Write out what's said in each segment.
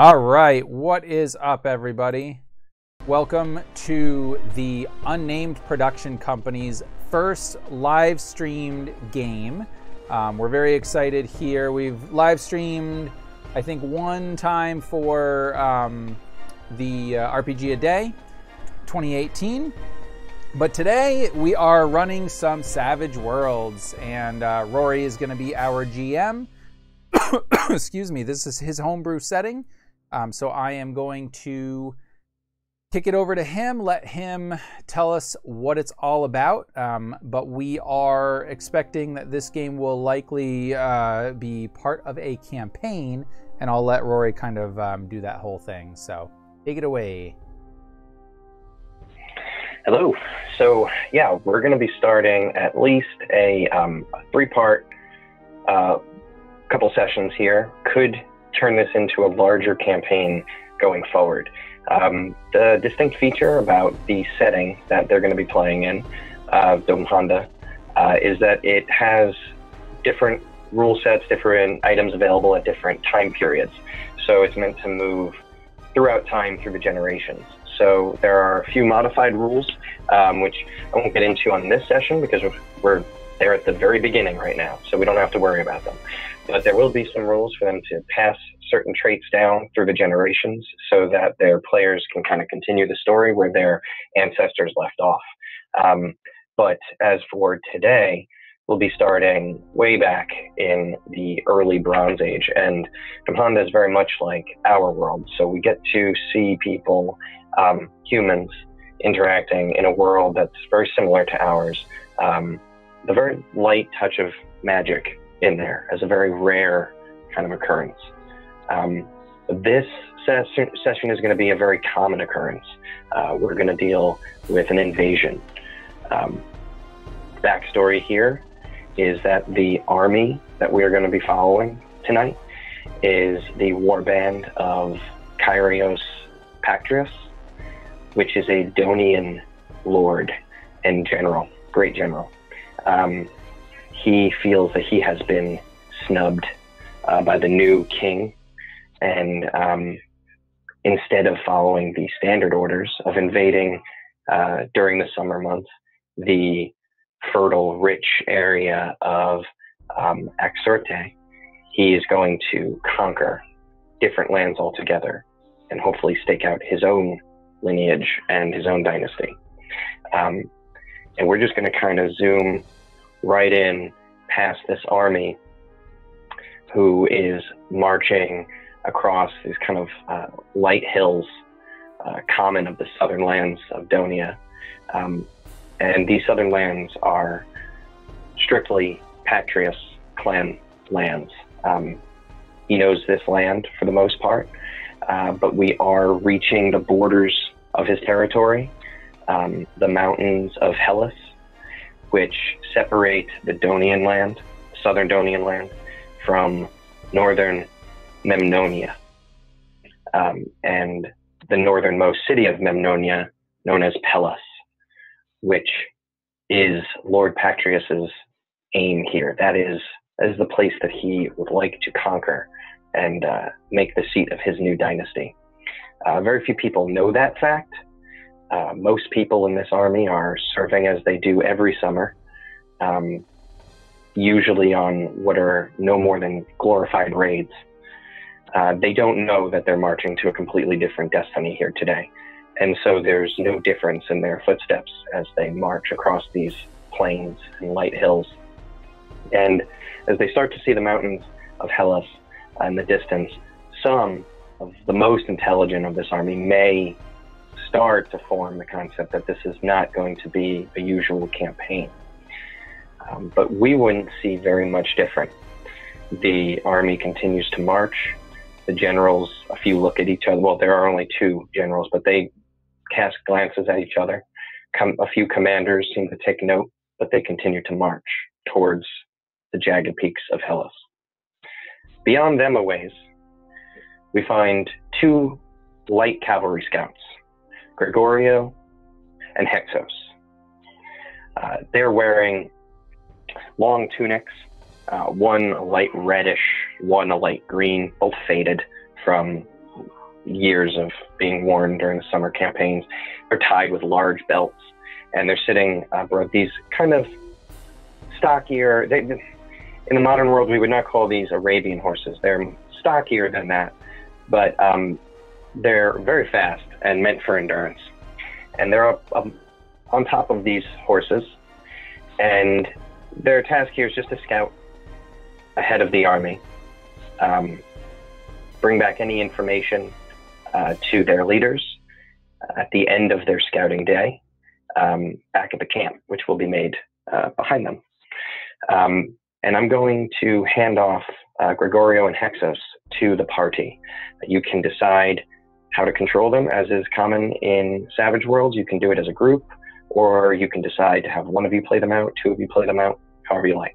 All right, what is up, everybody? Welcome to the Unnamed Production Company's first live streamed game. We're very excited here. We've live streamed, I think, one time for the RPG A Day 2018. But today we are running some Savage Worlds, and Rory is going to be our GM. Excuse me, this is his homebrew setting. So I am going to kick it over to him, let him tell us what it's all about. But we are expecting that this game will likely be part of a campaign, and I'll let Rory kind of do that whole thing. So take it away. Hello. So yeah, we're going to be starting at least a three-part couple sessions here. Could turn this into a larger campaign going forward. The distinct feature about the setting that they're going to be playing in, Dom Honda, is that it has different rule sets, different items available at different time periods. So it's meant to move throughout time through the generations. So there are a few modified rules, which I won't get into on this session because we're there at the very beginning right now, so we don't have to worry about them. But there will be some rules for them to pass certain traits down through the generations so that their players can kind of continue the story where their ancestors left off. But as for today, we'll be starting way back in the early Bronze Age, and Honda is very much like our world. So we get to see people, humans, interacting in a world that's very similar to ours. The very light touch of magic in there as a very rare kind of occurrence. This session is going to be a very common occurrence. We're going to deal with an invasion. Backstory here is that the army that we are going to be following tonight is the warband of Kyrios Pactrosi, which is a Donian lord and general, great general. He feels that he has been snubbed by the new king, and instead of following the standard orders of invading during the summer months the fertile, rich area of Axorte, he is going to conquer different lands altogether and hopefully stake out his own lineage and his own dynasty. And we're just going to kind of zoom right in past this army who is marching across these kind of light hills, common of the southern lands of Donia. And these southern lands are strictly Pactrosi clan lands. He knows this land for the most part, but we are reaching the borders of his territory, the mountains of Hellas, which separate the Donian land, southern Donian land, from northern Memnonia. And the northernmost city of Memnonia, known as Hellas, which is Lord Pactros's aim here. That is the place that he would like to conquer and make the seat of his new dynasty. Very few people know that fact. Most people in this army are serving as they do every summer, usually on what are no more than glorified raids. They don't know that they're marching to a completely different destiny here today. And so there's no difference in their footsteps as they march across these plains and light hills. And as they start to see the mountains of Hellas in the distance, some of the most intelligent of this army may start to form the concept that this is not going to be a usual campaign. But we wouldn't see very much different. The army continues to march. The generals, a few look at each other. Well, there are only two generals, but they cast glances at each other. A few commanders seem to take note, but they continue to march towards the jagged peaks of Hellas. Beyond them a ways, we find two light cavalry scouts, Gregorio and Hexos. They're wearing long tunics, one a light reddish, one a light green, both faded from years of being worn during the summer campaigns. They're tied with large belts, and they're sitting aboard these kind of stockier. In the modern world, we would not call these Arabian horses. They're stockier than that, but they're very fast and meant for endurance. And they're up on top of these horses, and their task here is just to scout ahead of the army, bring back any information to their leaders at the end of their scouting day, back at the camp, which will be made behind them. And I'm going to hand off Gregorio and Hexos to the party. You can decide how to control them, as is common in Savage Worlds. You can do it as a group, or you can decide to have one of you play them out, two of you play them out, however you like.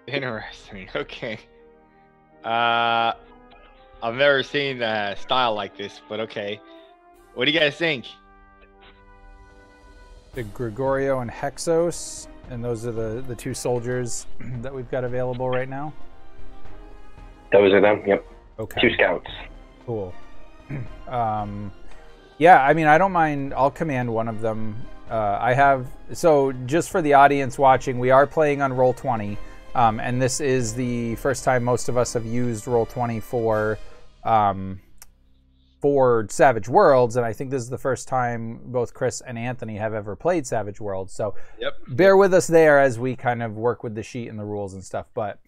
Interesting. Okay. I've never seen a style like this, but okay. What do you guys think? The Gregorio and Hexos, and those are the two soldiers that we've got available right now? Those are them, yep. Okay. 2 scouts. Cool. Yeah, I mean, I don't mind. I'll command one of them. So just for the audience watching, we are playing on Roll20, and this is the first time most of us have used Roll20 for Savage Worlds, and I think this is the first time both Chris and Anthony have ever played Savage Worlds. So bear with us there as we kind of work with the sheet and the rules and stuff. But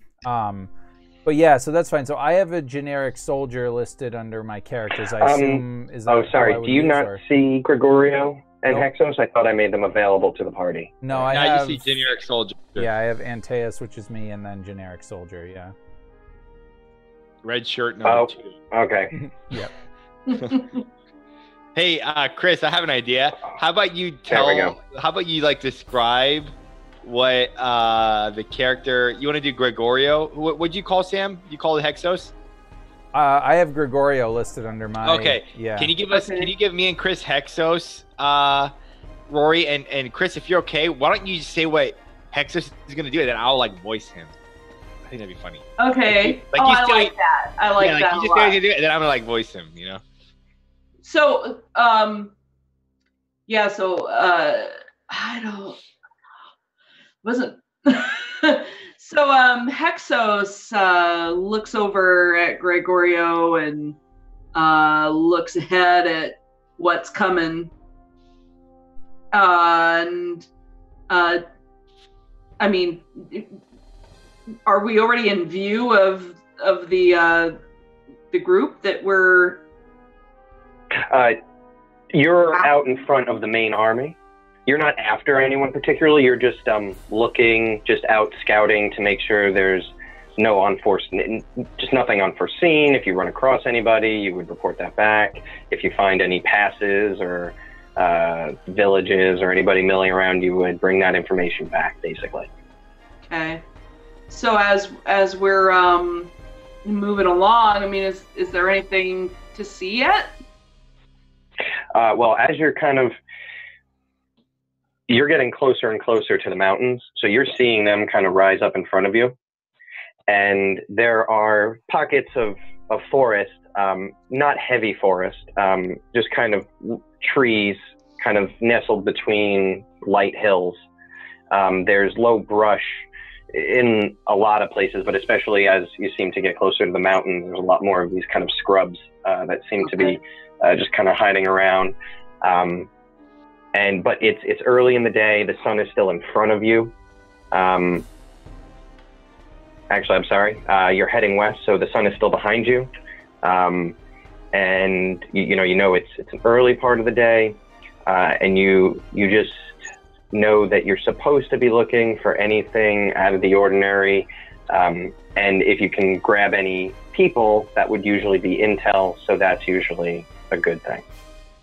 yeah, so that's fine. So I have a generic soldier listed under my characters. I assume is that? Oh, sorry. Do you not see Gregorio and Hexos? I thought I made them available to the party. No, I have. I just see generic soldier. Yeah, I have Antaeus, which is me, and then generic soldier. Yeah. Red shirt number 2. Okay. Yep. Hey, Chris, I have an idea. How about you describe what the character you want to do? Gregorio. What'd you call Sam? You call it Hexos? I have Gregorio listed under my. Okay. Yeah. Can you give us? Can you give me and Chris Hexos, Rory and Chris? If you're okay, why don't you just say what Hexos is going to do, and then I'll voice him. I think that'd be funny. Okay. I like that. I like that. You just going to do it, and then I'm going to voice him. You know. So, yeah. So, I don't. Wasn't. So, Hexos looks over at Gregorio and looks ahead at what's coming, and I mean, are we already in view of the group that we're? You're out in front of the main army. You're not after anyone particularly. You're just looking, just out scouting to make sure there's just nothing unforeseen. If you run across anybody, you would report that back. If you find any passes or villages or anybody milling around, you would bring that information back, basically. Okay. So as we're moving along, I mean, is there anything to see yet? Well, as you're getting closer and closer to the mountains, so you're seeing them kind of rise up in front of you. And there are pockets of forest, not heavy forest, just kind of trees kind of nestled between light hills. There's low brush in a lot of places, but especially as you seem to get closer to the mountain, there's a lot more of these kind of scrubs that seem to be just kind of hiding around. But it's early in the day. The sun is still in front of you. Actually, I'm sorry. You're heading west, so the sun is still behind you. And you know it's an early part of the day, and you just know that you're supposed to be looking for anything out of the ordinary. And if you can grab any people, that would usually be intel. So that's usually a good thing.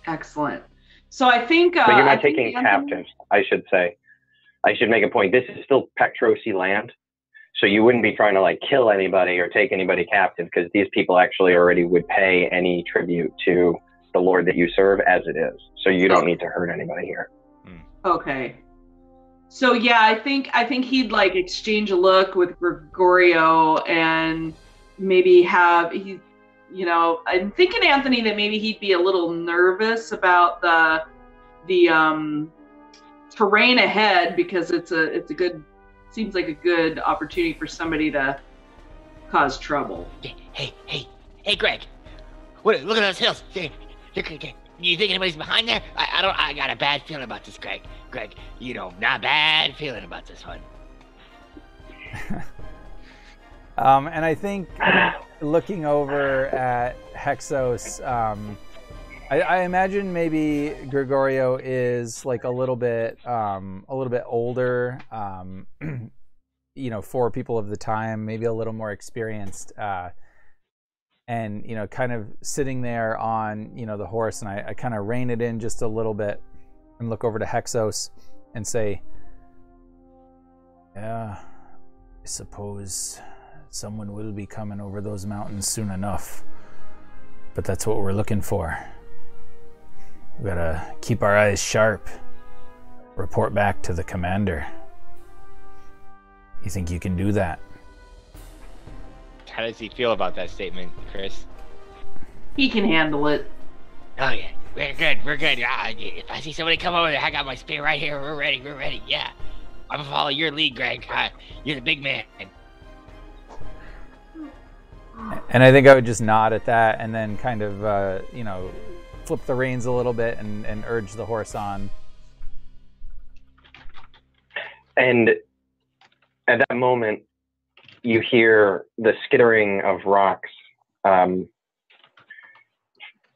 Excellent. So I think. But you're not taking captives, I should say. I should make a point. This is still Pactrosi land. So you wouldn't be trying to kill anybody or take anybody captive, because these people actually already would pay any tribute to the Lord that you serve as it is. So you don't need to hurt anybody here. Okay. So yeah, I think he'd exchange a look with Gregorio and maybe I'm thinking, Anthony, that maybe he'd be a little nervous about the terrain ahead, because seems like a good opportunity for somebody to cause trouble. Hey, Greg. Look at those hills. You think anybody's behind there? I got a bad feeling about this, Greg. Greg, not bad feeling about this one. And I think looking over at Hexos, I imagine maybe Gregorio is like a little bit older, for people of the time, maybe a little more experienced, and kind of sitting there on the horse, and I kind of rein it in just a little bit and look over to Hexos and say, "Yeah, I suppose someone will be coming over those mountains soon enough, but that's what we're looking for. We gotta keep our eyes sharp, report back to the commander. You think you can do that?" How does he feel about that statement, Chris? He can handle it. Oh yeah, we're good. If I see somebody come over there, I got my spear right here. We're ready. Yeah, I'm gonna follow your lead, Greg. You're the big man. And I think I would just nod at that, and then kind of flip the reins a little bit and urge the horse on. And at that moment, you hear the skittering of rocks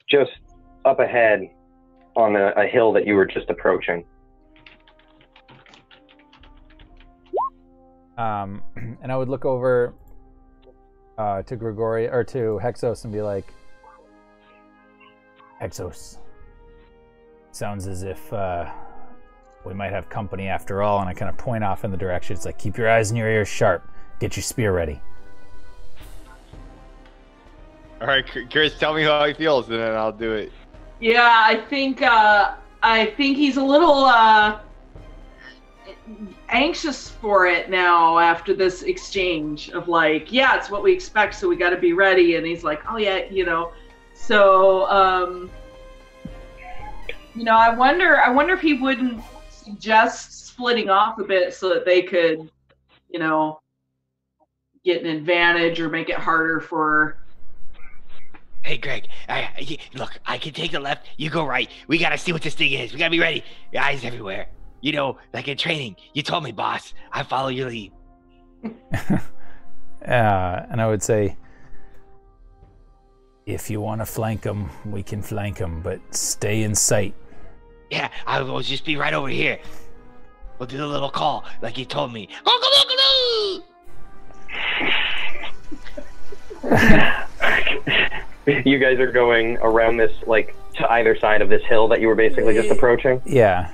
just up ahead on a hill that you were just approaching. And I would look over to Gregorio, or to Hexos, and be like, "Hexos, sounds as if we might have company after all." And I kind of point off in the direction. It's like, keep your eyes and your ears sharp. Get your spear ready. All right, Chris, tell me how he feels, and then I'll do it. Yeah, I think he's a little anxious for it now after this exchange of like, yeah, it's what we expect, so we got to be ready. And he's like, oh yeah, So, I wonder if he wouldn't suggest splitting off a bit so that they could, get an advantage or make it harder for. Hey, Greg, look, I can take the left, you go right. We gotta see what this thing is. We gotta be ready. Eyes everywhere. Like in training. You told me, boss. I follow your lead. And I would say, if you want to flank them, we can flank them, but stay in sight. Yeah, I will just be right over here. We'll do the little call, like you told me. You guys are going around this, like, to either side of this hill that you were basically just approaching? Yeah.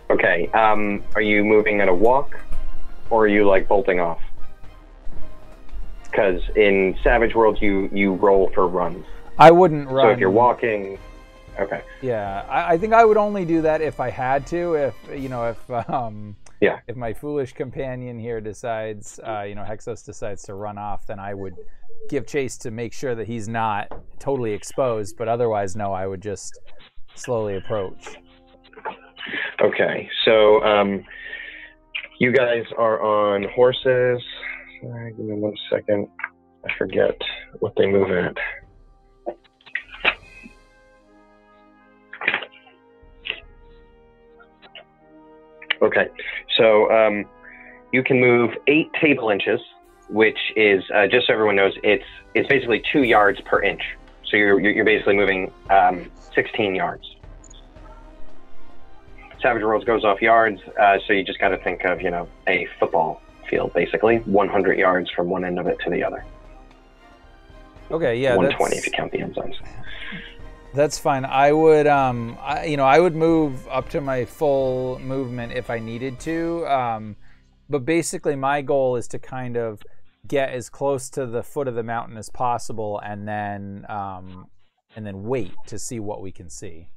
Okay, are you moving at a walk, or are you, like, bolting off? Because in Savage Worlds, you roll for runs. I wouldn't run. So if you're walking, okay. Yeah, I think I would only do that if I had to. If my foolish companion here decides, Hexos decides to run off, then I would give chase to make sure that he's not totally exposed. But otherwise, no, I would just slowly approach. Okay, so you guys are on horses. Give me 1 second. I forget what they move at. Okay, so you can move 8 table inches, which is just so everyone knows, it's basically 2 yards per inch. So you're basically moving 16 yards. Savage Worlds goes off yards, so you just got to think of a football field, basically 100 yards from one end of it to the other. Okay, yeah, 120 if you count the end zones. That's fine. I would, I would move up to my full movement if I needed to. But basically, my goal is to kind of get as close to the foot of the mountain as possible, and then wait to see what we can see.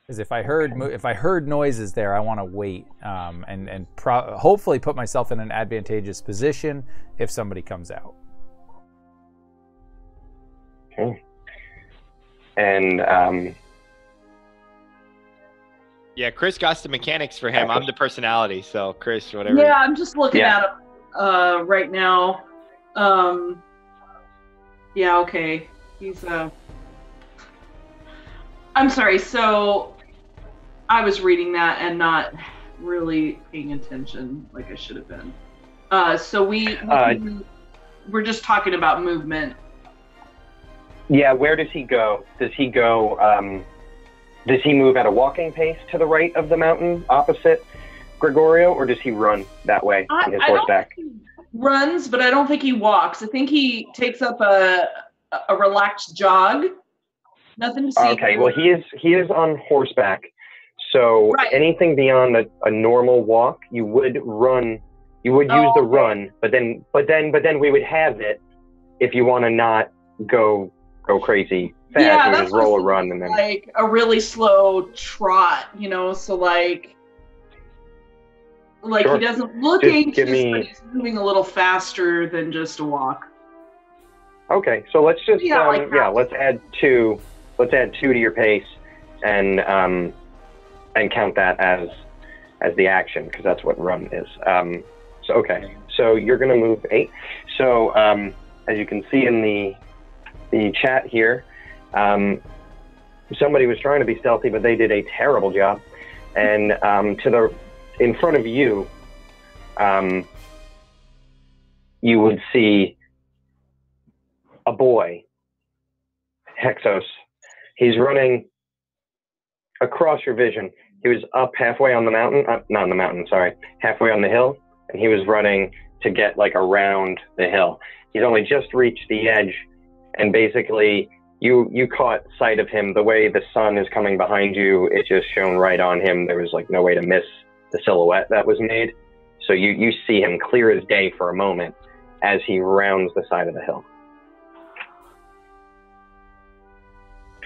Because if I heard noises there, I want to wait and hopefully put myself in an advantageous position if somebody comes out. Okay. And Yeah, Chris got the mechanics for him. I'm the personality, so Chris, whatever. Yeah, I'm just looking at him right now. Yeah, okay. He's I'm sorry, so I was reading that and not really paying attention like I should have been. So we're just talking about movement. Yeah, where does he go? Does he go, does he move at a walking pace to the right of the mountain opposite Gregorio, or does he run that way on his horseback? I don't think he runs, but I don't think he walks. I think he takes up a relaxed jog. Nothing to see. Okay, well, he is on horseback, so anything beyond a normal walk, you would run. You would use the run, but then we would have it if you want to not go crazy fast. Yeah, that's roll a run and then like a really slow trot, so like sure. He doesn't look anxious, but he's moving a little faster than just a walk. Okay, so let's just let's add two. Let's add 2 to your pace, and count that as the action, because that's what run is. So okay, so you're gonna move 8. So as you can see in the chat here, somebody was trying to be stealthy, but they did a terrible job. And in front of you, you would see a boy, Hexos. He's running across your vision. He was up halfway on the mountain, not on the mountain, sorry, halfway on the hill, and he was running to get like around the hill. He's only just reached the edge, and basically you caught sight of him. The way the sun is coming behind you, it just shone right on him. There was like no way to miss the silhouette that was made. So you see him clear as day for a moment as he rounds the side of the hill.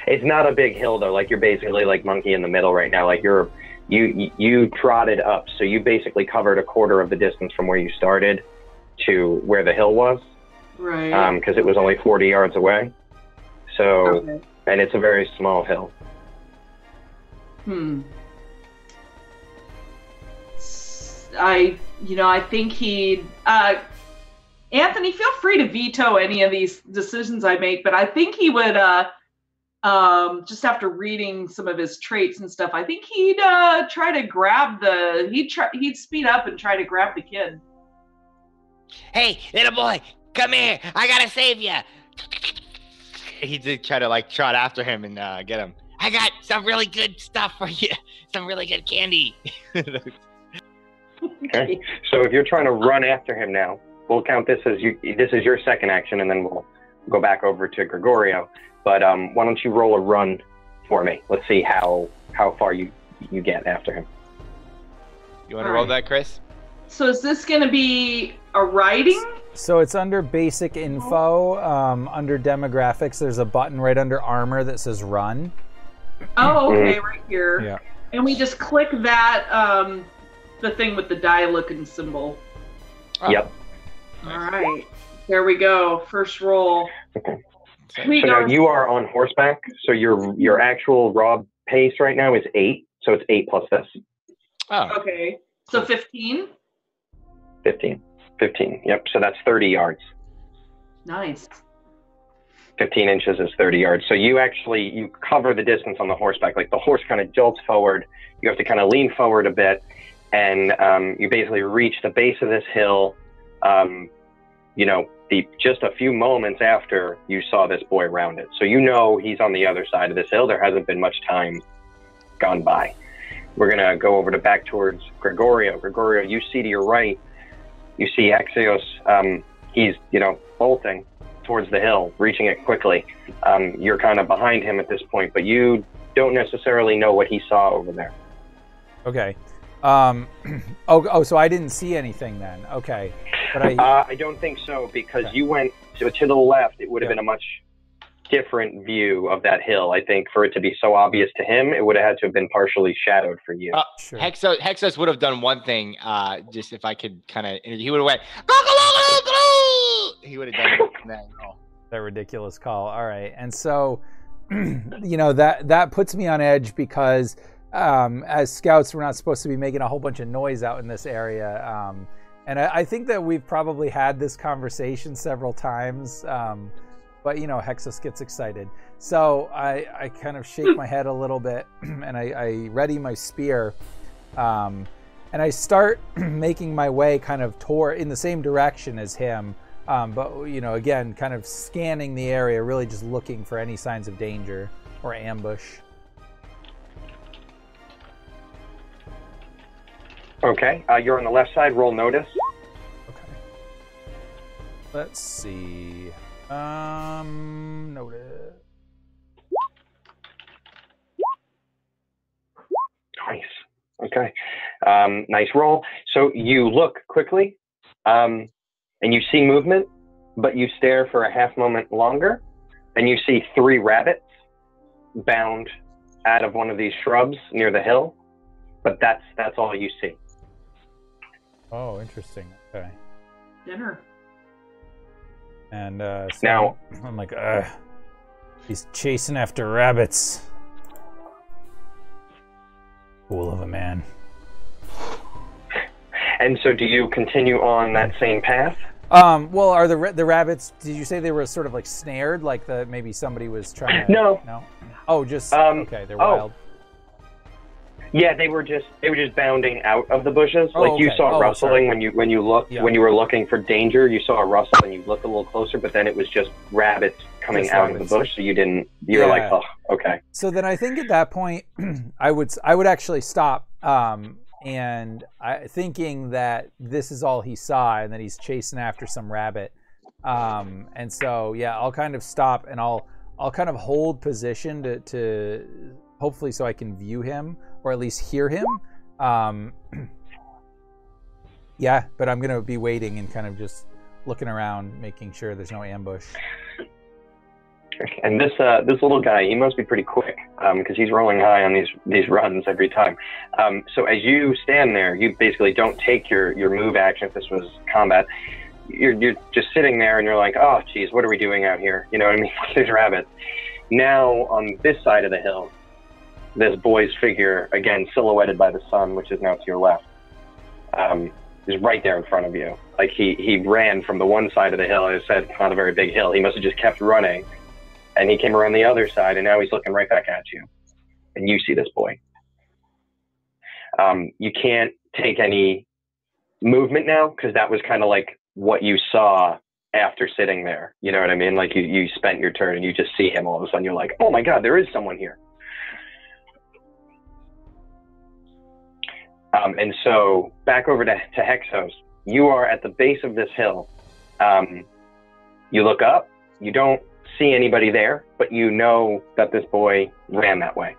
It's not a big hill though. Like you're basically like monkey in the middle right now. Like you trotted up, so you basically covered a quarter of the distance from where you started to where the hill was. Right. Because it was only 40 yards away. So, and it's a very small hill. I think he'd. Anthony, feel free to veto any of these decisions I make, but I think he would. Just after reading some of his traits and stuff, I think he'd try to grab he'd speed up and try to grab the kid. Hey, little boy, come here! I gotta save you. He did try to like trot after him and get him. I got some really good stuff for you. Some really good candy. Okay. So if you're trying to run after him now, we'll count this as this is your second action, and then we'll go back over to Gregorio. But why don't you roll a run for me? Let's see how far you get after him. You want to roll that, Chris? So is this going to be a riding? So it's under basic info, under demographics. There's a button right under armor that says run. Oh, okay, right here. Yeah. And we just click that, the thing with the die looking symbol. Oh. Yep. All right. There we go. First roll. Okay. So now you are on horseback. So your actual raw pace right now is 8. So it's 8 plus this. Oh. Okay. So 15? 15. Yep. So that's 30 yards. Nice. 15 inches is 30 yards. So you cover the distance on the horseback. Like the horse kind of jolts forward. You have to kind of lean forward a bit, and you basically reach the base of this hill. Just a few moments after you saw this boy round it. So he's on the other side of this hill. There hasn't been much time gone by. We're going to go over back towards Gregorio. Gregorio, you see to your right, you see Kyrios. He's, bolting towards the hill, reaching it quickly. You're kind of behind him at this point, but you don't necessarily know what he saw over there. Okay. So I didn't see anything then. Okay. But I don't think so, because you went to the left. It would have been a much different view of that hill. I think for it to be so obvious to him, it would have had to have been partially shadowed for you. Sure. Hexos would have done one thing, just if I could kind of, he would have went, he would have done that. That ridiculous call. All right. And so, you know, that puts me on edge because as scouts, we're not supposed to be making a whole bunch of noise out in this area. And I think that we've probably had this conversation several times. But, you know, Hexos gets excited. So I kind of shake my head a little bit and I ready my spear. And I start making my way kind of in the same direction as him. But, you know, again, kind of scanning the area, really just looking for any signs of danger or ambush. Okay, you're on the left side. Roll notice. Okay. Let's see. Notice. Nice. Okay. Nice roll. So you look quickly, and you see movement, but you stare for a half moment longer, and you see 3 rabbits bound out of one of these shrubs near the hill, but that's all you see. Oh, interesting. Okay. Dinner. And so now I'm like, he's chasing after rabbits. Fool of a man. And so do you continue on that same path? Well, are the rabbits, did you say they were sort of like snared, like maybe somebody was trying to... No. Oh, just, okay, they're wild. Yeah, they were just bounding out of the bushes. Like you saw rustling when you looked, when you were looking for danger, you saw a rustle and you looked a little closer, but then it was just rabbits coming out of the bush, so you were like, oh, okay. So then I think at that point, I would actually stop, and thinking that this is all he saw and that he's chasing after some rabbit. And so, yeah, I'll kind of stop and I'll kind of hold position to hopefully so I can view him or at least hear him. Yeah, but I'm going to be waiting and kind of just looking around, making sure there's no ambush. And this little guy, he must be pretty quick because he's rolling high on these runs every time. So as you stand there, you basically don't take your move action if this was combat. You're just sitting there and you're like, oh, geez, what are we doing out here? You know what I mean? There's rabbits. Now on this side of the hill, this boy's figure, again, silhouetted by the sun, which is now to your left, is right there in front of you. Like he ran from the one side of the hill. As I said, it's not a very big hill. He must have just kept running. And he came around the other side, and now he's looking right back at you. And you see this boy. You can't take any movement now, because that was kind of like what you saw after sitting there. You know what I mean? Like you spent your turn, and you just see him all of a sudden. You're like, oh my God, there is someone here. And so back over to Hexos. You are at the base of this hill. You look up. You don't see anybody there, but you know that this boy ran that way.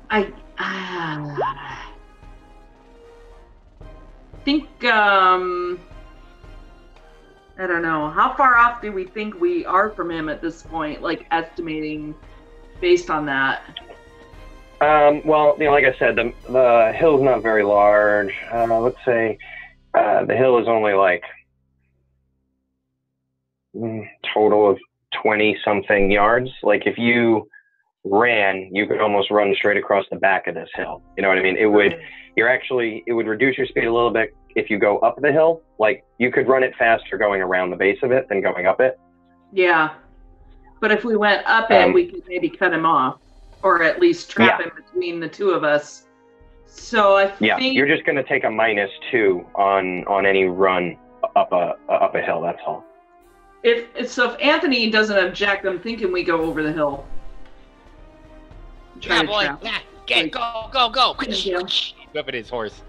I think I don't know. How far off do we think we are from him at this point? Like estimating based on that. Well, you know, like I said, the hill's not very large. Let's say the hill is only like total of 20-something yards. Like if you ran, you could almost run straight across the back of this hill. You know what I mean? It would reduce your speed a little bit if you go up the hill. Like you could run it faster going around the base of it than going up it. Yeah, but if we went up it, we could maybe cut him off. Or at least trap him between the two of us. So I think you're just going to take a -2 on any run up a hill. That's all. If Anthony doesn't object, I'm thinking we go over the hill. Yeah, boy. Yeah, go. Whip at his horse.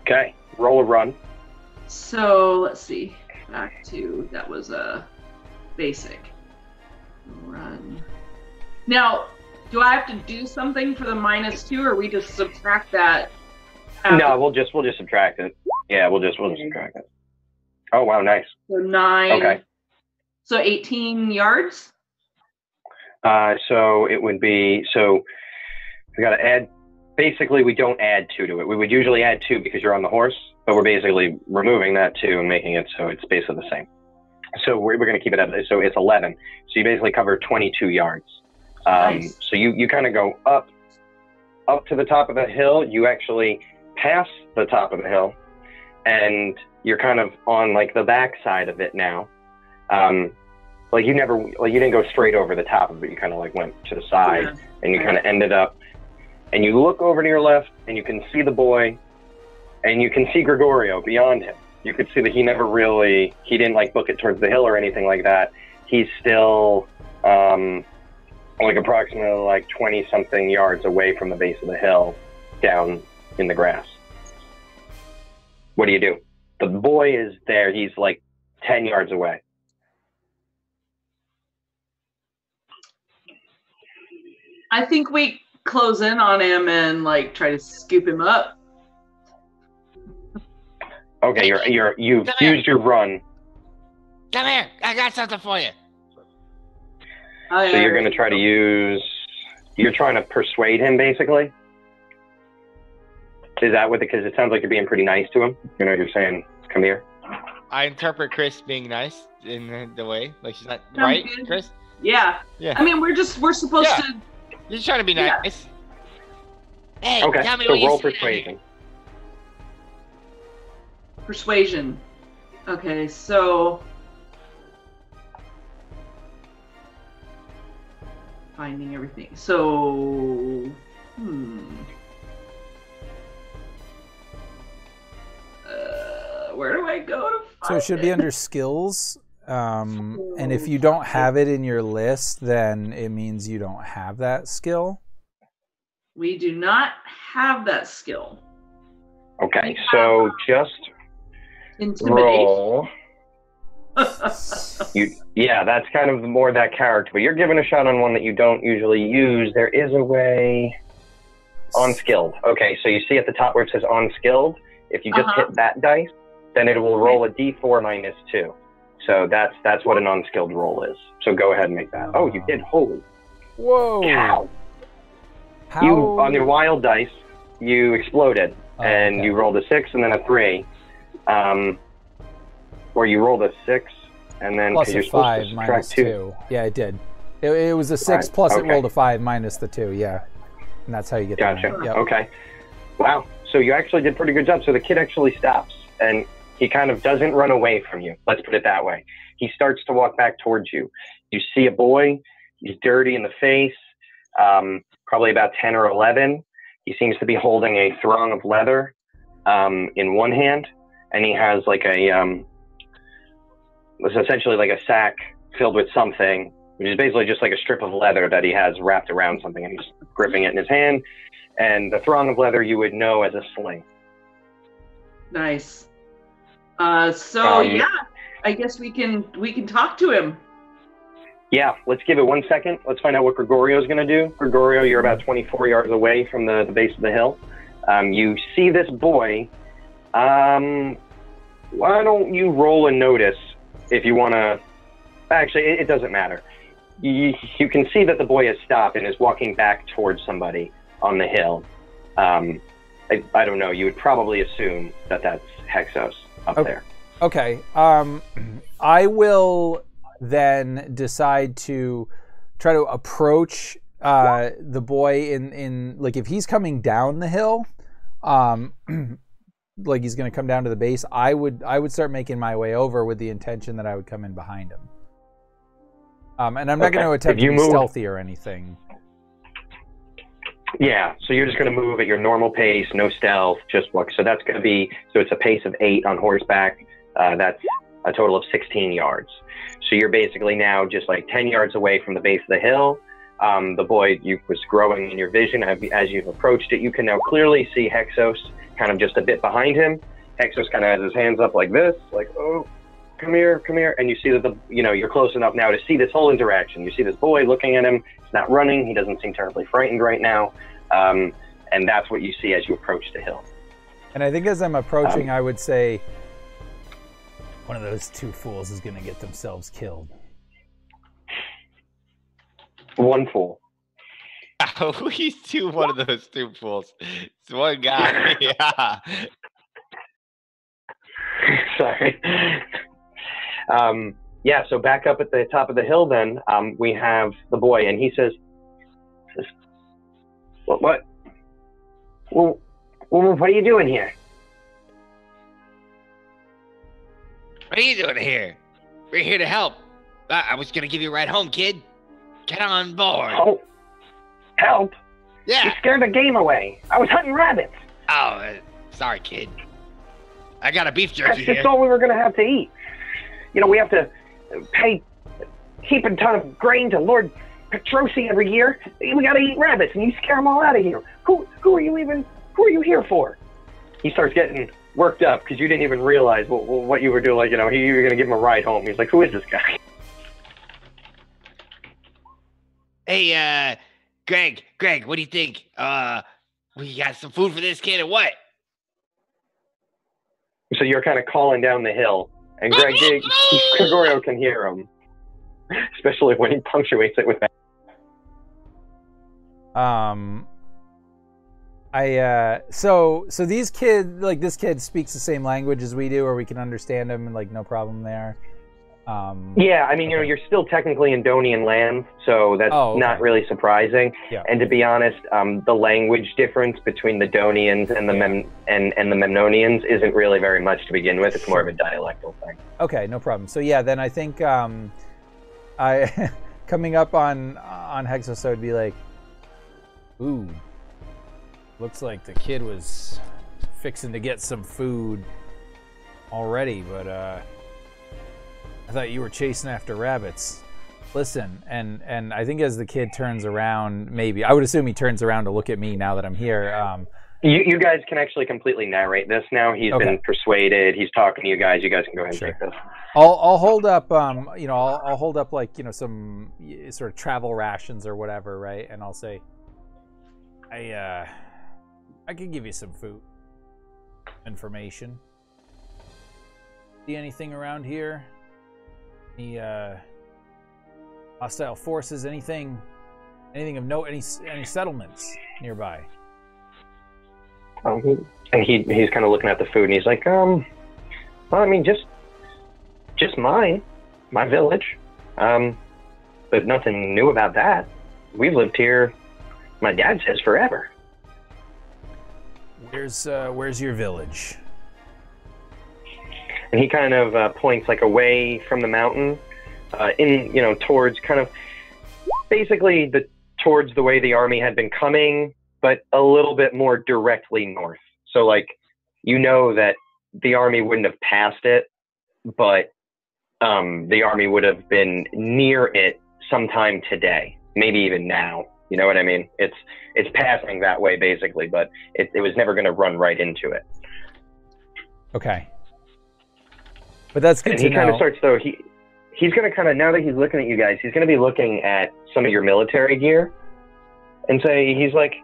Okay, roll a run. So let's see. Back to that was a basic. Run. Now, do I have to do something for the -2, or we just subtract that? No, we'll just subtract it. Yeah, we'll just subtract it. Oh wow, nice. So 9. Okay. So 18 yards. So it would be, we got to add, basically we don't add 2 to it. We would usually add 2 because you're on the horse, but we're basically removing that 2 and making it so it's basically the same. So we're going to keep it at, so it's 11. So you basically cover 22 yards. Nice. So you kind of go up to the top of the hill. You actually pass the top of the hill, and you're kind of on like the back side of it now. Like you didn't go straight over the top of it. You kind of like went to the side, and you kind of ended up, and you look over to your left, and you can see the boy, and you can see Gregorio beyond him. You could see that he didn't like book it towards the hill or anything like that. He's still like approximately like 20 something yards away from the base of the hill, down in the grass. What do? The boy is there. He's like 10 yards away. I think we close in on him and like try to scoop him up. Okay, you've used your run. Come here. I got something for you. So you're going to try to you're trying to persuade him, basically? Is that what, because it sounds like you're being pretty nice to him. You know, you're saying, come here. I interpret Chris being nice in the way, like she's not, Sounds right, good. Chris? Yeah. Yeah. I mean, we're supposed Yeah. to. You're just trying to be Yeah. nice. Hey, Okay, tell me so what you roll see. persuasion. Persuasion. Okay, so finding everything. So, where do I go to find So it should be under skills. And if you don't have it in your list, then it means you don't have that skill. We do not have that skill. Okay, so just Intimidation. roll. Yeah, that's kind of more that character. But you're giving a shot on one that you don't usually use. There is a way. Unskilled. Okay, so you see at the top where it says unskilled. If you just hit that dice, then it will roll a d4 minus 2. So that's what an unskilled roll is. So go ahead and make that. Oh, you did. Holy Whoa! cow! How? You on your wild dice, you exploded, and okay. you rolled a 6 and then a 3. Or you rolled a 6 and then Plus you're a supposed 5 to subtract minus 2. 2. Yeah, it did. It was a 6 Right, plus it okay. rolled a 5 minus the 2. Yeah, and that's how you get the Gotcha. 9. Yep. Okay. Wow. So you actually did a pretty good job. So the kid actually stops, and he kind of doesn't run away from you. Let's put it that way. He starts to walk back towards you. You see a boy. He's dirty in the face, probably about 10 or 11. He seems to be holding a thong of leather in one hand, and he has like it's essentially like a sack filled with something, which is basically just like a strip of leather that he has wrapped around something, and he's gripping it in his hand. And the thong of leather you would know as a sling. Nice. Yeah, I guess we can talk to him. Yeah, let's give it 1 second. Let's find out what Gregorio's going to do. Gregorio, you're about 24 yards away from the base of the hill. You see this boy. Why don't you roll a notice if you want to... Actually, it doesn't matter. You can see that the boy has stopped and is walking back towards somebody on the hill. I don't know. You would probably assume that that's Hexos up there. Okay. I will then decide to try to approach the boy in like if he's coming down the hill, like he's going to come down to the base. I would start making my way over with the intention that I would come in behind him. And I'm not going to attempt to be stealthy or anything. Yeah, so you're just going to move at your normal pace, no stealth, just walk. So that's going to be, so it's a pace of 8 on horseback. That's a total of 16 yards. So you're basically now just like 10 yards away from the base of the hill. The boy was growing in your vision. As you've approached it, you can now clearly see Hexos kind of just a bit behind him. Hexos kind of has his hands up like this, like, oh, come here. And you see that you're close enough now to see this whole interaction. You see this boy looking at him. He's not running. He doesn't seem terribly frightened right now. And that's what you see as you approach the hill. And I think as I'm approaching, I would say, one of those two fools is going to get themselves killed. One fool. Oh, he's one of those two fools. It's one guy. Yeah. Sorry. Yeah, so back up at the top of the hill then, we have the boy, and he says, what? Well, what are you doing here? What are you doing here? We're here to help. I was gonna give you a ride home, kid. Get on board. Oh, help? Yeah. You scared the game away. I was hunting rabbits. Oh, sorry, kid. I got a beef That's jerky just here. all we were going to have to eat. You know, we have to pay heap a ton of grain to Lord Pactrosi every year. We got to eat rabbits, and you scare them all out of here. Who are you here for? He starts getting worked up because you didn't even realize what you were doing. Like, you know, you were going to give him a ride home. He's like, who is this guy? Hey, Greg, what do you think? We got some food for this kid or what? So you're kind of calling down the hill, and Gregorio can hear him, especially when he punctuates it with that. So these kids, like this kid speaks the same language as we do, or we can understand him, and like no problem there. Yeah, I mean, you know, you're still technically in Donian land, so that's not really surprising. Yeah. And to be honest, the language difference between the Donians and the and the Memnonians isn't really very much to begin with. It's more of a dialectal thing. Okay, no problem. So yeah, then I think I coming up on Hexos, I would be like, ooh, looks like the kid was fixing to get some food already, but I thought you were chasing after rabbits. Listen, and I think as the kid turns around, maybe I would assume he turns around to look at me now that I'm here. You guys can actually completely narrate this now. He's been persuaded. He's talking to you guys. You guys can go ahead and take this. I'll hold up, you know, I'll hold up like, you know, some sort of travel rations or whatever, right? And I'll say, I can give you some food information. See anything around here? Any hostile forces? Anything of note? Any settlements nearby? And he's kind of looking at the food, and he's like, well, I mean, just my village, but nothing new about that. We've lived here, my dad says, forever. Where's your village? And he kind of points like away from the mountain, towards kind of basically towards the way the army had been coming, but a little bit more directly north. So like, you know that the army wouldn't have passed it, but the army would have been near it sometime today, maybe even now. You know what I mean? It's passing that way basically, but it was never going to run right into it. Okay. But that's good to know. And he kind of starts, though, he's going to kind of, now that he's looking at you guys, he's going to be looking at some of your military gear and he's like,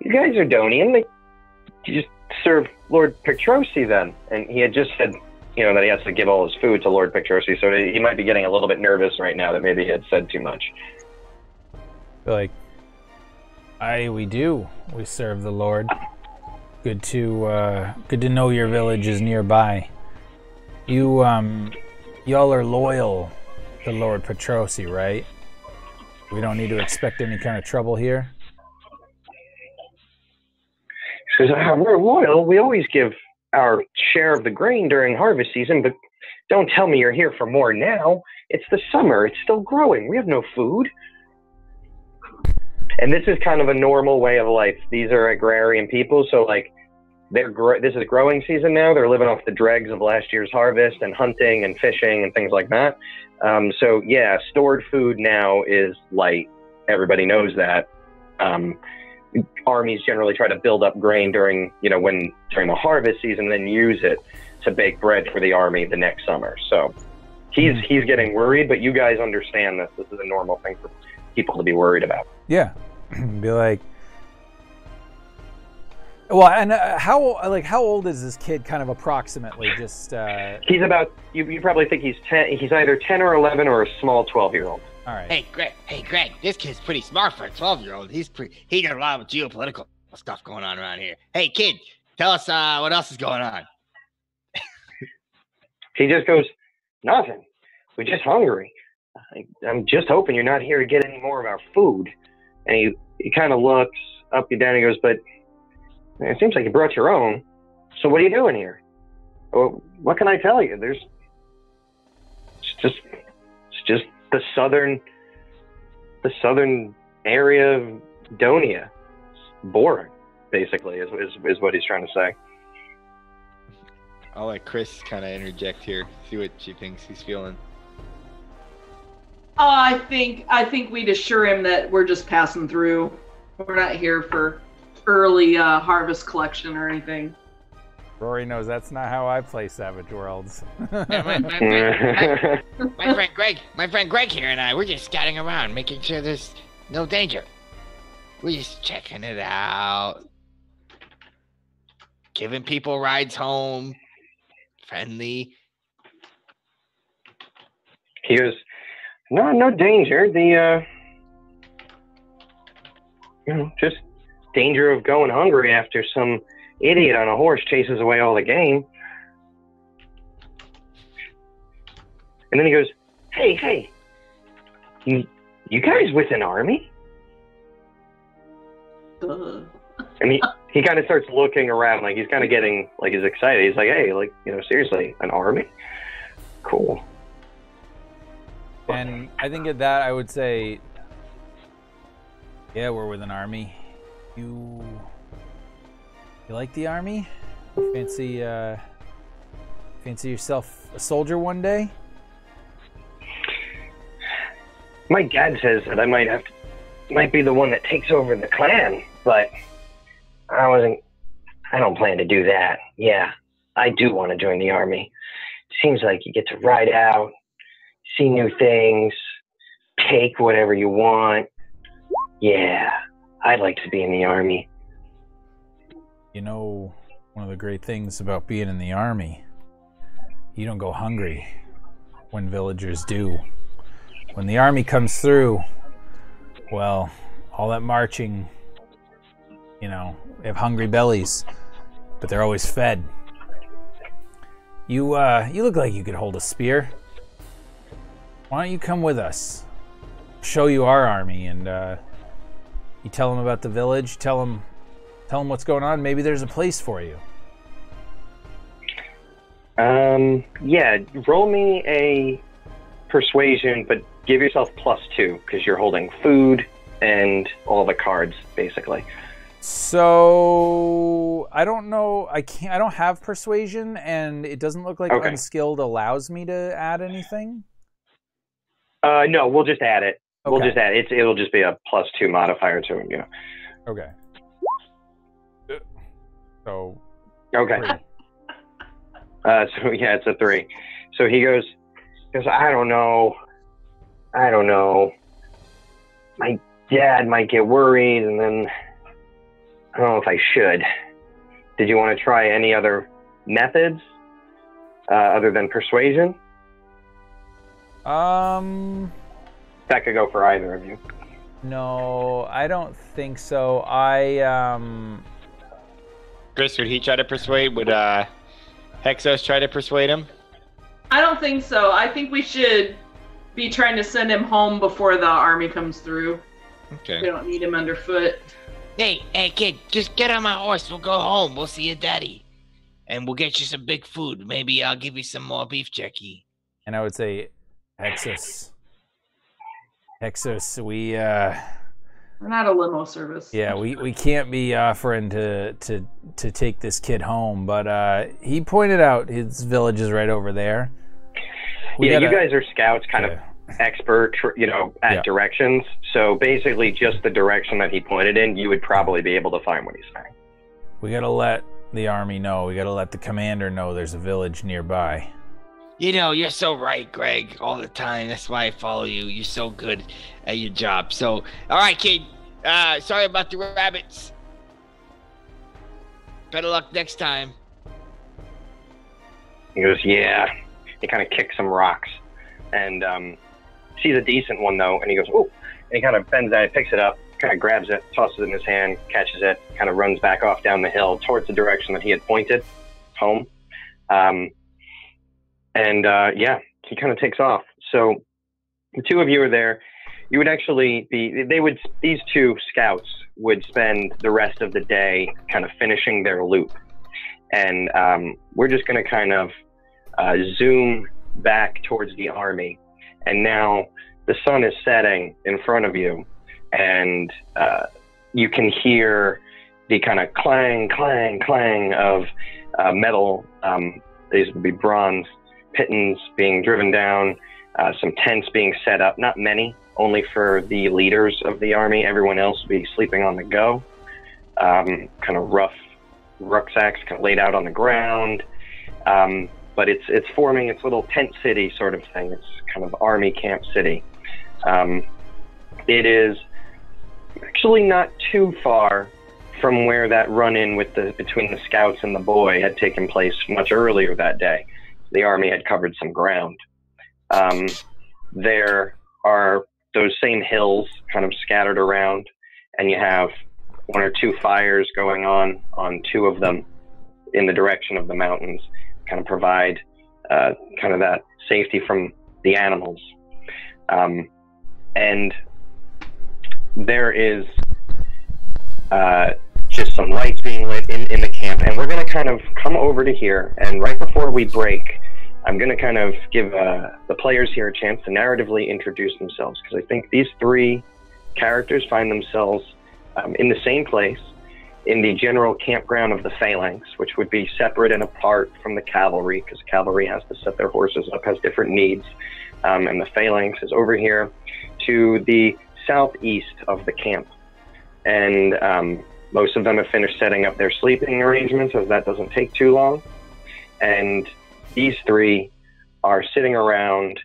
you guys are Donian. You just serve Lord Pactrosi then. And he had just said, you know, that he has to give all his food to Lord Pactrosi, so he might be getting a little bit nervous right now that maybe he had said too much. Like, we do. We serve the Lord. Good to know your village is nearby. Y'all are loyal to Lord Pactrosi, right? We don't need to expect any kind of trouble here. He says, we're loyal. We always give our share of the grain during harvest season, but don't tell me you're here for more now. It's the summer. It's still growing. We have no food. And this is kind of a normal way of life. These are agrarian people, so like, this is growing season now. They're living off the dregs of last year's harvest and hunting and fishing and things like that. So yeah, stored food now is light. Everybody knows that. Armies generally try to build up grain during the harvest season, then use it to bake bread for the army the next summer. So he's getting worried, but you guys understand that this is a normal thing for people to be worried about. Yeah, be like, well, and how old is this kid? Kind of approximately, just. He's about. You probably think he's 10. He's either 10 or 11 or a small 12-year-old. All right. Hey, Greg. This kid's pretty smart for a 12-year-old. He got a lot of geopolitical stuff going on around here. Hey, kid, tell us what else is going on. He just goes, nothing. We're just hungry. I'm just hoping you're not here to get any more of our food. And he kind of looks up and down and goes, but it seems like you brought your own. So what are you doing here? Well, what can I tell you? It's just the southern area of Donia. It's boring, basically, is what he's trying to say. I'll let Chris kind of interject here, see what she thinks he's feeling. I think we'd assure him that we're just passing through. We're not here for early harvest collection or anything. Rory knows that's not how I play Savage Worlds. Yeah, my friend Greg here and I, we're just scouting around, making sure there's no danger. We're just checking it out, giving people rides home, friendly. He goes, no danger. Just danger of going hungry after some idiot on a horse chases away all the game. And then he goes, hey, you guys with an army? And he kind of starts looking around, like he's kind of getting, like, he's excited. He's like, hey, like, seriously, an army? Cool. And I think at that I would say, yeah, we're with an army. You like the army? Fancy yourself a soldier one day? My dad says that I might be the one that takes over the clan, but I don't plan to do that. Yeah, I do want to join the army. Seems like you get to ride out, see new things, take whatever you want. Yeah, I'd like to be in the army. One of the great things about being in the army, you don't go hungry when villagers do. When the army comes through, well, all that marching, they have hungry bellies, but they're always fed. You look like you could hold a spear. Why don't you come with us? Show you our army, and you tell them about the village, tell them what's going on. Maybe there's a place for you. Yeah, roll me a persuasion, but give yourself +2 because you're holding food and all the cards, basically. So I don't know. I don't have persuasion, and it doesn't look like unskilled allows me to add anything. No, we'll just add it. Okay. We'll just add it. It'll just be a +2 modifier to it. Yeah. Okay. So. Okay. 3. So yeah, it's a 3. So he goes, I don't know. My dad might get worried, and then I don't know if I should. Did you want to try any other methods other than persuasion? That could go for either of you. No, I don't think so. Chris, would he try to persuade? Would Hexos try to persuade him? I don't think so. I think we should be trying to send him home before the army comes through. Okay. We don't need him underfoot. Hey, kid, just get on my horse. We'll go home. We'll see your daddy. And we'll get you some big food. Maybe I'll give you some more beef jerky. And I would say, Hexos, we're not a limo service. Yeah, we can't be offering to take this kid home, but he pointed out his village is right over there. You guys are scouts, kind of expert, at directions. So basically, just the direction that he pointed in, you would probably be able to find what he's saying. We gotta let the army know. We gotta let the commander know there's a village nearby. You're so right, Greg, all the time. That's why I follow you. You're so good at your job. So, all right, kid. Sorry about the rabbits. Better luck next time. He goes, yeah. He kind of kicks some rocks. And sees a decent one though, and he goes, "Oh!" And he kind of bends down, picks it up, kind of grabs it, tosses it in his hand, catches it, kind of runs back off down the hill towards the direction that he had pointed, home. Yeah, he kind of takes off. So the two of you are there. You would actually these two scouts would spend the rest of the day kind of finishing their loop. And we're just going to kind of zoom back towards the army. And now the sun is setting in front of you, and you can hear the kind of clang, clang, clang of metal. These would be bronze pittons being driven down, some tents being set up, not many, only for the leaders of the army. Everyone else would be sleeping on the go, kind of rough rucksacks kind of laid out on the ground. But it's forming its little tent city sort of thing. It's kind of army camp city. It is actually not too far from where that run-in between the scouts and the boy had taken place much earlier that day. The army had covered some ground. There are those same hills kind of scattered around, and you have one or two fires going on two of them in the direction of the mountains, kind of provide kind of that safety from the animals. And there is just some lights being lit in the camp, and we're going to kind of come over to here, and right before we break, I'm going to kind of give the players here a chance to narratively introduce themselves, because I think these three characters find themselves in the same place, in the general campground of the phalanx, which would be separate and apart from the cavalry, because cavalry has to set their horses up, has different needs, and the phalanx is over here to the southeast of the camp. And most of them have finished setting up their sleeping arrangements, as that doesn't take too long. And these three are sitting around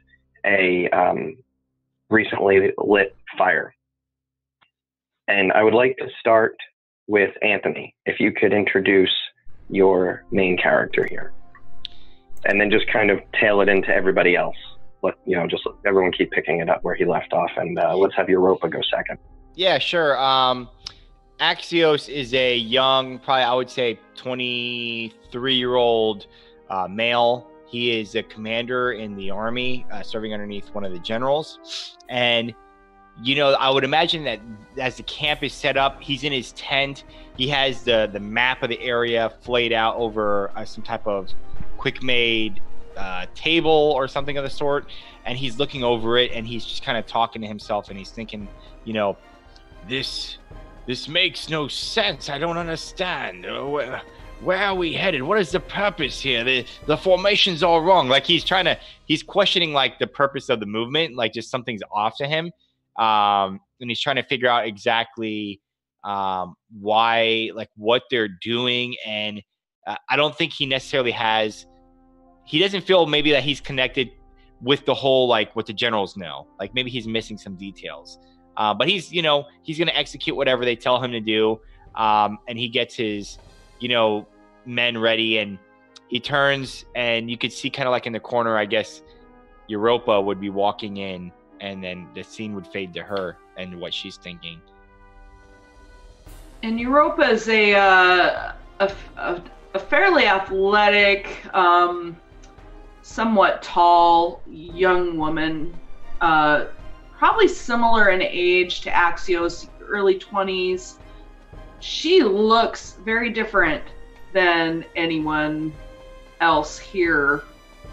a recently lit fire. And I would like to start with Anthony, if you could introduce your main character here, and then just kind of tail it into everybody else. Just let everyone keep picking it up where he left off, and let's have Europa go second. Yeah, sure. Axios is a young, probably I would say 23-year-old male. He is a commander in the army, serving underneath one of the generals. And, I would imagine that as the camp is set up, he's in his tent. He has the map of the area flayed out over some type of quick-made table or something of the sort. And he's looking over it, and he's just kind of talking to himself, and he's thinking, this makes no sense. I don't understand. Where are we headed? What is the purpose here? The formation's all wrong. Like he's questioning like the purpose of the movement, like just something's off to him. And he's trying to figure out exactly why, like what they're doing. And I don't think he necessarily he doesn't feel maybe that he's connected with the whole, like what the generals know. Like maybe he's missing some details. But he's going to execute whatever they tell him to do. And he gets his, men ready, and he turns, and you could see kind of like in the corner, I guess, Europa would be walking in, and then the scene would fade to her and what she's thinking. And Europa is a fairly athletic, somewhat tall young woman, probably similar in age to Axios, early 20s. She looks very different than anyone else here.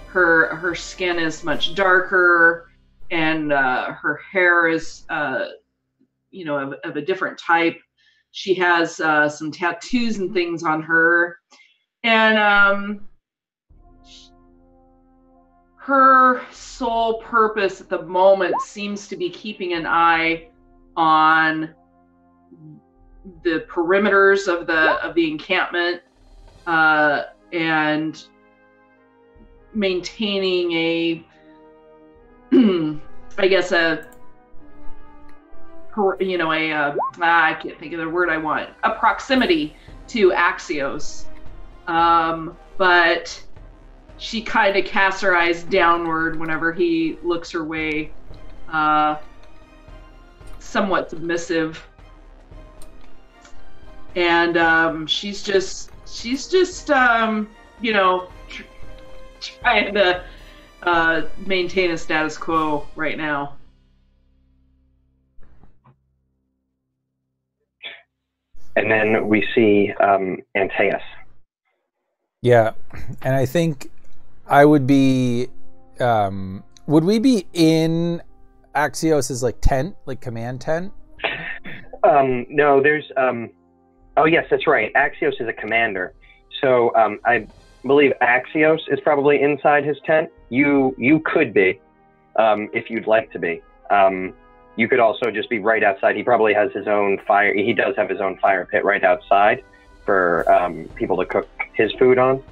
Her skin is much darker, and her hair is, of a different type. She has some tattoos and things on her, and her sole purpose at the moment seems to be keeping an eye on the perimeters of the encampment, and maintaining a I guess I can't think of the word I want, a proximity to Axios, but she kind of casts her eyes downward whenever he looks her way, somewhat submissive, and she's just trying to maintain a status quo right now. And then we see Antaeus. Yeah, and I think I would be. Would we be in Axios's like tent, like command tent? No, there's. Oh yes, that's right. Axios is a commander, so I believe Axios is probably inside his tent. You could be, if you'd like to be. You could also just be right outside. He probably has his own fire. He does have his own fire pit right outside for people to cook his food on.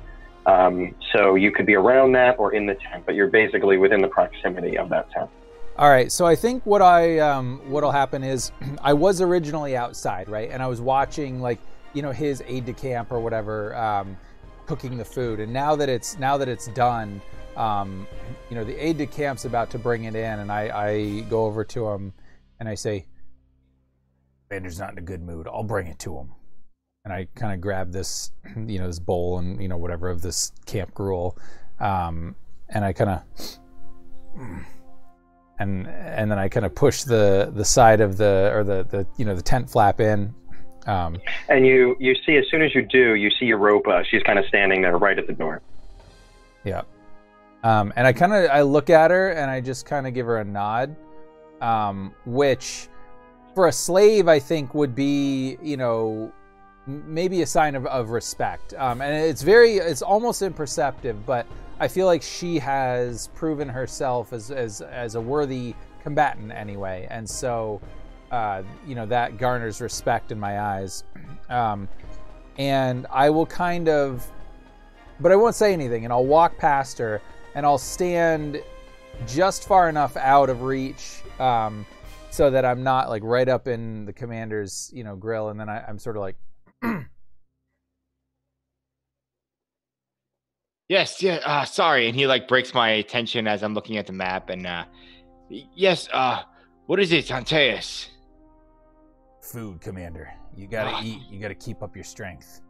So you could be around that or in the tent, but you're basically within the proximity of that tent. All right. So I think what'll happen is I was originally outside, right, and I was watching his aide de camp or whatever cooking the food, and now that it's done. The aide de camp's about to bring it in, and I go over to him and I say, "Commander's not in a good mood. I'll bring it to him." And I kind of grab this, this bowl and whatever of this camp gruel, and I kind of, and then I kind of push the side of the tent flap in. And you see, as soon as you do, you see Europa. She's kind of standing there right at the door. Yeah. And I look at her and I just kind of give her a nod, which for a slave I think would be, maybe a sign of respect. And it's almost imperceptive, but I feel like she has proven herself as a worthy combatant anyway. And so, that garners respect in my eyes. And I will but I won't say anything, and I'll walk past her. And I'll stand just far enough out of reach so that I'm not like right up in the commander's, grill. And then I'm sort of like, Yes, yeah, sorry. And he like breaks my attention as I'm looking at the map. And yes, what is it, Antaeus? Food, Commander. You gotta eat. You gotta keep up your strength.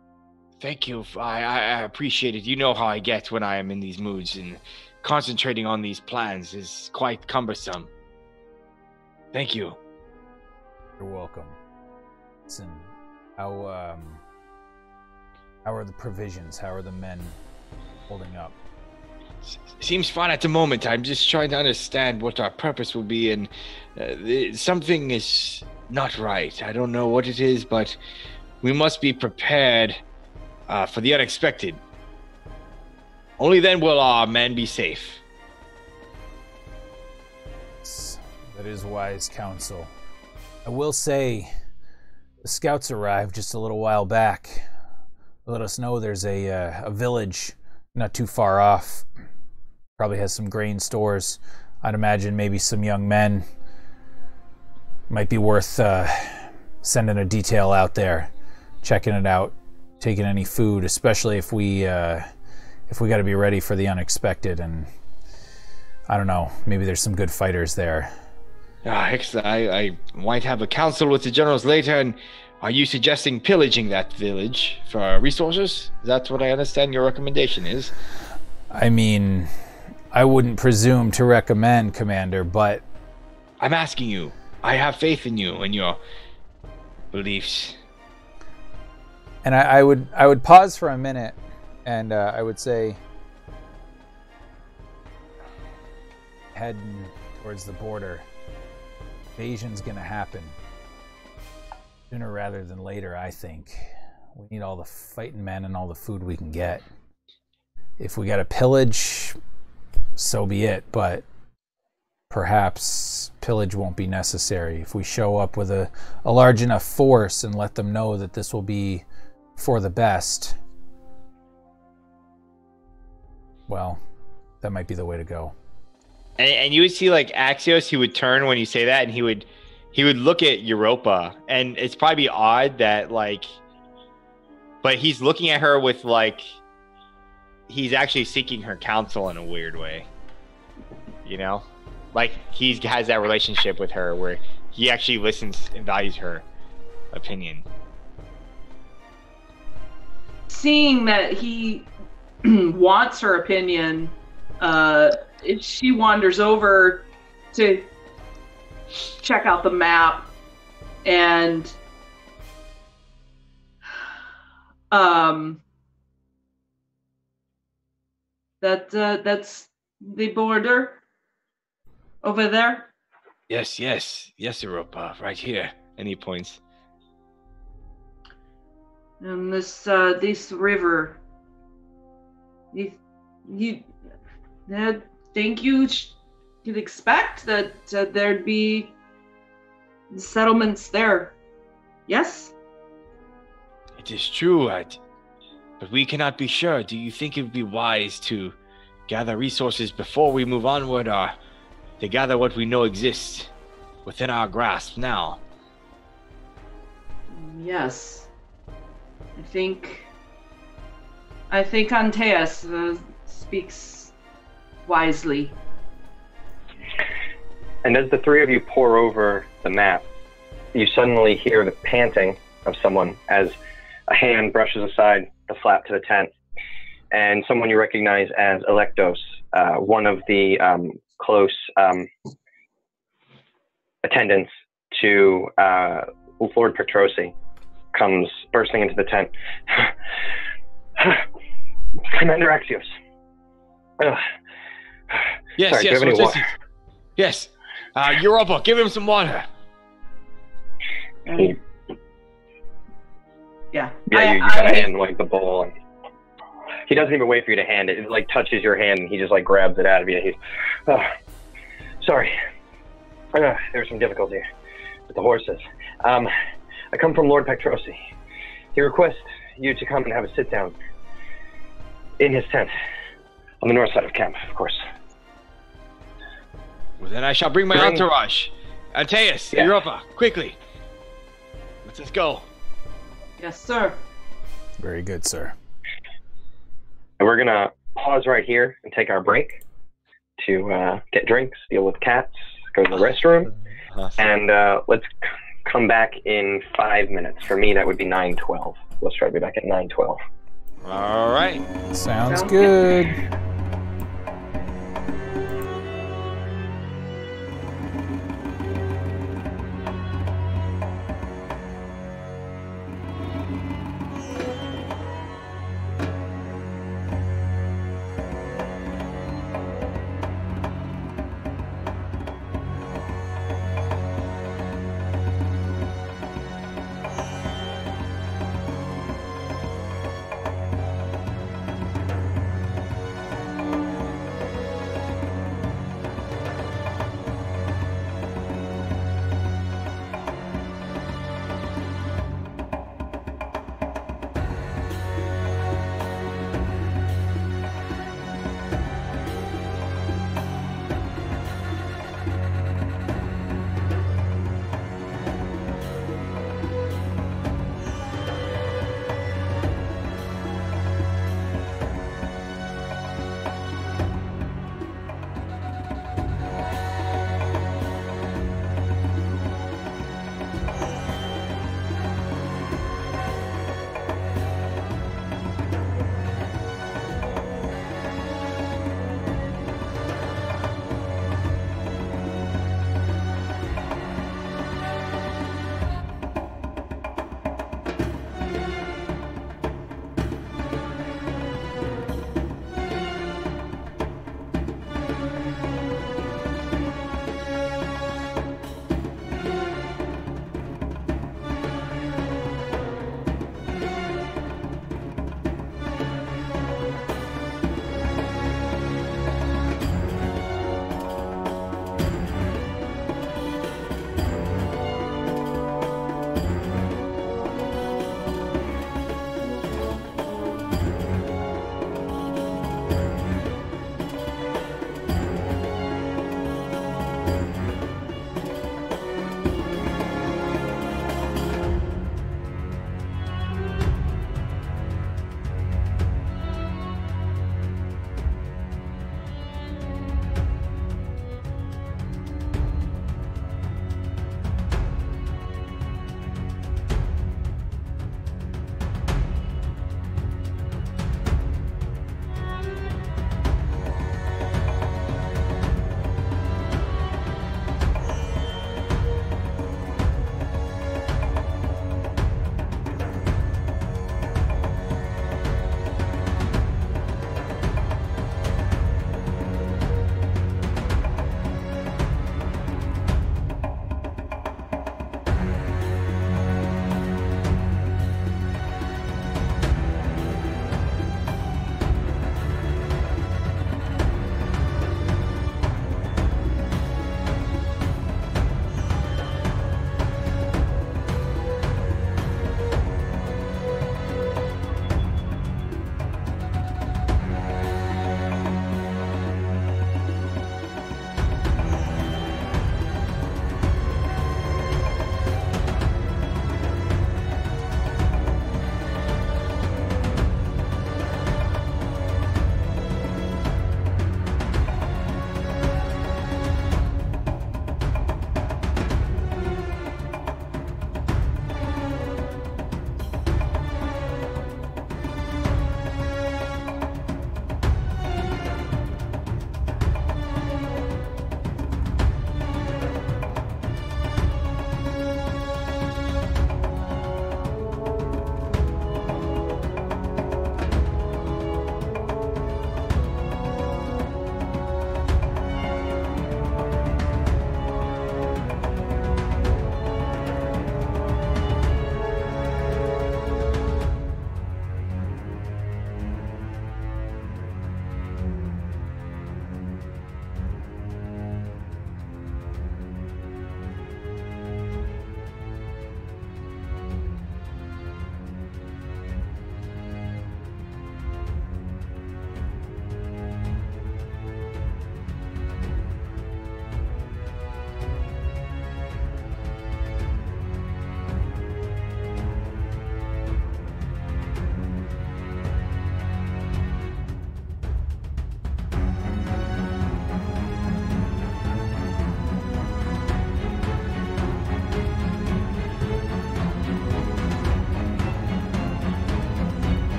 Thank you. I appreciate it. You know how I get when I am in these moods, and concentrating on these plans is quite cumbersome. Thank you. You're welcome. Listen, how are the provisions? How are the men holding up? Seems fine at the moment. I'm just trying to understand what our purpose will be, and something is not right. I don't know what it is, but we must be prepared for the unexpected. Only then will our men be safe. That is wise counsel. I will say, the scouts arrived just a little while back. Let us know there's a village not too far off. Probably has some grain stores. I'd imagine maybe some young men. Might be worth sending a detail out there, checking it out, taking any food, especially if we got to be ready for the unexpected. And I don't know, maybe there's some good fighters there. I might have a council with the generals later. And are you suggesting pillaging that village for resources? That's what I understand your recommendation is. I mean, I wouldn't presume to recommend, Commander, but I'm asking you. I have faith in you and your beliefs. And I would pause for a minute, and I would say, heading towards the border. Invasion's gonna happen sooner rather than later. I think we need all the fighting men and all the food we can get. If we got to pillage, so be it. But perhaps pillage won't be necessary if we show up with a large enough force and let them know that this will be for the best. Well, that might be the way to go. And you would see like Axios, he would turn when you say that, and he would look at Europa, and it's probably odd that but he's looking at her with he's actually seeking her counsel in a weird way, like he has that relationship with her where he actually listens and values her opinion. Seeing that he wants her opinion, she wanders over to check out the map, and that's the border over there. Yes, Europa, right here. And he points. And this river. You think you could expect that there'd be settlements there? Yes. It is true, but we cannot be sure. Do you think it would be wise to gather resources before we move onward, or to gather what we know exists within our grasp now? Yes. I think Antaeus speaks wisely. And as the three of you pour over the map, you suddenly hear the panting of someone as a hand brushes aside the flap to the tent, and someone you recognize as Electos, one of the close attendants to Lord Pactrosi, comes bursting into the tent. Commander Axios. Yes, sorry, do you have any what is water? it? Yes. Europa, give him some water. Yeah, Yeah. you kind of hand like the bowl, and he doesn't even wait for you to hand it. It like touches your hand, and he just like grabs it out of you. He's, sorry, there's some difficulty with the horses. I come from Lord Pactrosi. He requests you to come and have a sit down in his tent on the north side of camp, of course. Well, then I shall bring my entourage. Antaeus, Europa, quickly. Let's just go. Yes, sir. Very good, sir. And we're gonna pause right here and take our break to get drinks, deal with cats, go to the restroom, and let's come back in 5 minutes. For me, that would be 9:12. Let's try to be back at 9:12. All right. Sounds good.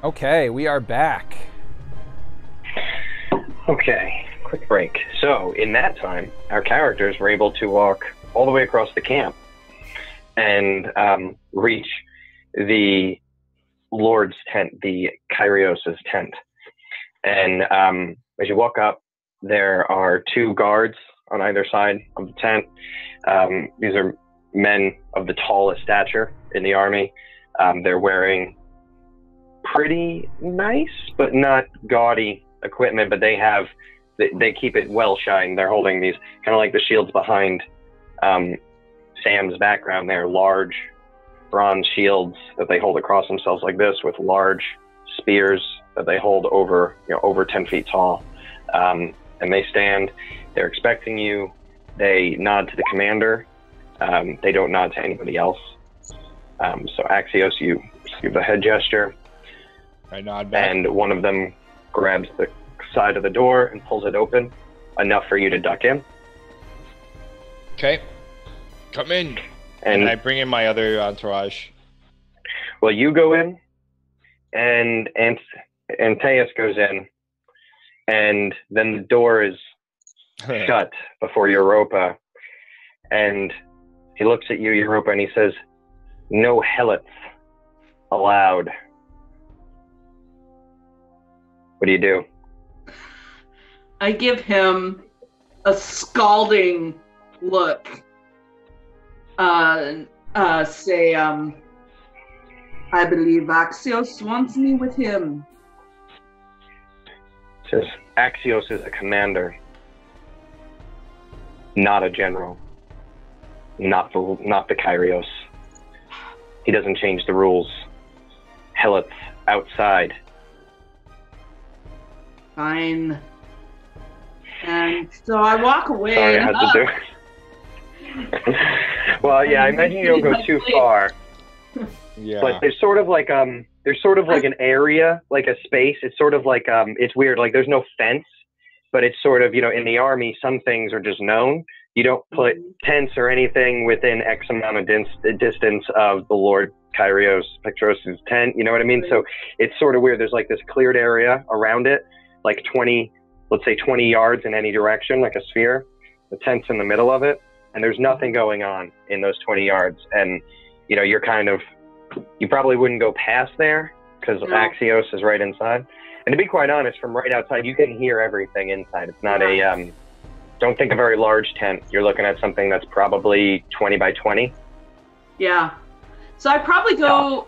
Okay, we are back. Okay, quick break. So, in that time, our characters were able to walk all the way across the camp and reach the Lord's tent, the Kyrios' tent. And as you walk up, there are 2 guards on either side of the tent. These are men of the tallest stature in the army. They're wearing pretty nice, but not gaudy equipment, but they keep it well shined. They're holding these kind of like the shields behind Sam's background there, large bronze shields that they hold across themselves like this, with large spears that they hold over 10 feet tall. And they stand, they're expecting you. They nod to the commander. They don't nod to anybody else. So Axios, you give the head gesture. I nod back. And one of them grabs the side of the door and pulls it open, enough for you to duck in. Okay. Come in. And I bring in my other entourage. Well, you go in, and Antaeus goes in, and then the door is shut before Europa, and he looks at you, Europa, and he says, "No helots allowed." What do you do? I give him a scalding look. Say, I believe Axios wants me with him. Says, Axios is a commander, not a general, not the Kyrios. He doesn't change the rules. Helots outside. Fine. And so I walk away. Sorry, I had to do it. Well, yeah, I imagine you don't go too far. Yeah. But there's sort of like an area, like a space. It's sort of like it's weird. Like there's no fence, but it's sort of, in the army, some things are just known. You don't put tents or anything within X amount of distance of the Lord Kyrios Pactrosi tent. You know what I mean? So it's sort of weird. There's like this cleared area around it, like 20 yards in any direction, like a sphere. The tent's in the middle of it, and there's nothing going on in those 20 yards. And, you probably wouldn't go past there because Axios is right inside. And to be quite honest, from right outside, you can hear everything inside. It's not don't think a very large tent. You're looking at something that's probably 20 by 20. Yeah. So I probably go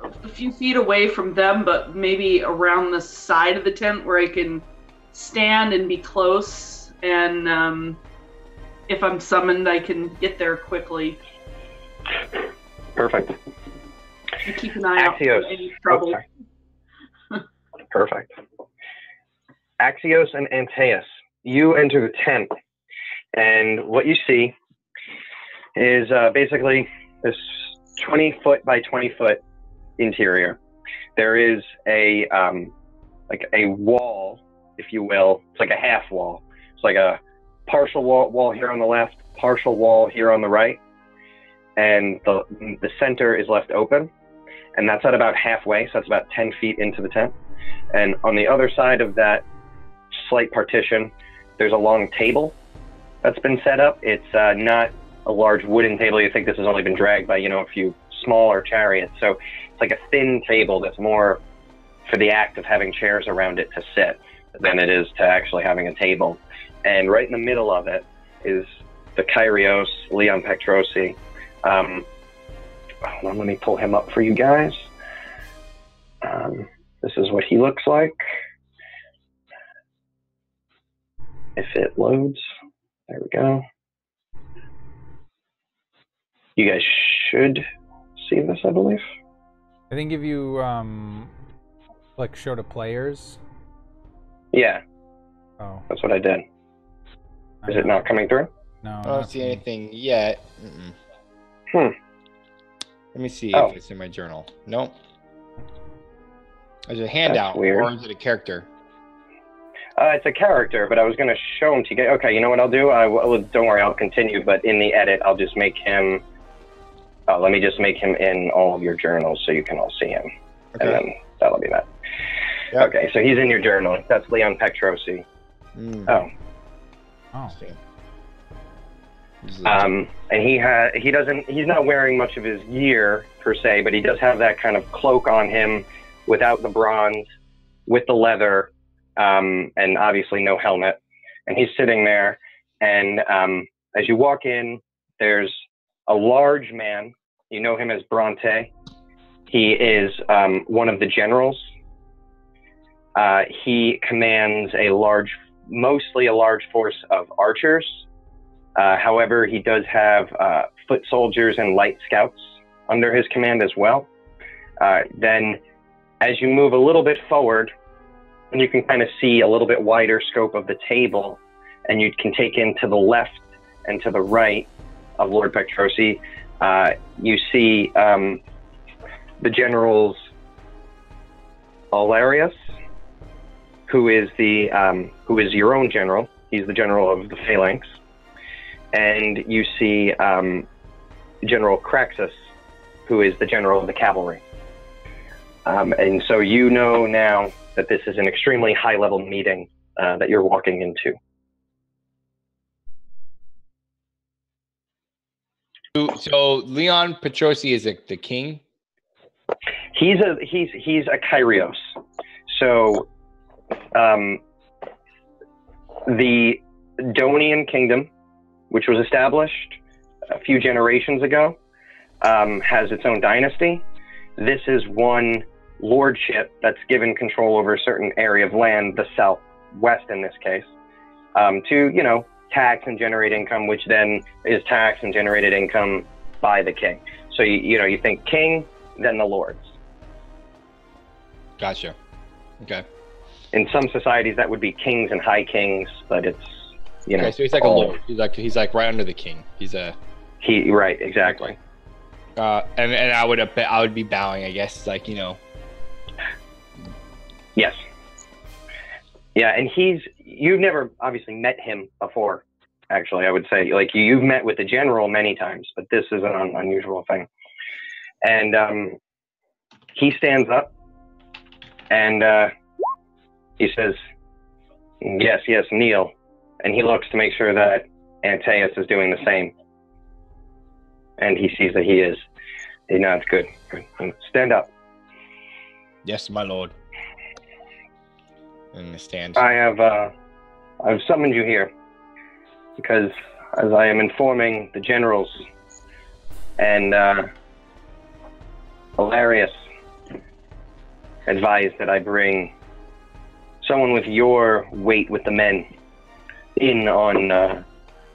a few feet away from them, but maybe around the side of the tent where I can stand and be close. And if I'm summoned, I can get there quickly. Perfect. You keep an eye out for any trouble. Perfect. Axios and Antaeus, you enter the tent, and what you see is basically this 20-foot by 20-foot interior. There is a wall, if you will. It's like a half wall. It's like a partial wall here on the left, partial wall here on the right, and the center is left open, and that's at about halfway, so that's about 10 feet into the tent. And on the other side of that slight partition, there's a long table that's been set up. It's not a large wooden table. You think this has only been dragged by, a few smaller chariots. So it's like a thin table that's more for the act of having chairs around it to sit than it is to actually having a table. And right in the middle of it is the Kyrios, Leon Pactrosi. Hold on, let me pull him up for you guys. This is what he looks like. If it loads, there we go. You guys should see this, I believe. I think if you show to players. Yeah. Oh. That's what I did. Is it not coming through? I No. don't see anything yet. Let me see if it's in my journal. Nope. There's a handout, or is it a character? It's a character, but I was going to show him to you guys. Okay, you know what I'll do? Don't worry, I'll continue, but in the edit, I'll just make him... let me just make him in all of your journals so you can all see him. Okay. And then That'll be that. Yep. Okay, so he's in your journal. That's Leon Pactrosi. Oh. Oh. And he's not wearing much of his gear per se, but he does have that kind of cloak on him without the bronze, with the leather, and obviously no helmet. And he's sitting there, and as you walk in, there's a large man. You know him as Bronte. He is one of the generals. He commands mostly a large force of archers. However, he does have foot soldiers and light scouts under his command as well. Then, as you move a little bit forward, and you can kind of see a little bit wider scope of the table, and you can take in to the left and to the right of Lord Pactrosi, you see the generals Alarius, who is your own general. He's the general of the phalanx. And you see General Craxus, who is the general of the cavalry. And so you know now that this is an extremely high-level meeting that you're walking into. So Leon Pactrosi is the king? He's a Kyrios. So the Donian kingdom, which was established a few generations ago, has its own dynasty. This is one lordship that's given control over a certain area of land, the southwest in this case, to, tax and generate income, which then is taxed and generated income by the king. So, you think king, then the lords. Gotcha. Okay. In some societies, that would be kings and high kings, but it's, Okay, so he's like a lord. He's like right under the king. Right, exactly. And I would be bowing, I guess, Yes. Yeah, and you've never obviously met him before, actually, I would say. You've met with the general many times, but this is an unusual thing. And he stands up and he says, yes, kneel. And he looks to make sure that Antaeus is doing the same. And he sees that he is. He nods, good. Stand up. Yes, my lord. And the stand. I've summoned you here because as I am informing the generals and Hilarious advised that I bring someone with your weight with the men in on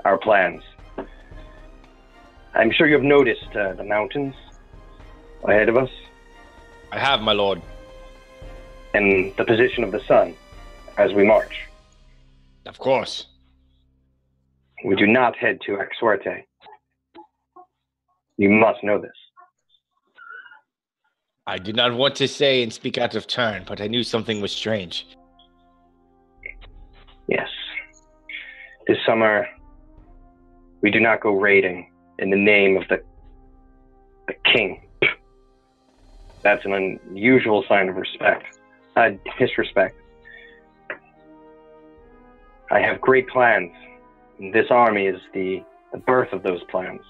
our plans. I'm sure you've noticed the mountains ahead of us. I have, my lord. And the position of the sun as we march. Of course. We do not head to Axuerte. You must know this. I did not want to say and speak out of turn, but I knew something was strange. Yes. This summer, we do not go raiding in the name of the king. That's an unusual sign of disrespect. I have great plans. And this army is the birth of those plans.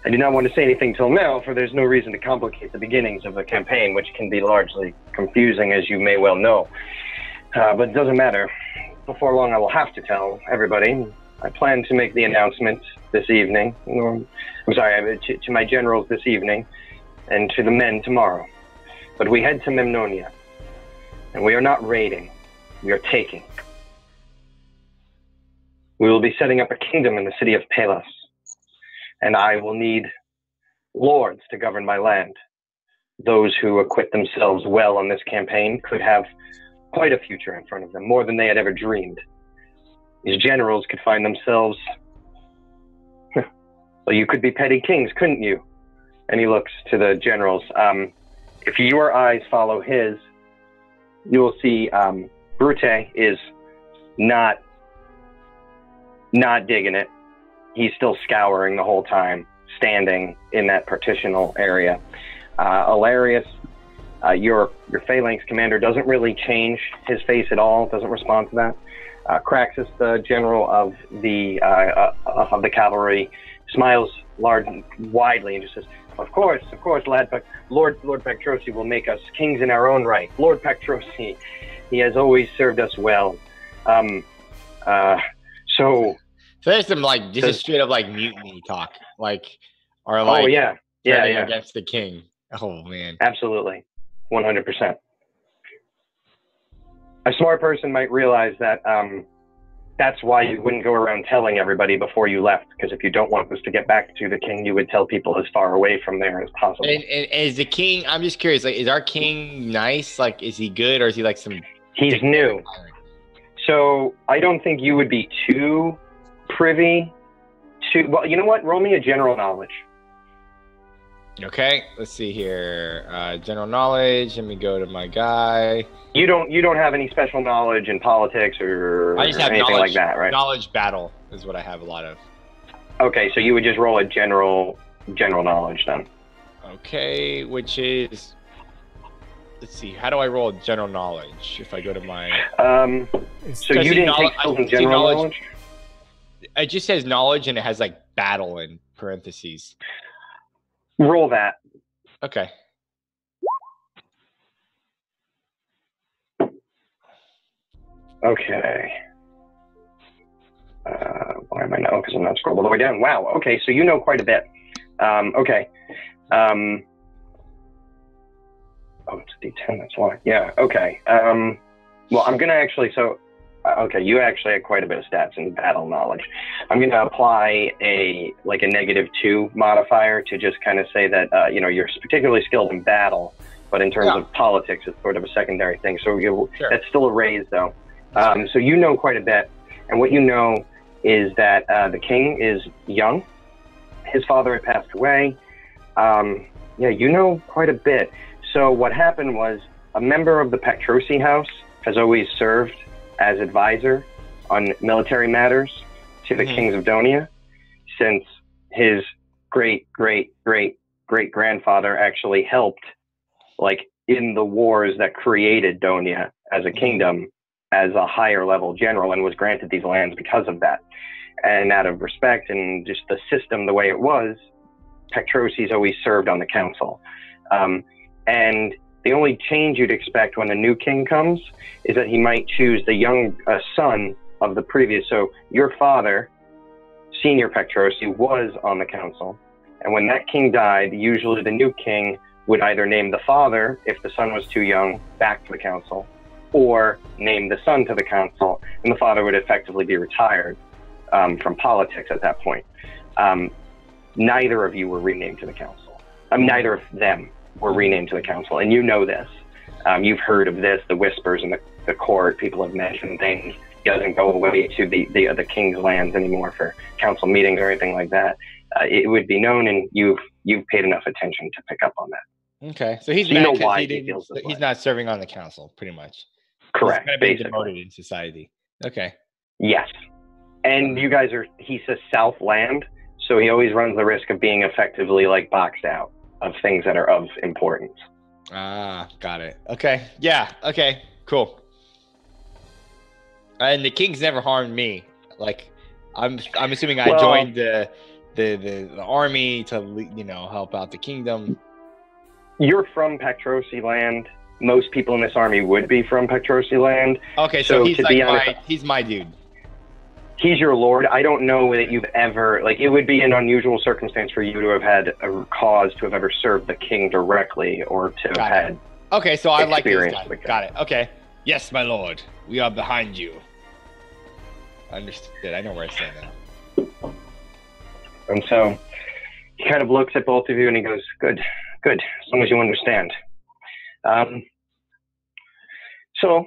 I do not want to say anything till now, for there's no reason to complicate the beginnings of a campaign, which can be largely confusing, as you may well know. But it doesn't matter. Before long, I will have to tell everybody. I plan to make the announcement this evening. To my generals this evening, and to the men tomorrow. But we head to Memnonia, and we are not raiding. We are taking. We will be setting up a kingdom in the city of Palos, and I will need lords to govern my land. Those who acquit themselves well on this campaign could have quite a future in front of them, more than they had ever dreamed. These generals could find themselves... Well, you could be petty kings, couldn't you? And he looks to the generals. If your eyes follow his, you will see Brute is not digging it. He's still scouring the whole time, standing in that partitional area. Hilarious Your phalanx commander doesn't really change his face at all, doesn't respond to that. Craxus, the general of the cavalry, smiles widely and just says, Of course, lad, but Lord Pactrosi will make us kings in our own right. Lord Pactrosi, he has always served us well. So there's some this is straight up mutiny talk, or oh yeah, against the king. Oh man, absolutely, 100%. A smart person might realize that that's why you wouldn't go around telling everybody before you left, because if you don't want this to get back to the king, you would tell people as far away from there as possible. And is the king? I'm just curious. Is our king nice? Is he good, or is he some? He's new. So I don't think you would be too privy to. Well, you know what? Roll me a general knowledge. Okay, let's see here. General knowledge. Let me go to my guy. You don't have any special knowledge in politics or I just have anything knowledge, like that, right? Knowledge battle is what I have a lot of. Okay, so you would just roll a general knowledge then. Okay, which is. Let's see. How do I roll general knowledge? If I go to my. So you didn't take skills in general knowledge? It just says knowledge and it has battle in parentheses. Roll that. Okay. Okay. Why am I not? Because I'm not scrolled all the way down. Wow. Okay, so you know quite a bit. Okay. Oh, it's a D10. That's why. Yeah. Okay. Well, I'm gonna actually. Okay, you actually had quite a bit of stats in battle knowledge. I'm going to apply a -2 modifier to just kind of say that you're particularly skilled in battle, but in terms of politics, it's sort of a secondary thing. So that's still a raise, though. So you know quite a bit, and what you know is that the king is young. His father had passed away. You know quite a bit. So what happened was a member of the Pactrosi house has always served as advisor on military matters to the kings of Donia, since his great-great-great-great-grandfather actually helped, in the wars that created Donia as a kingdom, as a higher level general, and was granted these lands because of that. And out of respect and just the system the way it was, Pactrosi's always served on the council. And the only change you'd expect when a new king comes is that he might choose the young son of the previous. So your father, Senior Pactrosi, was on the council. And when that king died, usually the new king would either name the father, if the son was too young, back to the council, or name the son to the council, and the father would effectively be retired from politics at that point. Neither of you were renamed to the council. Neither of them were renamed to the council, and you know this. You've heard of this, the whispers in the court. People have mentioned things. He doesn't go away to the king's lands anymore for council meetings or anything like that. It would be known, and you've paid enough attention to pick up on that. Okay, so he's mad because he's not serving on the council, pretty much. Correct. He's kind of being demoted in society. Okay. Yes, and you guys he says South Land, so he always runs the risk of being effectively boxed out of things that are of importance. Ah, got it. Okay. Yeah. Okay. Cool. And the king's never harmed me. I'm assuming I joined the army to help out the kingdom. You're from Pactrosi land. Most people in this army would be from Pactrosi land. Okay, so he's he's my dude. He's your lord. I don't know that you've ever, it would be an unusual circumstance for you to have had a cause to have ever served the king directly or to have had. Okay, so I like this guy. Like Got it. Okay. Yes, my lord. We are behind you. Understood. I know where I stand now. And so he kind of looks at both of you and he goes, good, as long as you understand. So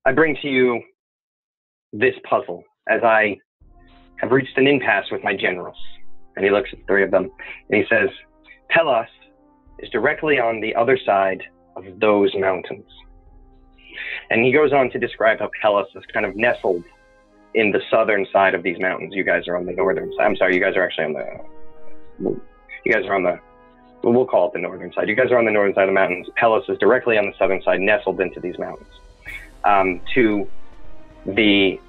I bring to you this puzzle, as I have reached an impasse with my generals. And he looks at the three of them and he says, Hellas is directly on the other side of those mountains. And he goes on to describe how Hellas is kind of nestled in the southern side of these mountains. You guys are on the northern side. I'm sorry, you guys are actually on the we'll call it the northern side. You guys are on the northern side of the mountains. Phillius is directly on the southern side, nestled into these mountains. To the,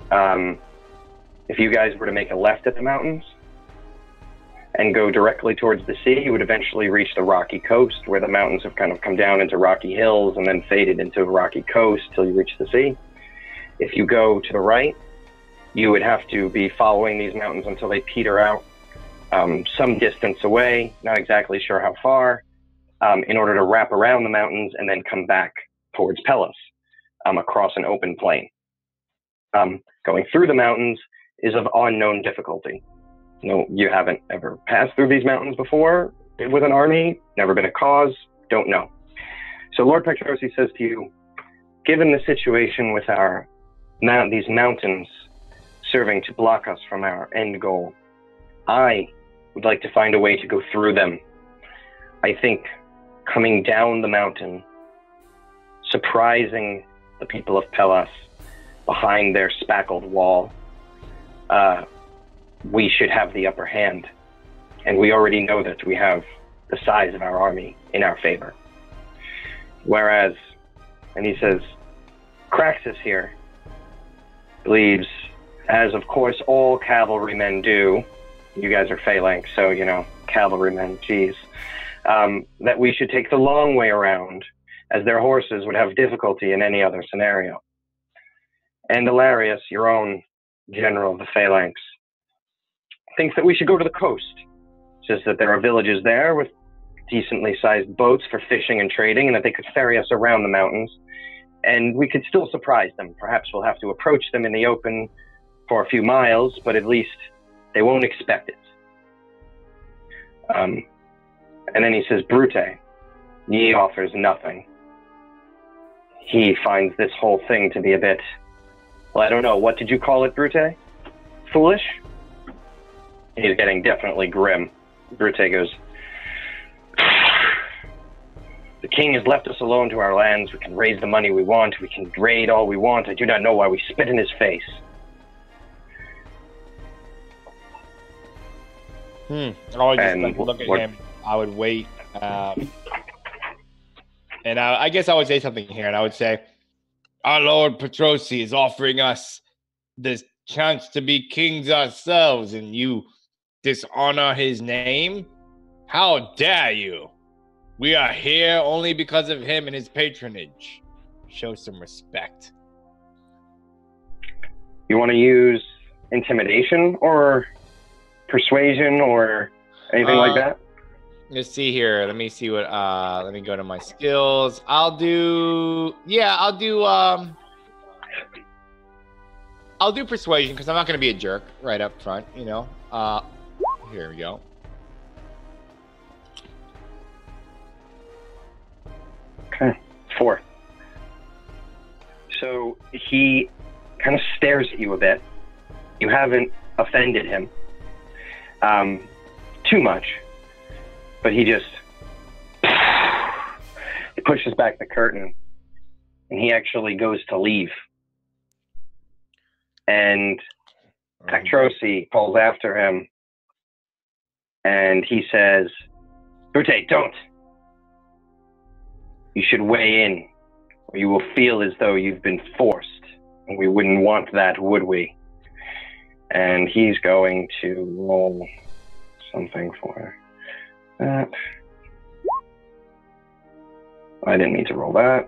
if you guys were to make a left at the mountains and go directly towards the sea, you would eventually reach the rocky coast, where the mountains have kind of come down into rocky hills and then faded into a rocky coast till you reach the sea. If you go to the right, you would have to be following these mountains until they peter out some distance away, not exactly sure how far, in order to wrap around the mountains and then come back towards Phillius, across an open plain. Going through the mountains is of unknown difficulty. No, you haven't ever passed through these mountains before with an army, never been a cause, don't know. So Lord Pactrosi says to you, given the situation with these mountains serving to block us from our end goal, I would like to find a way to go through them. I think coming down the mountain, surprising the people of Phillius behind their spackled wall, we should have the upper hand. And we already know that we have the size of our army in our favor. Whereas, and he says, Craxus here believes, as of course all cavalrymen do, you guys are phalanx, so, you know, cavalrymen, geez, that we should take the long way around, as their horses would have difficulty in any other scenario. And Ilarius, your own general of the phalanx, thinks that we should go to the coast. Says that there are villages there with decently sized boats for fishing and trading, and that they could ferry us around the mountains, and we could still surprise them. Perhaps we'll have to approach them in the open for a few miles, but at least they won't expect it. And then he says, Brute, he offers nothing. He finds this whole thing to be a bit, well, I don't know, what did you call it, Brute? Foolish? He's getting definitely grim. Brute goes, the king has left us alone to our lands. We can raise the money we want. We can raid all we want. I do not know why we spit in his face. I would just look at him. I would wait. And I guess I would say something here. And I would say, our Lord Pactrosi is offering us this chance to be kings ourselves, and you dishonor his name? How dare you? We are here only because of him and his patronage. Show some respect. You want to use intimidation or persuasion or anything like that? Let's see here. Let me see what let me go to my skills. I'll do persuasion because I'm not going to be a jerk right up front, you know. Here we go. Okay, 4. So he kind of stares at you a bit. You haven't offended him too much, but he just pushes back the curtain, and he actually goes to leave. And Pactrosi calls after him, and he says, Brute, don't. You should weigh in, or you will feel as though you've been forced, and we wouldn't want that, would we? And he's going to roll something for that. I didn't need to roll that.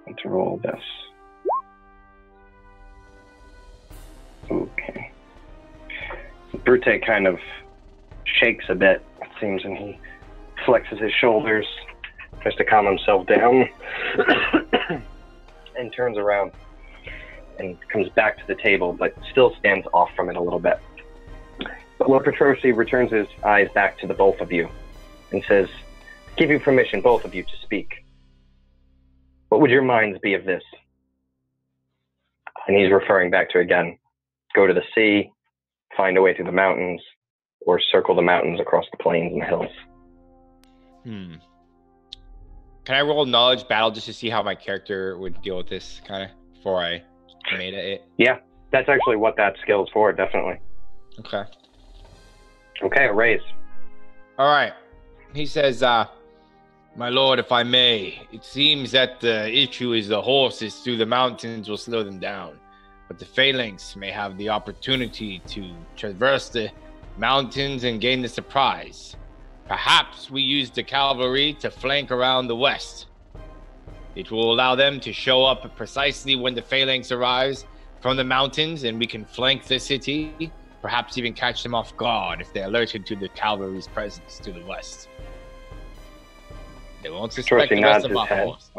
I need to roll this. Okay. Brute kind of shakes a bit, it seems, and he flexes his shoulders, tries to calm himself down, and turns around and comes back to the table, but still stands off from it a little bit. But Lord Pactrosi returns his eyes back to the both of you and says, give you permission, both of you, to speak. What would your minds be of this? And he's referring back to, again, go to the sea, find a way through the mountains, or circle the mountains across the plains and the hills. Can I roll knowledge battle just to see how my character would deal with this kind of before I made it? Yeah, that's actually what that skill is for, definitely. Okay. Okay, a raise. All right. He says, my lord, if I may, it seems that the issue is the horses through the mountains will slow them down, but the phalanx may have the opportunity to traverse the mountains and gain the surprise. Perhaps we use the cavalry to flank around the west. It will allow them to show up precisely when the phalanx arrives from the mountains, and we can flank the city, perhaps even catch them off guard if they're alerted to the cavalry's presence to the west. They won't suspect the rest of our force.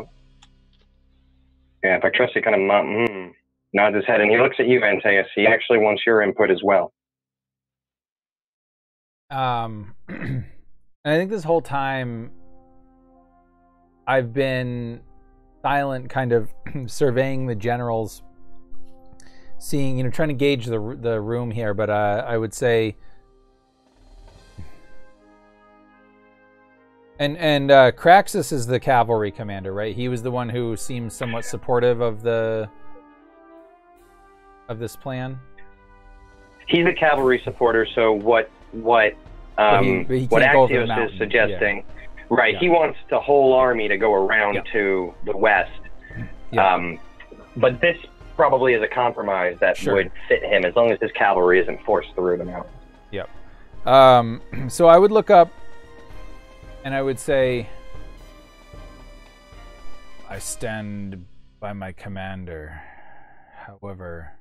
Yeah, Pactrosi kind of nods his head, and he looks at you, Antaeus. He actually wants your input as well. And I think this whole time I've been silent, kind of surveying the generals, seeing, trying to gauge the room here. But I would say, and Craxus is the cavalry commander, right? He was the one who seems somewhat supportive of this plan. He's a cavalry supporter, so what Axios is suggesting, right? Yeah. He wants the whole army to go around to the west. Yeah. But this probably is a compromise that would fit him, as long as his cavalry isn't forced through the mountains. Yep. So I would look up, and I would say, I stand by my commander. However,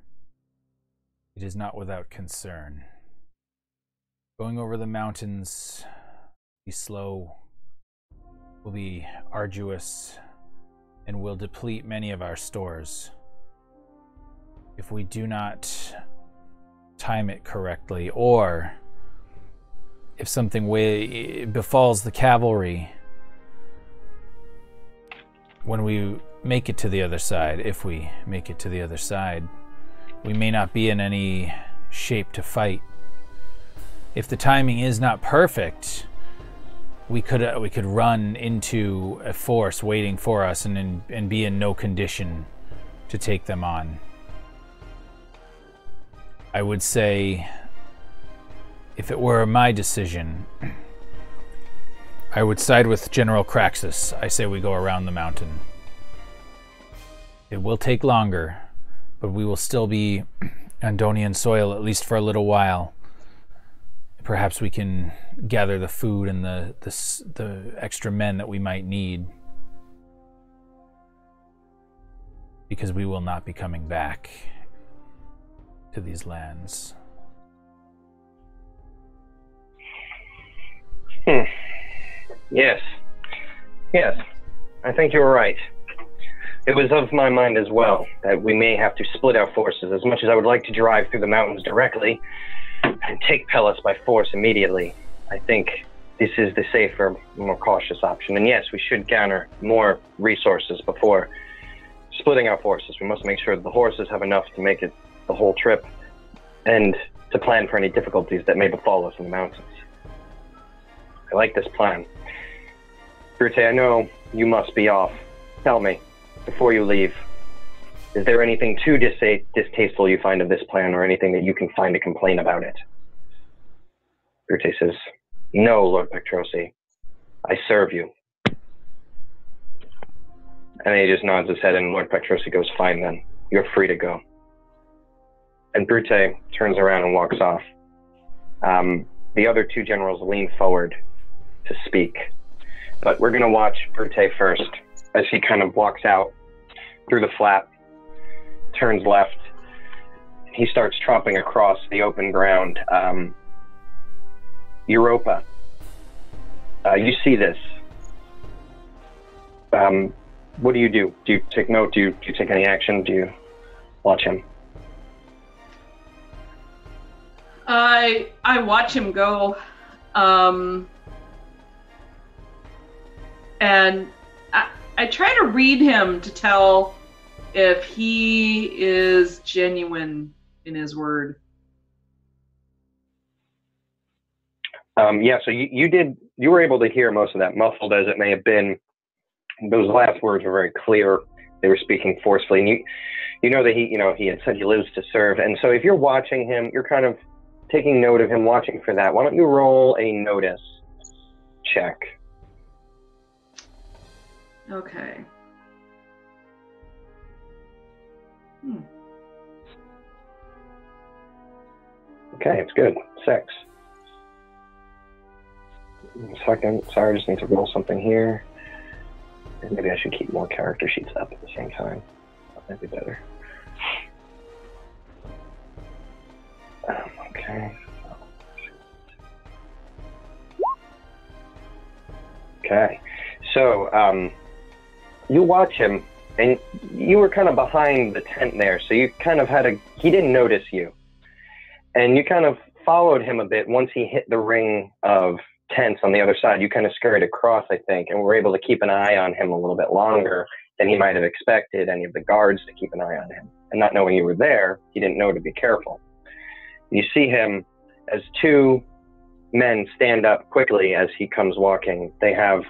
it is not without concern. Going over the mountains will be slow, will be arduous, and will deplete many of our stores. If we do not time it correctly, or if something befalls the cavalry when we make it to the other side, if we make it to the other side, we may not be in any shape to fight. If the timing is not perfect, we could run into a force waiting for us and be in no condition to take them on. I would say, if it were my decision, I would side with General Craxus. I say we go around the mountain. It will take longer, but we will still be on Donian soil, at least for a little while. Perhaps we can gather the food and the extra men that we might need, because we will not be coming back to these lands. Yes. I think you're right. It was of my mind as well that we may have to split our forces. As much as I would like to drive through the mountains directly and take Pellis by force immediately, I think this is the safer, more cautious option. And yes, we should garner more resources before splitting our forces. We must make sure that the horses have enough to make it the whole trip, and to plan for any difficulties that may befall us in the mountains. I like this plan. Brute, I know you must be off. Tell me, before you leave, is there anything too distasteful you find of this plan, or anything that you can find to complain about it? Brute says, no, Lord Pactrosi. I serve you. And he just nods his head, and Lord Pactrosi goes, fine then. You're free to go. And Brute turns around and walks off. The other two generals lean forward to speak. But we're going to watch Brute first, as he kind of walks out through the flap, turns left. He starts tromping across the open ground. Europa, you see this. What do you do? Do you take note? Do you take any action? Do you watch him? I watch him go, and I try to read him to tell if he is genuine in his word. Yeah, so you were able to hear most of that, muffled as it may have been. Those last words were very clear. They were speaking forcefully, and you know that he had said he lives to serve. And so if you're watching him, you're kind of taking note of him, watching for that. Why don't you roll a notice check. Okay. Okay, it's good. 6. Second. Sorry, I just need to roll something here. And maybe I should keep more character sheets up at the same time. That might be better. Okay. Okay. So, you watch him, and you were kind of behind the tent there, so you kind of he didn't notice you. And you kind of followed him a bit. Once he hit the ring of tents on the other side, you kind of scurried across, I think, and were able to keep an eye on him a little bit longer than he might have expected any of the guards to keep an eye on him. And not knowing you were there, he didn't know to be careful. You see him as 2 men stand up quickly as he comes walking. They have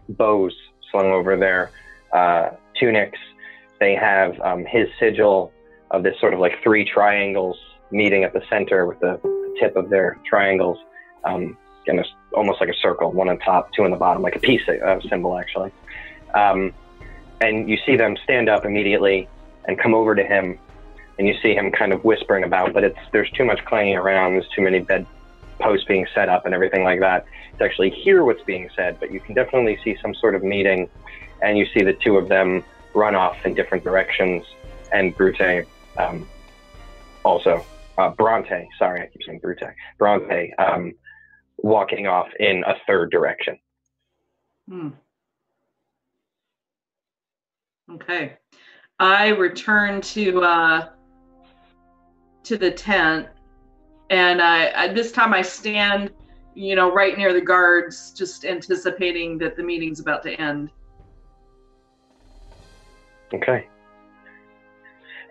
bows slung over their tunics. They have his sigil of this sort of like 3 triangles meeting at the center with the tip of their triangles, almost like a circle, 1 on top, 2 on the bottom, like a peace symbol, actually. And you see them stand up immediately and come over to him, and you see him kind of whispering about, but there's too much clanging around, there's too many bed posts being set up and everything like that to actually hear what's being said, but you can definitely see some sort of meeting, and you see the 2 of them run off in different directions, and Brute also. Bronte, sorry, I keep saying Brute. Bronte walking off in a 3rd direction. Okay. I return to the tent, and I this time I stand, right near the guards, just anticipating that the meeting's about to end. Okay.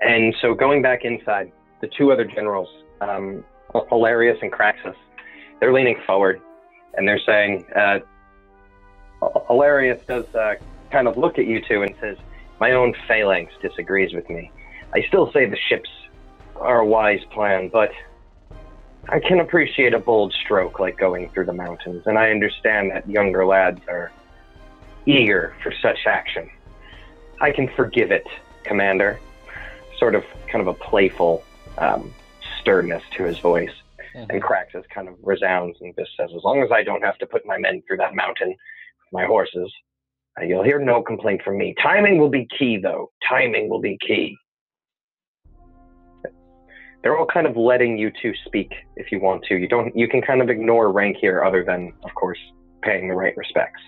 And so going back inside, the 2 other generals, Hilarious and Craxus, they're leaning forward, and they're saying, Hilarious does kind of look at you 2 and says, my own phalanx disagrees with me. I still say the ships are a wise plan, but I can appreciate a bold stroke like going through the mountains, and I understand that younger lads are eager for such action. I can forgive it, Commander. Sort of kind of a playful sternness to his voice. And Craxus kind of resounds and just says, as long as I don't have to put my men through that mountain with my horses, you'll hear no complaint from me. Timing will be key, though. Timing will be key. They're all kind of letting you 2 speak if you want to. You can kind of ignore rank here, other than, of course, paying the right respects.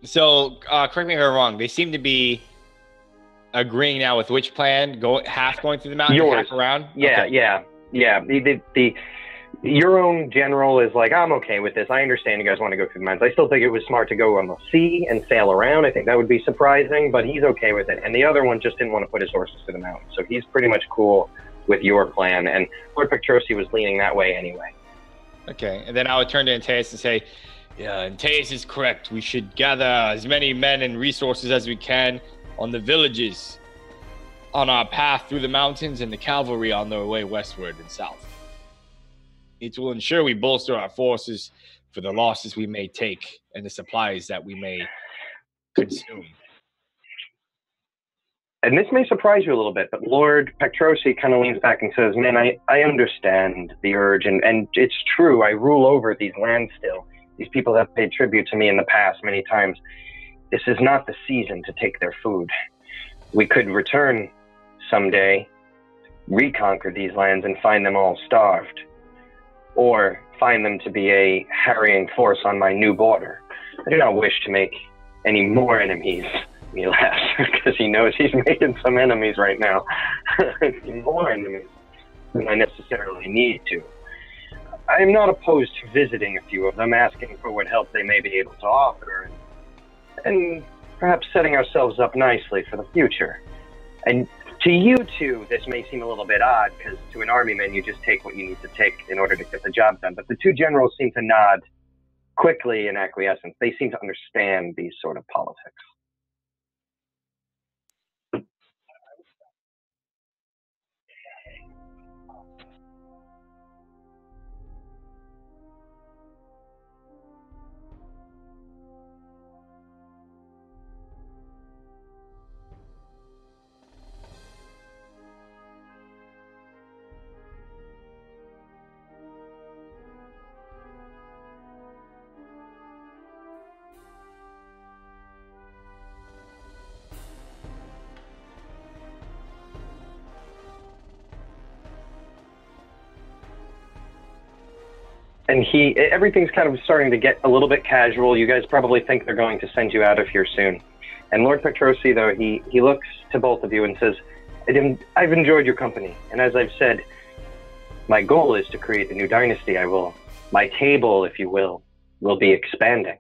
So, correct me if I'm wrong. They seem to be agreeing now with which plan? Half going through the mountain, half around? Yeah, okay. Yeah. Your own general is like, I'm okay with this. I understand you guys want to go through the mountains. I still think it was smart to go on the sea and sail around. I think that would be surprising, but he's okay with it. And the other one just didn't want to put his horses through the mountains. So he's pretty much cool with your plan. And Lord Pactrosi was leaning that way anyway. Okay. And then I would turn to Antaeus and say, yeah, Antaeus is correct. We should gather as many men and resources as we can on the villages on our path through the mountains, and the cavalry on their way westward and south. It will ensure we bolster our forces for the losses we may take and the supplies that we may consume. And this may surprise you a little bit, but Lord Pactrosi kind of leans back and says, man, I understand the urge, and it's true. I rule over these lands still. These people have paid tribute to me in the past many times. This is not the season to take their food. We could return someday, reconquer these lands, and find them all starved. Or find them to be a harrying force on my new border. I do not wish to make any more enemies. He laughs because he knows he's making some enemies right now. More enemies than I necessarily need to. I am not opposed to visiting a few of them, asking for what help they may be able to offer, and perhaps setting ourselves up nicely for the future. And to you 2, this may seem a little bit odd, because to an army man, you just take what you need to take in order to get the job done. But the 2 generals seem to nod quickly in acquiescence. They seem to understand these sort of politics. And everything's kind of starting to get a little bit casual. You guys probably think they're going to send you out of here soon. And Lord Pactrosi, though, he looks to both of you and says, I've enjoyed your company. And as I've said, my goal is to create a new dynasty. My table, if you will be expanding.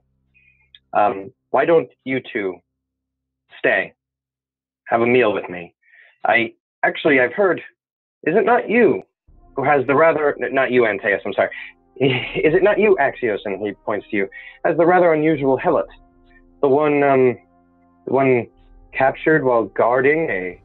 Why don't you two stay? Have a meal with me. I've heard, is it not you who has the rather, not you, Antaeus, I'm sorry. Is it not you, Axios, and he points to you, has the rather unusual helot? The one captured while guarding a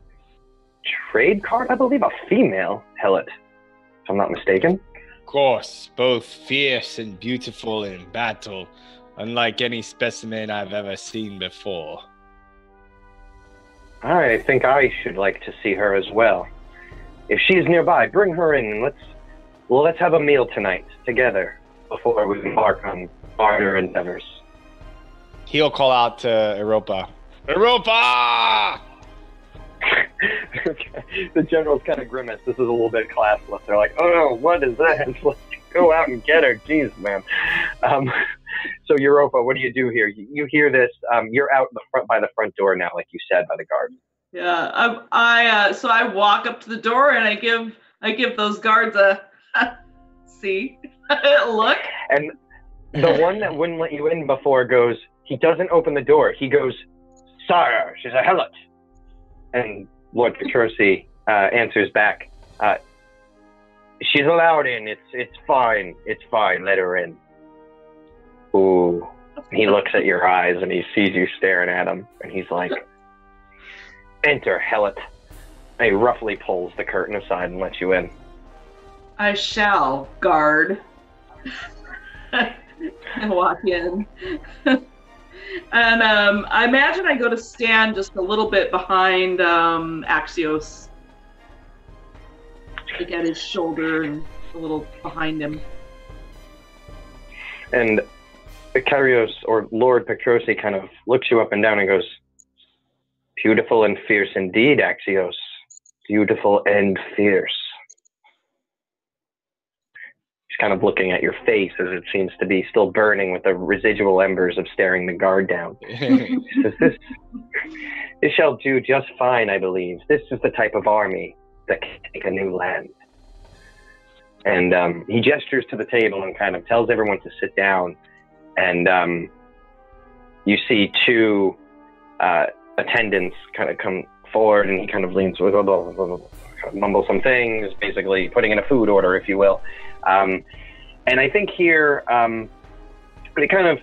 trade cart, I believe, a female helot, if I'm not mistaken. Of course, both fierce and beautiful in battle, unlike any specimen I've ever seen before. I think I should like to see her as well. If she's nearby, bring her in and let's have a meal tonight together before we embark on farther endeavors. He'll call out to Europa. Europa! Okay. The generals kind of grimace. This is a little bit classless. They're like, oh no, what is that? Let's go out and get her. Jeez, man. So Europa, what do you do here? You hear this. You're out by the front door now, like you said, by the guards. Yeah, so I walk up to the door and I give those guards a see look. And the one that wouldn't let you in before goes, he doesn't open the door. He goes, sire, she's a helot. And Lord Pactrosi answers back, she's allowed in. It's fine. It's fine. Let her in. Ooh. He looks at your eyes and he sees you staring at him. And he's like, enter, helot. And he roughly pulls the curtain aside and lets you in. I shall, guard. I walk in. And I imagine I go to stand just a little bit behind Axios. Like at his shoulder and a little behind him. And Kyrios, or Lord Pactrosi, kind of looks you up and down and goes, beautiful and fierce indeed, Axios. Beautiful and fierce. He's kind of looking at your face as it seems to be still burning with the residual embers of staring the guard down. Says, this shall do just fine, I believe. This is the type of army that can take a new land. And he gestures to the table and kind of tells everyone to sit down. And you see two attendants kind of come forward, and he kind of leans, kind of mumbles some things, basically putting in a food order, if you will. And I think here it kind of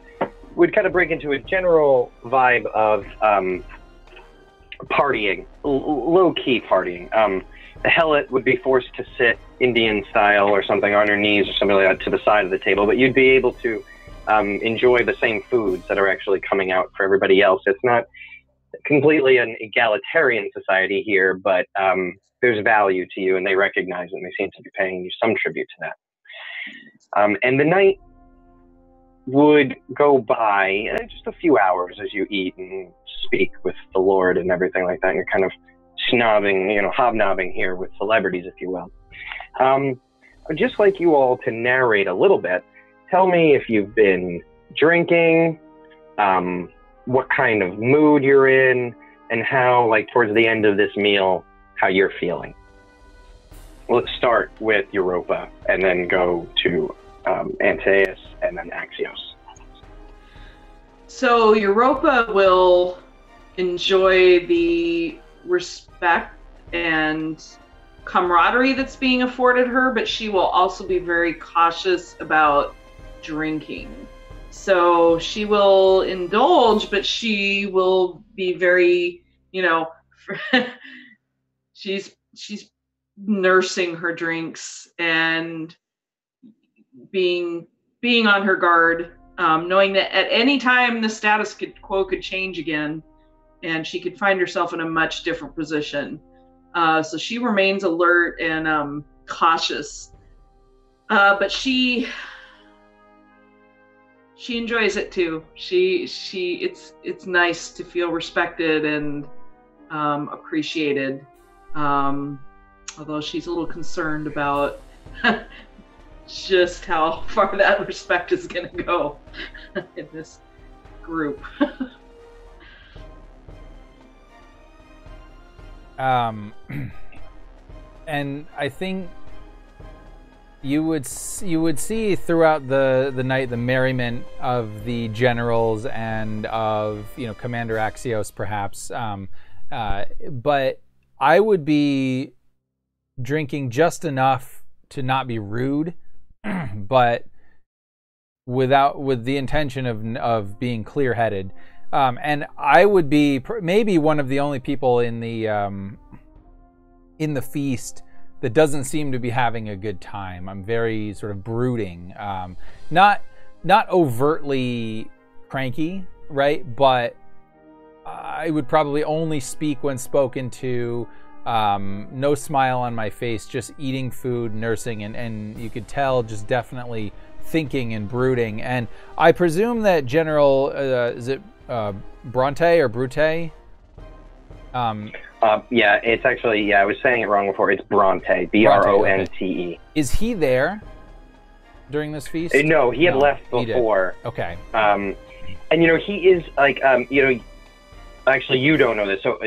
would kind of break into a general vibe of partying, low-key partying. The helot would be forced to sit Indian style or something on her knees or something like that to the side of the table, but you'd be able to enjoy the same foods that are actually coming out for everybody else. It's not completely an egalitarian society here, but there's value to you, and they recognize it, and they seem to be paying you some tribute to that. And the night would go by just a few hours as you eat and speak with the Lord and everything like that, and you're kind of hobnobbing here with celebrities, if you will. I'd just like you all to narrate a little bit. Tell me if you've been drinking, what kind of mood you're in, and how, like, towards the end of this meal, how you're feeling. Let's start with Europa, and then go to Antaeus, and then Axios. So Europa will enjoy the respect and camaraderie that's being afforded her, but she will also be very cautious about drinking. So she will indulge, but she will be very, she's nursing her drinks and being on her guard, knowing that at any time the status quo could change again, and she could find herself in a much different position. So she remains alert and cautious, but she enjoys it too. It's nice to feel respected and appreciated. Although she's a little concerned about just how far that respect is going to go in this group. And I think you would see throughout the night the merriment of the generals and of Commander Axios perhaps, but I would be drinking just enough to not be rude, but with the intention of being clear-headed, and I would be maybe one of the only people in the feast that doesn't seem to be having a good time. I'm very sort of brooding, not overtly cranky, right? But I would probably only speak when spoken to. No smile on my face, just eating food, nursing, and you could tell just definitely thinking and brooding. And I presume that General, is it Bronte or Brute? Yeah, it's actually, I was saying it wrong before. It's Bronte, Bronte. Is he there during this feast? No, he had left before. Okay. And he is like, actually, you don't know this. So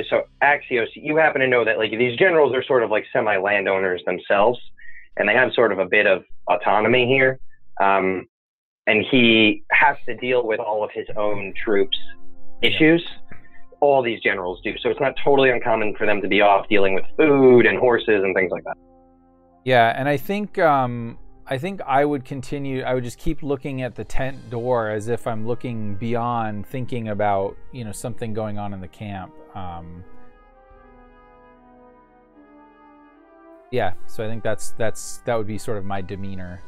Axios, you happen to know that like these generals are sort of like semi-landowners themselves, and they have sort of a bit of autonomy here. And he has to deal with all of his own troops' issues. All these generals do. So it's not totally uncommon for them to be off dealing with food and horses and things like that. Yeah, and I think I would continue. I would just keep looking at the tent door as if I'm looking beyond, thinking about something going on in the camp. Yeah, so I think that would be sort of my demeanor.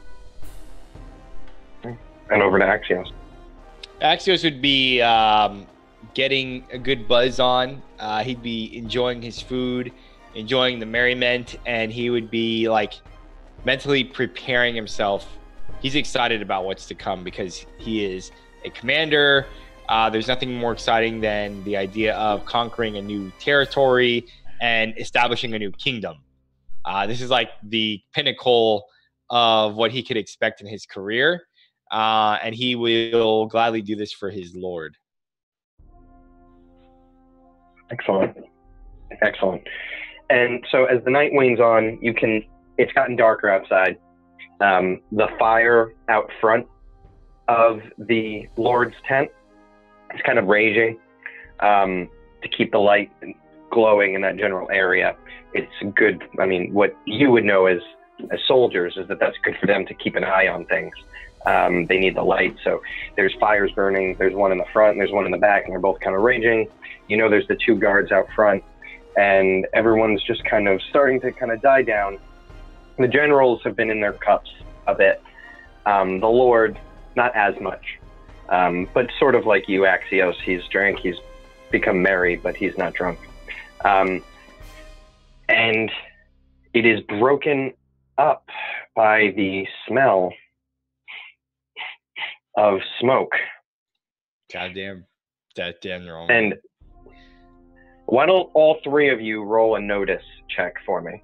And over to Axios. Axios would be getting a good buzz on. He'd be enjoying his food, enjoying the merriment, and he would be like mentally preparing himself. He's excited about what's to come because he is a commander. There's nothing more exciting than the idea of conquering a new territory and establishing a new kingdom. This is like the pinnacle of what he could expect in his career, and he will gladly do this for his lord. Excellent. And so as the night wanes on, it's gotten darker outside. The fire out front of the Lord's tent is kind of raging to keep the light glowing in that general area. It's good. I mean, what you would know as soldiers is that's good for them to keep an eye on things. They need the light. So there's fires burning. There's one in the front and there's one in the back, and they're both kind of raging. There's the two guards out front, and everyone's just kind of starting to kind of die down. The generals have been in their cups a bit. The Lord, not as much, but sort of like you, Axios. He's drank, he's become merry, but he's not drunk. And it is broken up by the smell of smoke. Goddamn, that general. And why don't all three of you roll a notice check for me?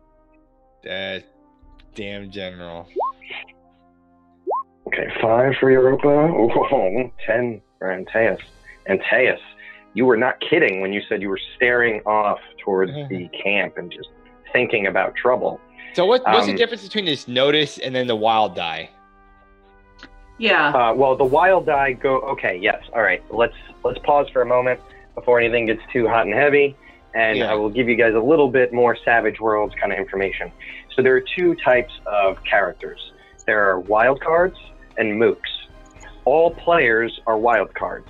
That damn general. Okay, 5 for Europa. Oh, 10 for Antaeus. Antaeus, you were not kidding when you said you were staring off towards the camp and just thinking about trouble. So what's the difference between this notice and then the wild die? Yeah. Well, the wild die okay, yes. All right. Let's pause for a moment before anything gets too hot and heavy, and I will give you guys a little bit more Savage Worlds kind of information. So there are two types of characters. There are wild cards and mooks. All players are wild cards.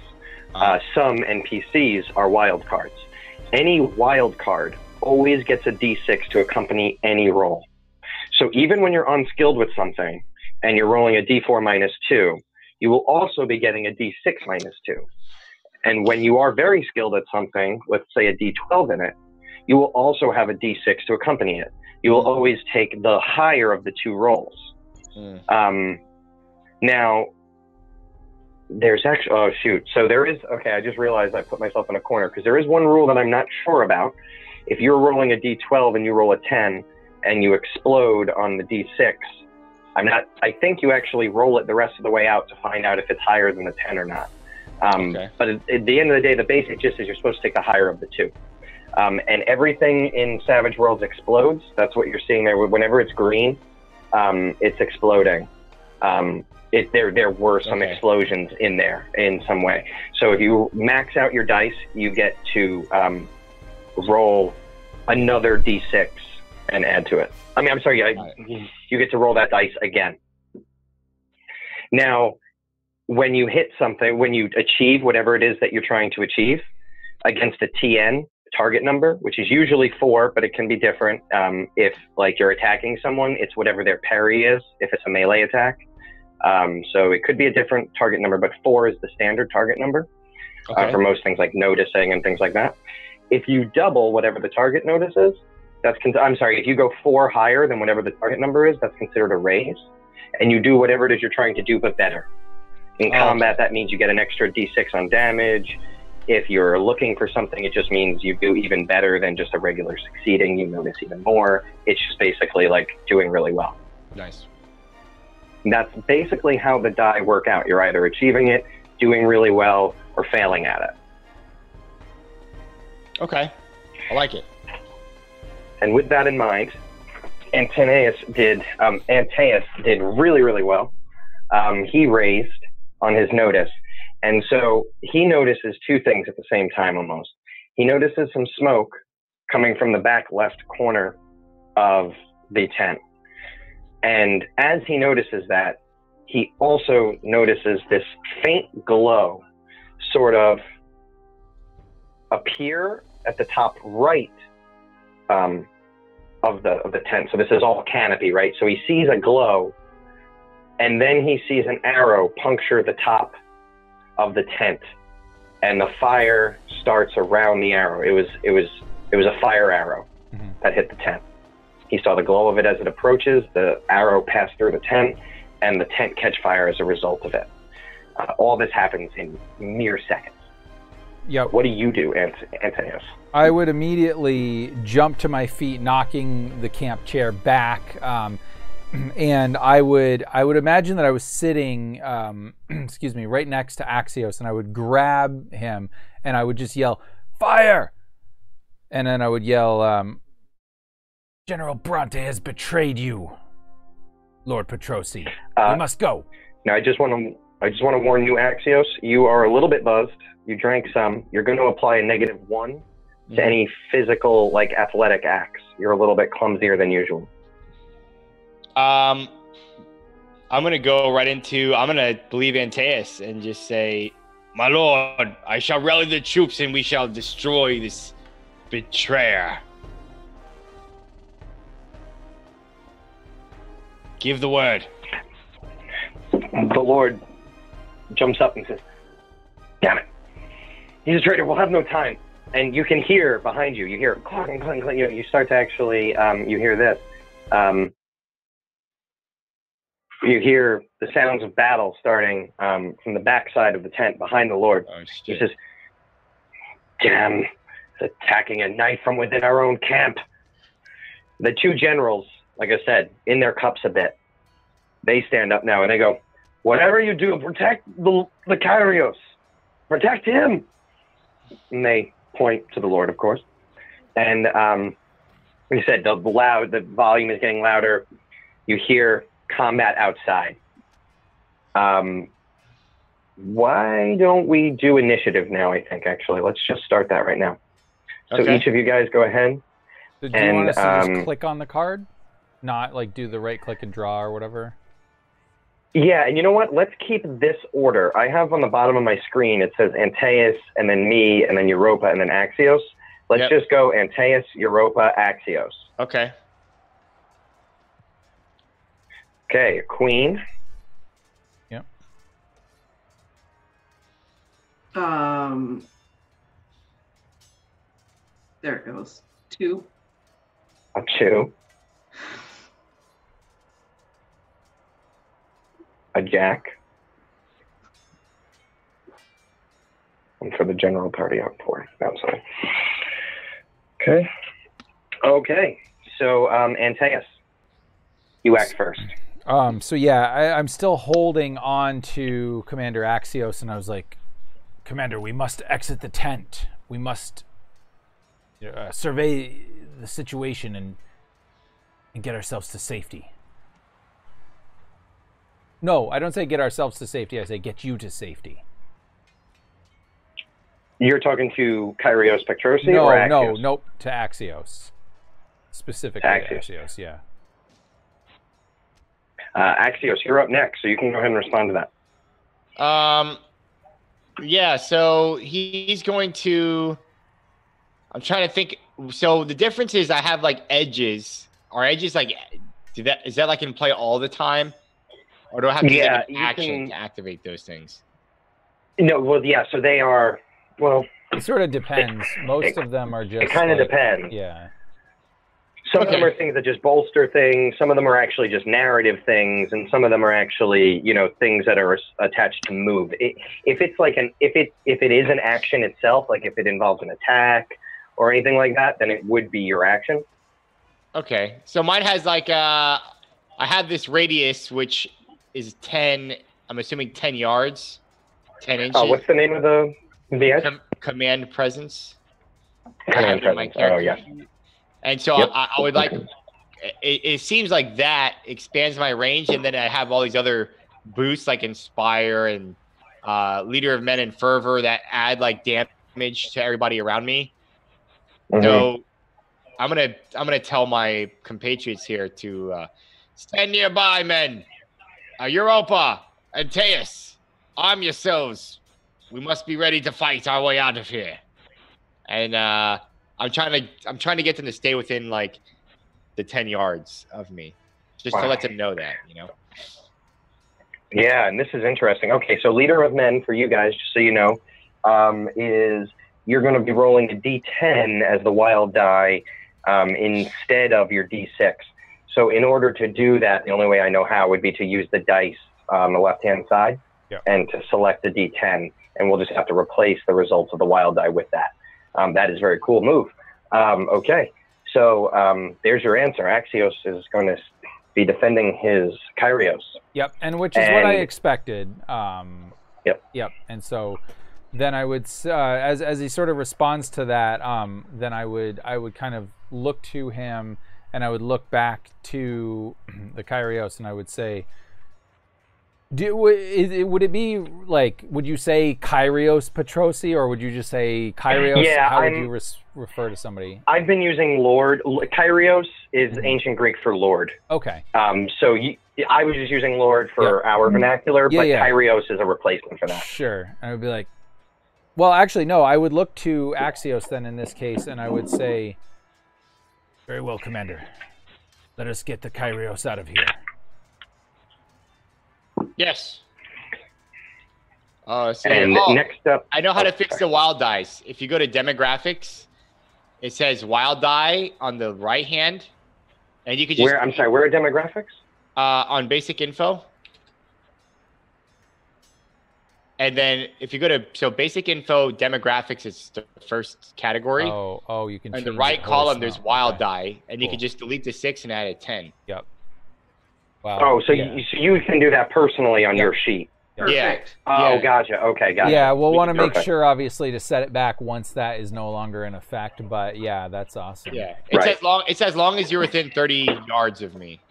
Some NPCs are wild cards. Any wild card always gets a D6 to accompany any roll. So even when you're unskilled with something and you're rolling a D4 -2, you will also be getting a D6 -2. And when you are very skilled at something, let's say a D12 in it, you will also have a D6 to accompany it. You will always take the higher of the two rolls. Now, there's actually, oh shoot. So there is, okay, I just realized I put myself in a corner because there is one rule that I'm not sure about. If you're rolling a D12 and you roll a 10 and you explode on the D6, I think you actually roll it the rest of the way out to find out if it's higher than the 10 or not. But at the end of the day, the basic gist is you're supposed to take the higher of the two. And everything in Savage Worlds explodes. That's what you're seeing there. Whenever it's green, it's exploding. There were some explosions in there in some way. So if you max out your dice, you get to roll another d6 and add to it. I mean, I'm sorry, you get to roll that dice again. Now, when you hit something, when you achieve whatever it is that you're trying to achieve against a TN, target number, which is usually 4, but it can be different. If like you're attacking someone, it's whatever their parry is, if it's a melee attack. So it could be a different target number, but 4 is the standard target number for most things like noticing and things like that. If you double whatever the target notice is, if you go 4 higher than whatever the target number is, that's considered a raise. And you do whatever it is you're trying to do, but better. In combat, that means you get an extra d6 on damage. If you're looking for something, it just means you do even better than just a regular succeeding. You notice even more. It's just basically like doing really well. Nice. And that's basically how the die work out. You're either achieving it, doing really well, or failing at it. Okay. I like it. And with that in mind, Antaeus did really, really well. He raised on his notice. And so he notices 2 things at the same time almost. He notices some smoke coming from the back left corner of the tent. And as he notices that, he also notices this faint glow sort of appear at the top right of the tent. So this is all canopy, right? So he sees a glow, and then he sees an arrow puncture the top of the tent, and the fire starts around the arrow. It was a fire arrow that hit the tent. He saw the glow of it as it approaches. The arrow passed through the tent, and the tent catch fire as a result of it. All this happens in mere seconds. Yep. What do you do, Antaeus? I would immediately jump to my feet, knocking the camp chair back. And I would imagine that I was sitting, right next to Axios, and I would grab him, and I would just yell, "Fire!" And then I would yell, "General Bronte has betrayed you, Lord Pactrosi. You must go." Now, I just want to warn you, Axios. You are a little bit buzzed. You drank some. You're going to apply a -1 to any physical, like athletic acts. You're a little bit clumsier than usual. I'm going to go right into, I'm going to believe Antaeus and just say, "My lord, I shall rally the troops and we shall destroy this betrayer." Give the word. The Lord jumps up and says, "Damn it. He's a traitor. We'll have no time." And you can hear behind you, you hear clang, clang, clang. You start to actually, you hear this. You hear the sounds of battle starting from the backside of the tent behind the Lord. Oh, he says, "Damn, it's attacking at night from within our own camp." The 2 generals, like I said, in their cups a bit, they stand up now and they go, "Whatever you do, protect the Kyrios. Protect him." And they point to the Lord, of course. And like I said, the volume is getting louder. You hear combat outside. Why don't we do initiative now, I think, actually. Let's just start that right now. So each of you guys go ahead. Do you want us to just click on the card? Not like do the right click and draw or whatever? Yeah, and you know what? Let's keep this order. I have on the bottom of my screen, it says Antaeus, and then me, and then Europa, and then Axios. Let's just go Antaeus, Europa, Axios. Okay. Okay, Queen. Yep. There it goes. 2. A 2. A Jack. And for the general party, I'm 4. Outside. Okay. Okay. So, Antaeus, you act first. So yeah, I'm still holding on to Commander Axios, and I was like, Commander, we must exit the tent. We must survey the situation and get ourselves to safety. No, I don't say get ourselves to safety. I say get you to safety. You're talking to Kyrios Pactrosi or Axios? Nope, to Axios. Specifically Axios, yeah. Axios, you're up next, so you can go ahead and respond to that. Yeah, so he's going to... I'm trying to think. So the difference is I have like edges. Are edges like... Is that like in play all the time? Or do I have to use like an action to activate those things? No, well, yeah, so they are... Well, it sort of depends. Most of them are just... It kind of depends. Yeah. Some of them are things that just bolster things. Some of them are actually just narrative things, and some of them are actually, things that are attached to move. If it's like if it is an action itself, like if it involves an attack or anything like that, then it would be your action. Okay, so mine has like I have this radius which is 10. I'm assuming 10 yards, 10 inches. Oh, what's the name of the edge? Command presence. Command presence. Oh, yeah. And so I would like, it seems like that expands my range, and then I have all these other boosts like Inspire and Leader of Men and Fervor that add like damage to everybody around me. Mm-hmm. So I'm gonna tell my compatriots here to stand nearby, men. Europa and Teus, arm yourselves. We must be ready to fight our way out of here. And I'm trying to get them to stay within like the 10 yards of me, just to let them know that, Yeah, and this is interesting. Okay, so Leader of Men for you guys, just so you know, is you're going to be rolling a D10 as the wild die instead of your D6. So in order to do that, the only way I know how would be to use the dice on the left-hand side and to select the D10, and we'll just have to replace the results of the wild die with that. That is a very cool move. Okay, so there's your answer. Axios is going to be defending his Kyrios. Yep, and which is what I expected. Yep. And so then I would, as he sort of responds to that, then I would kind of look to him, and I would look back to the Kyrios, and I would say, would it be like, would you say Kyrios Pactrosi, or would you just say Kyrios? Yeah, how would you refer to somebody? I've been using Lord. Kyrios is ancient Greek for Lord. Okay. So I was just using Lord for our vernacular, but Kyrios is a replacement for that. Sure. I would be like, well, actually, no, I would look to Axios then in this case, and I would say, very well, Commander. Let us get the Kyrios out of here. Yes. Next up, I know how to fix the wild dice. If you go to demographics, it says wild die on the right hand, and you can just. Where are demographics? On basic info. And then if you go to basic info, demographics is the first category. Oh, you can. In the right column, there's wild die, and you can just delete the 6 and add a 10. Yep. Wow. Oh, so you can do that personally on your sheet. Perfect. Oh, gotcha. Okay, gotcha. Yeah, we'll want to make sure, obviously, to set it back once that is no longer in effect. But yeah, that's awesome. Yeah, it's as long as you're within 30 yards of me.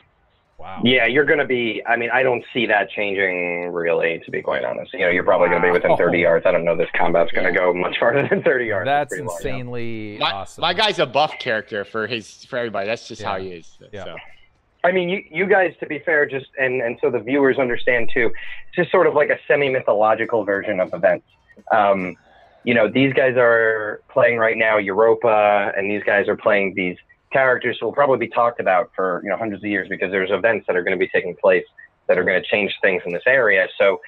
Wow. Yeah, you're going to be. I mean, I don't see that changing really, to be quite honest. You're probably going to be within 30 yards. I don't know this combat's going to go much farther than 30 yards. That's insanely awesome. My guy's a buff character for everybody. That's just how he is. Yeah. So. I mean, you guys, to be fair, just and so the viewers understand too, it's just sort of like a semi-mythological version of events. These guys are playing right now Europa, and these guys are playing these characters who will probably be talked about for hundreds of years, because there's events that are going to be taking place that are going to change things in this area. So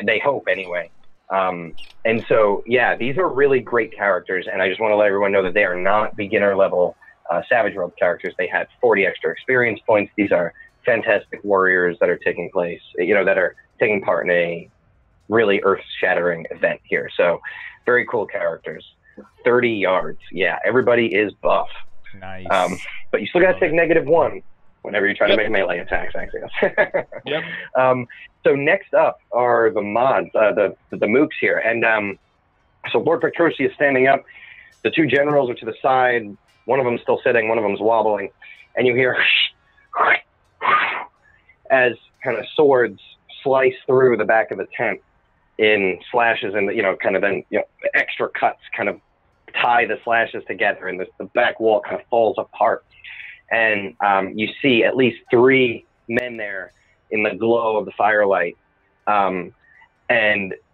they hope anyway. And so, yeah, these are really great characters, and I just want to let everyone know that they are not beginner level Savage World characters. They had 40 extra experience points. These are fantastic warriors that are taking place, that are taking part in a really earth-shattering event here. So very cool characters. 30 yards. Yeah, everybody is buff. Nice. But you still got to take -1. whenever you try to make melee attacks, Axios. Yep. So next up are the mods, the mooks here. And so Lord Pactrosi is standing up. The two generals are to the side. One of them's still sitting, one of them's wobbling. And you hear as kind of swords slice through the back of the tent in slashes, and kind of then extra cuts kind of tie the slashes together, and the back wall kind of falls apart. And you see at least 3 men there in the glow of the firelight, and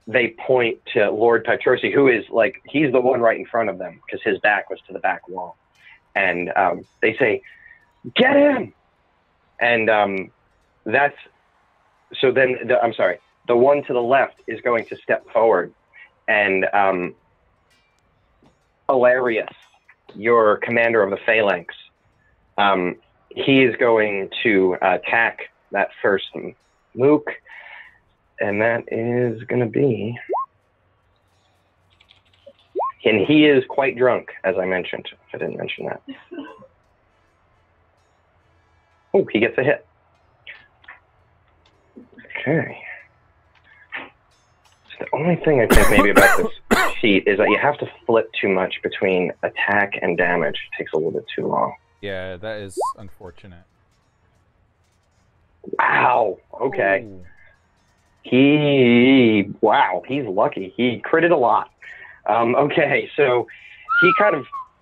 they point to Lord Pactrosi, who is he's the one right in front of them because his back was to the back wall. And they say, "Get him!" And that's so. Then I'm sorry. The one to the left is going to step forward, and Hilarious, your commander of the Phalanx, he is going to attack that first mook, and that is going to be, and he is quite drunk, as I mentioned. If I didn't mention that. Oh, he gets a hit. Okay. So the only thing I think maybe about this sheet is that you have to flip too much between attack and damage. It takes a little bit too long. Yeah, that is unfortunate. Wow. Okay. Ooh. He's lucky. He critted a lot. Okay, so he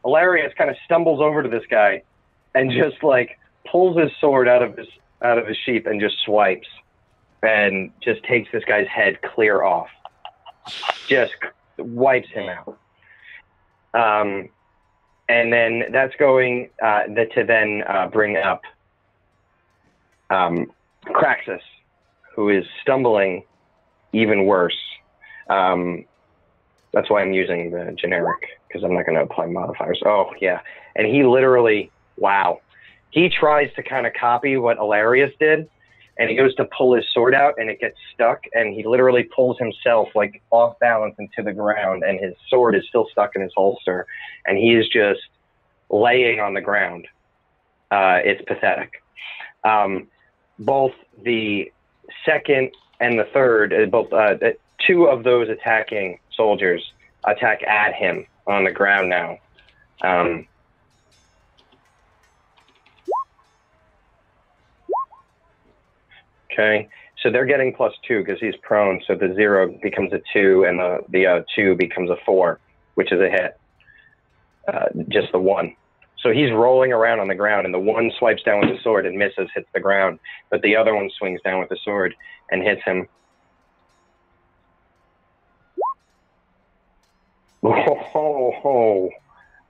Hilarious kind of stumbles over to this guy and just pulls his sword out of his sheath and just swipes and just takes this guy's head clear off. Just wipes him out. And then that's going to then bring up Craxus, who is stumbling even worse. That's why I'm using the generic, because I'm not going to apply modifiers. Oh, yeah. And he literally, wow. He tries to kind of copy what Hilarious did, and he goes to pull his sword out, and it gets stuck, and he literally pulls himself off balance into the ground, and his sword is still stuck in his holster, and he is just laying on the ground. It's pathetic. Both the second and the third, two of those attacking soldiers attack at him on the ground now. Okay, so they're getting +2 because he's prone, so the 0 becomes a 2, and the 2 becomes a 4, which is a hit. Just the 1. So he's rolling around on the ground, and the 1 swipes down with the sword and misses, hits the ground, but the other one swings down with the sword and hits him. Oh,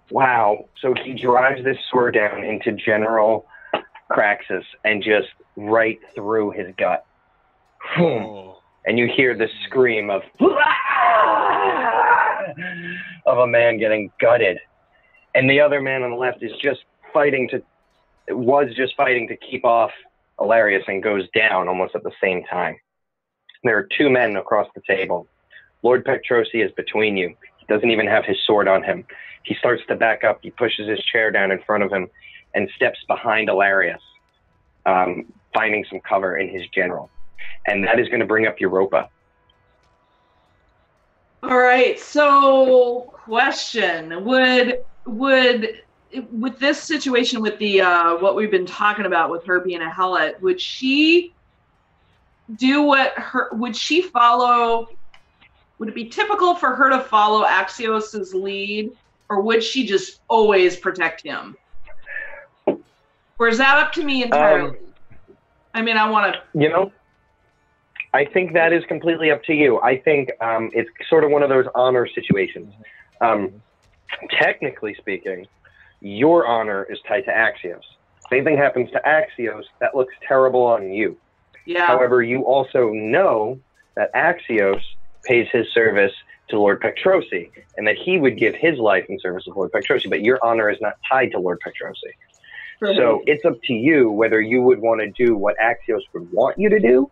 wow. So he drives this sword down into General Craxus and just right through his gut. Oh. And you hear the scream of a man getting gutted. And the other man on the left is just fighting to keep off Hilarious and goes down almost at the same time. There are 2 men across the table. Lord Pactrosi is between you. He doesn't even have his sword on him. He starts to back up. He pushes his chair down in front of him and steps behind Hilarious, finding some cover in his general. And that is going to bring up Europa. All right. So, question: with this situation with the what we've been talking about with her being a helot, would she follow? Would it be typical for her to follow Axios's lead, or would she just always protect him? Or is that up to me entirely? I mean, I want to. I think that is completely up to you. I think it's sort of one of those honor situations. Technically speaking, your honor is tied to Axios. If anything happens to Axios, that looks terrible on you. Yeah. However, you also know that Axios pays his service to Lord Pactrosi, and that he would give his life in service of Lord Pactrosi, but your honor is not tied to Lord Pactrosi. Right. So it's up to you whether you would want to do what Axios would want you to do,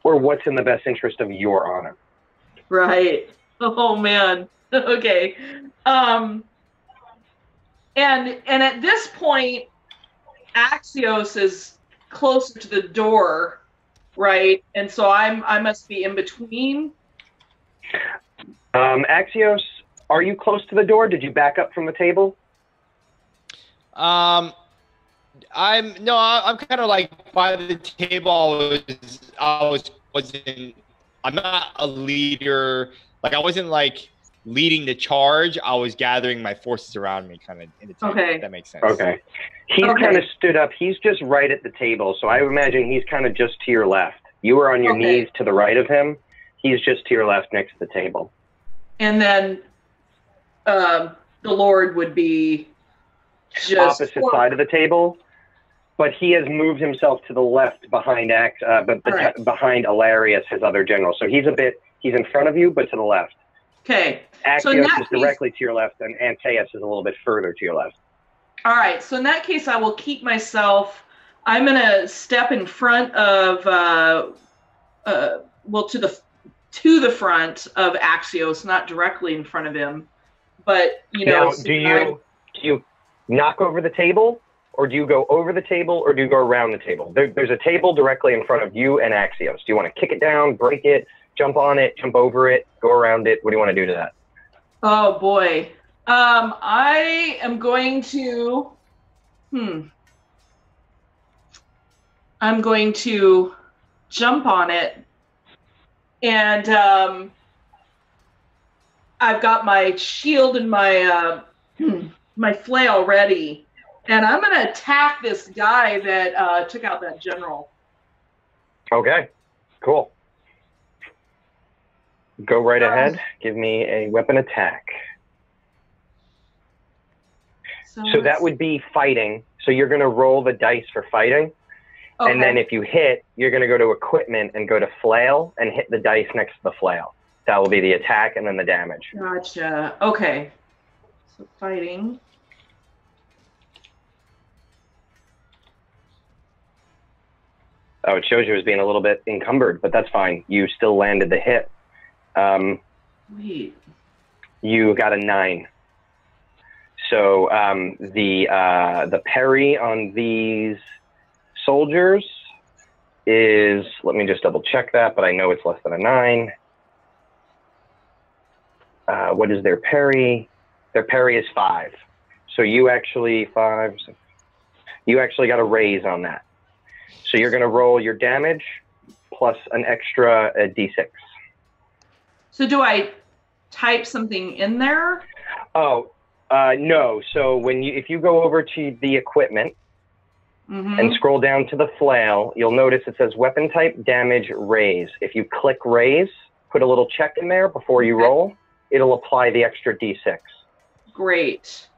or what's in the best interest of your honor. Right. Oh, man. Okay. And at this point, Axios is closer to the door, right? And so I must be in between. Axios, are you close to the door? Did you back up from the table? I'm kind of like by the table. I'm not a leader. Like I wasn't like leading the charge. I was gathering my forces around me, kind of in the table. Okay. If that makes sense. Okay. He's kind of stood up. He's just right at the table, so I imagine he's kind of just to your left. You were on your knees to the right of him. He's just to your left next to the table. And then the Lord would be just opposite side of the table, but he has moved himself to the left behind behind Alarius, his other general. So he's in front of you, but to the left. Okay. Axios is directly to your left, and Antaeus is a little bit further to your left. All right. So in that case, I will keep myself. I'm going to step in front of, to the front of Axios, not directly in front of him, but Now, do you knock over the table, or do you go over the table, or do you go around the table? There's a table directly in front of you and Axios. Do you want to kick it down, break it, jump on it, jump over it, go around it? What do you want to do to that? Oh boy. I am going to, I'm going to jump on it, and I've got my shield and my my flail ready, and I'm going to attack this guy that took out that general. Okay, cool. Go right ahead. Give me a weapon attack. So that would be fighting. So you're going to roll the dice for fighting. Okay. And then if you hit, you're going to go to equipment and go to flail and hit the dice next to the flail. That will be the attack and then the damage. Gotcha. Okay. So fighting. Oh, it shows you as being a little bit encumbered, but that's fine. You still landed the hit. Wait. You got a 9. So the parry on these soldiers is, let me just double check that, but I know it's less than a 9. What is their parry? Their parry is 5. So you actually got a raise on that. So you're going to roll your damage plus an extra d6. So do I type something in there? Oh, no. So if you go over to the equipment and scroll down to the flail, you'll notice it says weapon type, damage, raise. If you click raise, put a little check in there before you roll, it'll apply the extra d6. Great.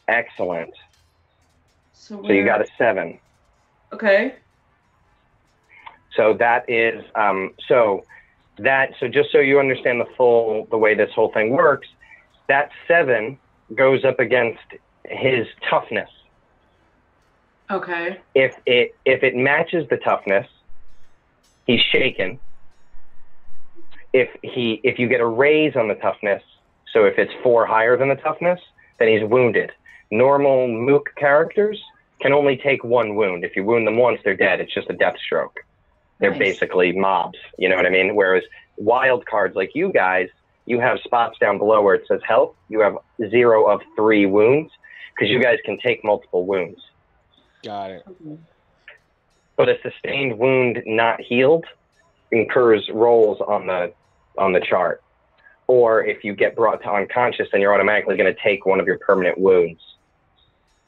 Excellent. So you got a 7. Okay. So that is, so just so you understand the way this whole thing works, that 7 goes up against his toughness. Okay. If it matches the toughness, he's shaken. If you get a raise on the toughness, so if it's 4 higher than the toughness, then he's wounded. Normal mook characters can only take 1 wound. If you wound them once, they're dead. It's just a death stroke. They're basically mobs, you know what I mean? Whereas wild cards like you guys, you have spots down below where it says health. You have 0 of 3 wounds because you guys can take multiple wounds. Got it. But a sustained wound not healed incurs rolls on the chart. Or if you get brought to unconscious, then you're automatically going to take one of your permanent wounds,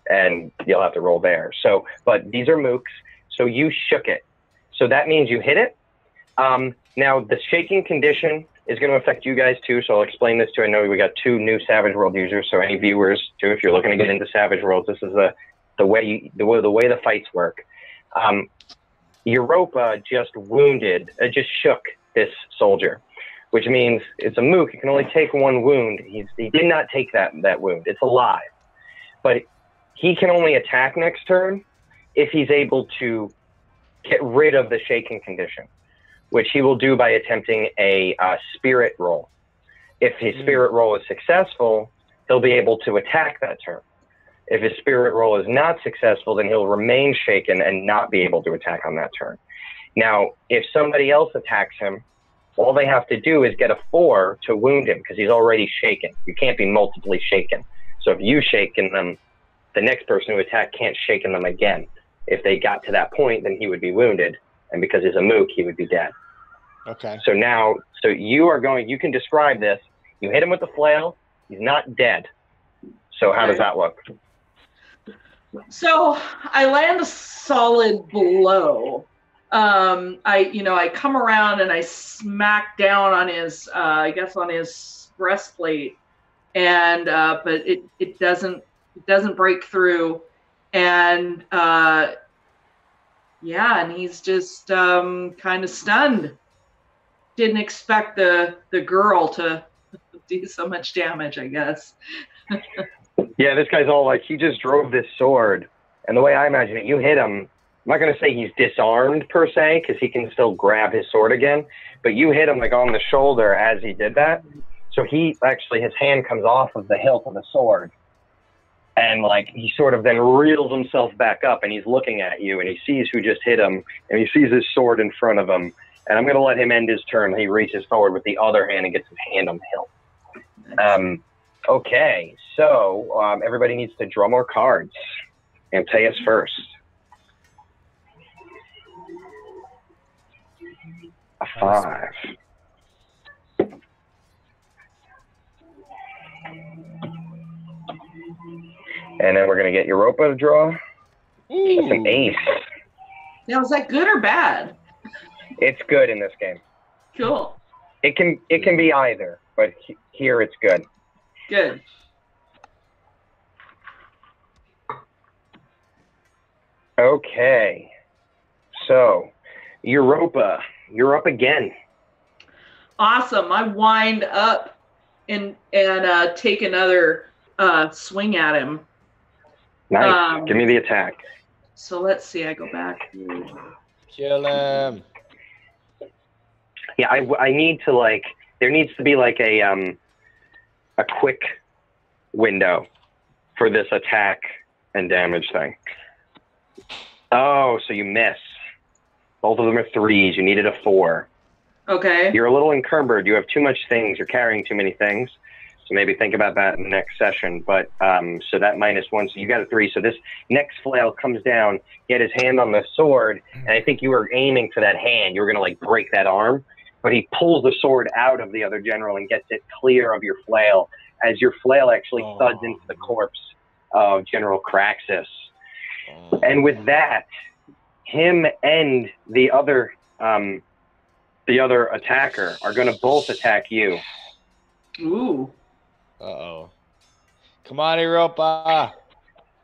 and you'll have to roll there. So, but these are mooks. So you shook it. So that means you hit it. Now, the shaking condition is going to affect you guys too, so I'll explain this too. I know we got 2 new Savage World users, so any viewers too, if you're looking to get into Savage Worlds, this is the way the fights work. Europa just shook this soldier, which means it's a mook. He can only take 1 wound. He did not take that wound. It's alive, but he can only attack next turn if he's able to get rid of the shaking condition, which he will do by attempting a spirit roll. If his spirit roll is successful, he'll be able to attack that turn. If his spirit roll is not successful, then he'll remain shaken and not be able to attack on that turn. Now, if somebody else attacks him, all they have to do is get a 4 to wound him because he's already shaken. You can't be multiply shaken. So if you shaken them, the next person who attacked can't shaken them again. If they got to that point, then he would be wounded. And because he's a mook, he would be dead. Okay. So now, you can describe this. You hit him with the flail. He's not dead. So how does that look? So I land a solid blow. I come around and I smack down on his, on his breastplate, and but it doesn't break through, and and he's just kind of stunned. Didn't expect the girl to do so much damage, I guess. Yeah, this guy's all like, he just drove this sword. And the way I imagine it, you hit him. I'm not going to say he's disarmed per se, because he can still grab his sword again. But you hit him like on the shoulder as he did that. So his hand comes off of the hilt of the sword. And like, he sort of then reels himself back up and he's looking at you and he sees who just hit him and he sees his sword in front of him. And I'm going to let him end his turn. He reaches forward with the other hand and gets his hand on the hilt. Okay, so everybody needs to draw more cards. Antaeus first. A 5. And then we're going to get Europa to draw. That's an ace. Now, is that good or bad? It's good in this game. Cool. It can be either, but here it's good. Good. Okay. So, Europa, you're up again. Awesome. I wind up and take another swing at him. Nice. Give me the attack. So let's see. I go back. Kill him. Yeah, I need to there needs to be a quick window for this attack and damage thing. Oh, so you miss. Both of them are 3s. You needed a 4. Okay. You're a little encumbered. You have too much things. You're carrying too many things. So maybe think about that in the next session. But so that -1, so you got a 3. So this next flail comes down, get his hand on the sword, and I think you were aiming for that hand. You were going to break that arm. But he pulls the sword out of the other general and gets it clear of your flail as your flail actually thuds into the corpse of General Craxus. And with that, him and the other attacker are going to both attack you. Ooh. Uh-oh. Come on, Europa.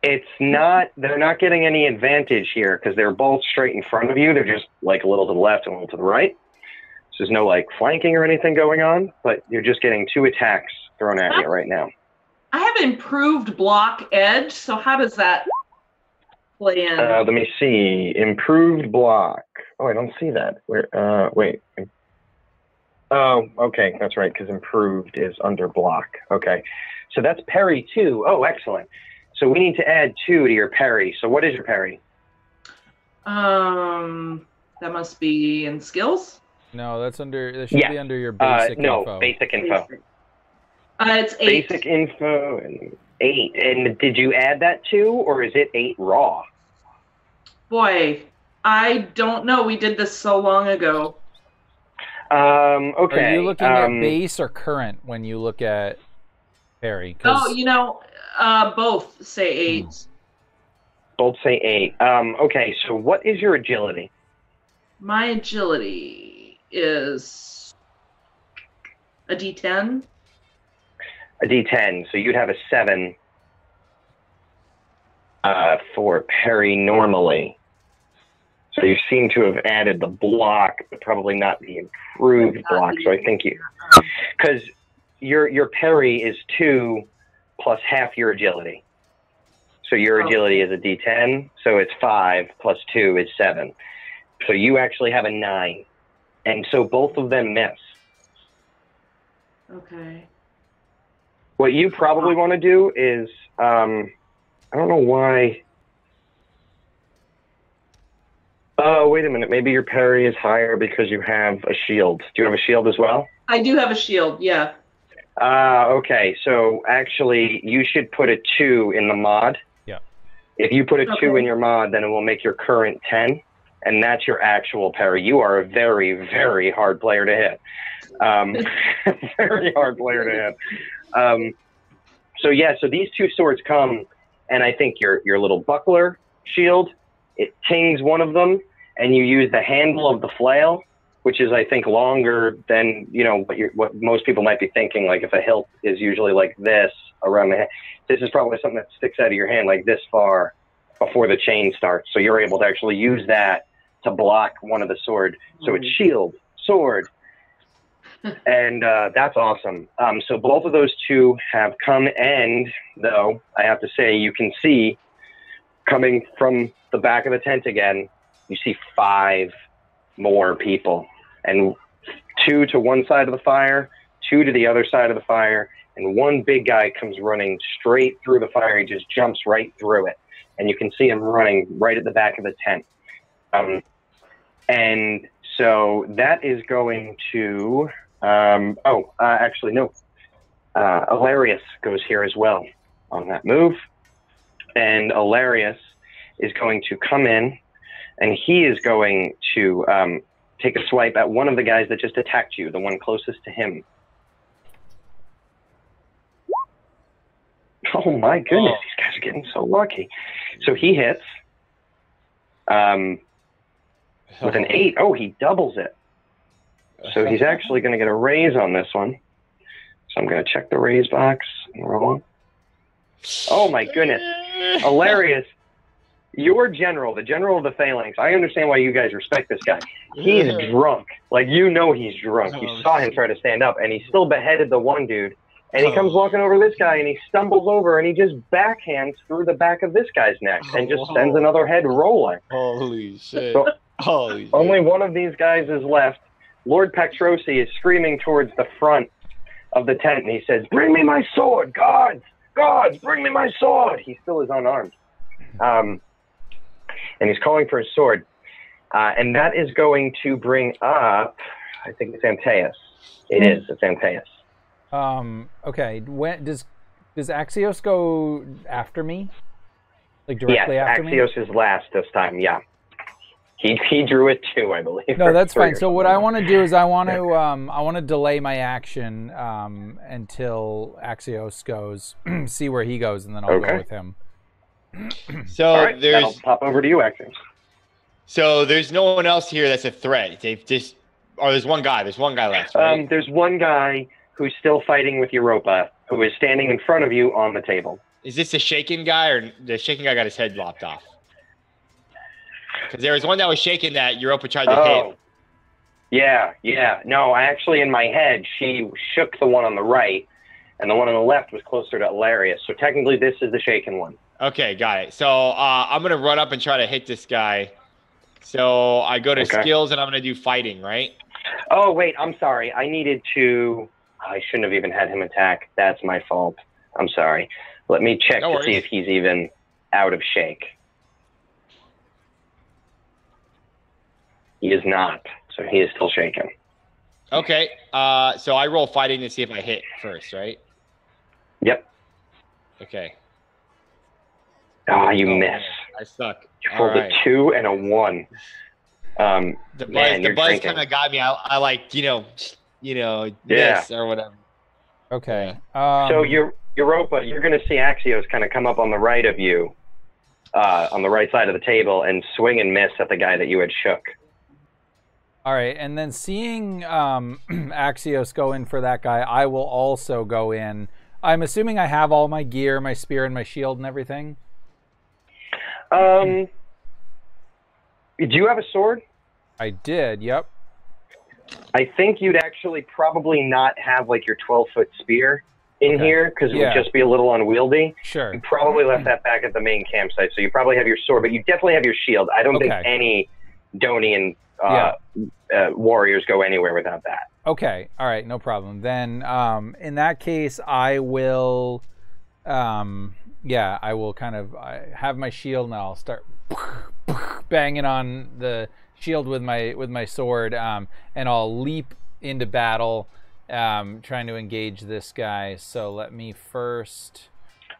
They're not getting any advantage here because they're both straight in front of you. They're just a little to the left and a little to the right. So there's no flanking or anything going on, but you're just getting 2 attacks thrown at you right now. I have improved block edge, so how does that play in? Let me see. Improved block. Oh, I don't see that. Where? Wait. Oh, okay. That's right, because improved is under block. Okay. So that's parry 2. Oh, excellent. So we need to add 2 to your parry. So what is your parry? That must be in skills. No, that should be under your basic info. No, basic info. It's 8. Basic info and 8. And did you add that too, or is it 8 raw? Boy, I don't know. We did this so long ago. Okay. Are you looking at base or current when you look at parry? Oh, both say 8. Both say 8. Okay, so what is your agility? My agility is a D10. A D10. So you'd have a 7 for parry normally. So you seem to have added the block, but probably not the improved block. So I think because your parry is 2 plus half your agility. So your agility is a D10, so it's 5 plus 2 is 7. So you actually have a 9. And so both of them miss. Okay. What you probably want to do is I don't know why. Oh, wait a minute. Maybe your parry is higher because you have a shield. Do you have a shield as well? I do have a shield, yeah. Okay. So actually, you should put a 2 in the mod. Yeah. If you put a 2 in your mod, then it will make your current 10, and that's your actual parry. You are a very, very hard player to hit. Very hard player to hit. So these 2 swords come, and I think your little buckler shield, it tings one of them, and you use the handle of the flail, which is, I think, longer than, what most people might be thinking. Like if a hilt is usually like this around the head, this is probably something that sticks out of your hand like this far before the chain starts. So you're able to actually use that to block one of the sword. So it's shield, sword, and that's awesome. So both of those 2 have come, and though I have to say, you can see coming from the back of the tent again, you see 5 more people, and 2 to one side of the fire, 2 to the other side of the fire, and one big guy comes running straight through the fire. He just jumps right through it, and you can see him running right at the back of the tent. And so that is going to, actually, no. Hilarious goes here as well on that move. And Hilarious is going to come in, and he is going to take a swipe at one of the guys that just attacked you, the one closest to him. Oh my goodness, these guys are getting so lucky. So he hits with an 8. Oh, he doubles it. So he's actually going to get a raise on this one. So I'm going to check the raise box and roll. Oh my goodness. Hilarious. Your general, the general of the phalanx, I understand why you guys respect this guy. He's drunk. Like, he's drunk. You saw him try to stand up, and he still beheaded the one dude. And he comes walking over this guy, and he stumbles over, and he just backhands through the back of this guy's neck and just sends another head rolling. Holy shit. So Holy shit. only one of these guys is left. Lord Pactrosi is screaming towards the front of the tent, and he says, "Bring me my sword, gods! Gods, bring me my sword!" He still is unarmed. And he's calling for his sword. And that is going to bring up, I think it's Antaeus. It is. It's Antaeus. Okay. When does Axios go after me? Like directly after me? Axios is last this time. Yeah. He drew it too, I believe. No, that's fine. So what I want to do is I want to delay my action until Axios goes, see where he goes, and then I'll go with him. So all right, that'll pop over to you, Axios. So there's no one else here that's a threat. They've just, or there's one guy. There's one guy left. Right? There's one guy who's still fighting with Europa, who is standing in front of you on the table. Is this the shaken guy, or the shaken guy got his head lopped off? Because there was one that was shaken that Europa tried to hit. Yeah. No, actually, in my head, she shook the one on the right, and the one on the left was closer to Hilarious. So technically, this is the shaken one. Okay, got it. So I'm going to run up and try to hit this guy. So I go to skills, and I'm going to do fighting, right? Oh, wait, I'm sorry. I shouldn't have even had him attack. That's my fault. I'm sorry. Let me check to see if he's even out of shake. He is not, so he is still shaken. Okay, so I roll fighting to see if I hit first, right? Yep. Okay. Oh, you miss. Man, I suck. You rolled a 2 and a 1. The buzz kind of got me. I like, this or whatever. Okay. So Europa, you're going to see Axios kind of come up on the right of you, on the right side of the table, and swing and miss at the guy that you had shook. All right, and then seeing Axios go in for that guy, I will also go in. I'm assuming I have all my gear, my spear, and my shield and everything. Do you have a sword? I did, yep. I think you'd actually probably not have like your 12-foot spear in here because it would just be a little unwieldy. Sure. You probably left that back at the main campsite, so you probably have your sword, but you definitely have your shield. I don't think any Donian warriors go anywhere without that. Okay, all right, no problem. Then in that case, I will yeah, I will kind of have my shield, and I'll start banging on the shield with my sword, and I'll leap into battle, trying to engage this guy. So let me first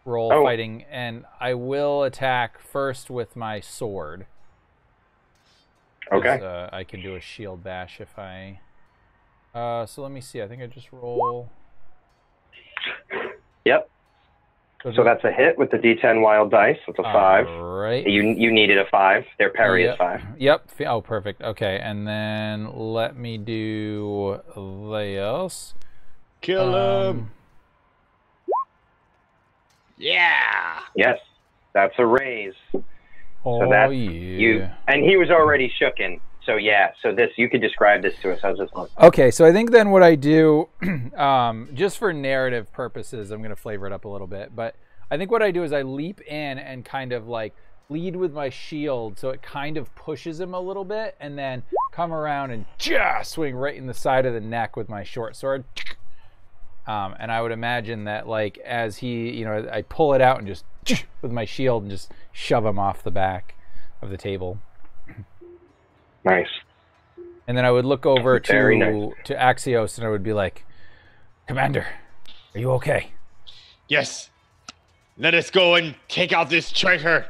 roll fighting, and I will attack first with my sword. Okay. I can do a shield bash if I. So let me see. I think I just roll. Yep. So that's a hit with the D10 wild dice. It's a 5. Right. You needed a 5. Their parry is 5. Yep. Oh, perfect. Okay, and then let me do this. Kill him. Yeah. Yes, that's a raise. Oh, So that's yeah. and he was already shooken. So yeah. So this, you could describe this to us. How's this look? Okay, so I think then what I do, just for narrative purposes, I'm going to flavor it up a little bit, but I think what I do is I leap in and kind of like lead with my shield, so it kind of pushes him a little bit, and then come around and just swing right in the side of the neck with my short sword. And I would imagine that, like, as he, I pull it out and just with my shield and just shove him off the back of the table. Nice. And then I would look over to nice. to Axios, and I would be like, "Commander, are you okay?" Yes. Let us go and take out this traitor.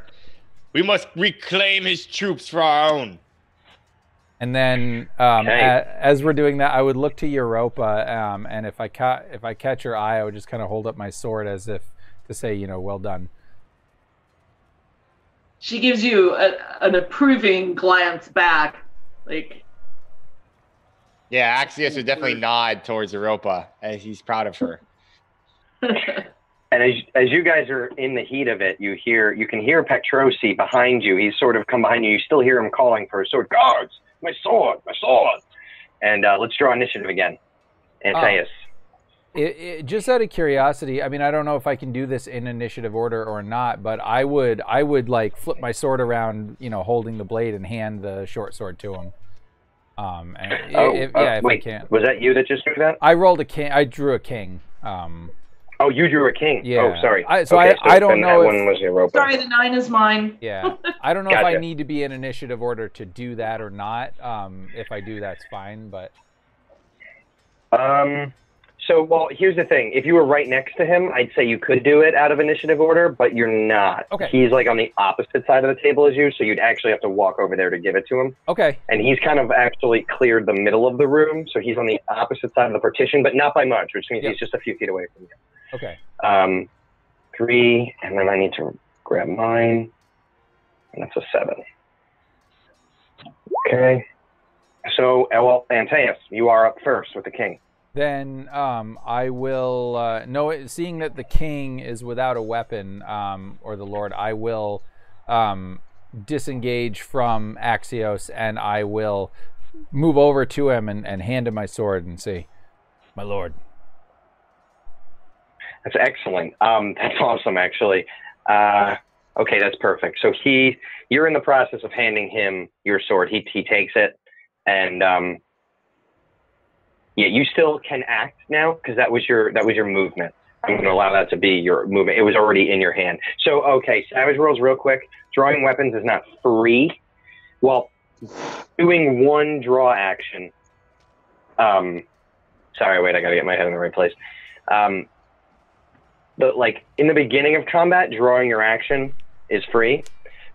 We must reclaim his troops for our own. And then as we're doing that, I would look to Europa, and if I catch her eye, I would just kind of hold up my sword as if to say, well done. She gives you an approving glance back, like. Yeah, Axios would definitely nod towards Europa as he's proud of her. And as you guys are in the heat of it, you can hear Pactrosi behind you. He's sort of come behind you. You still hear him calling for his sword. Guards, my sword, my sword. And let's draw initiative again. Antaeus. Just out of curiosity, I mean, I don't know if I can do this in initiative order or not, but I would like flip my sword around, holding the blade, and hand the short sword to him. If I can. Was that you that just drew that? I rolled a king. I drew a king. Oh, you drew a king. Yeah. Oh, sorry. I don't know. That one was Europa. Sorry, the 9 is mine. Yeah. I don't know Gotcha. if I need to be in initiative order to do that or not. If I do, that's fine. But. So, well, here's the thing. If you were right next to him, I'd say you could do it out of initiative order, but you're not. Okay. He's like on the opposite side of the table as you, so you'd actually have to walk over there to give it to him. Okay. And he's kind of actually cleared the middle of the room, so he's on the opposite side of the partition, but not by much, which means he's just a few feet away from you. Okay. 3, and then I need to grab mine, and that's a 7. Okay. So, well, Antaeus, you are up first with the king. Then I will seeing that the king is without a weapon, or the lord, I will disengage from Axios, and I will move over to him and hand him my sword and say, "My lord." That's excellent. That's awesome, actually. Okay, that's perfect. So you're in the process of handing him your sword. He takes it, and yeah, you still can act now because that was your movement. I'm going to allow that to be your movement. It was already in your hand. So, okay, Savage rules real quick. Drawing weapons is not free. Well, doing one draw action. Sorry, wait, I got to get my head in the right place. But like in the beginning of combat, drawing your action is free.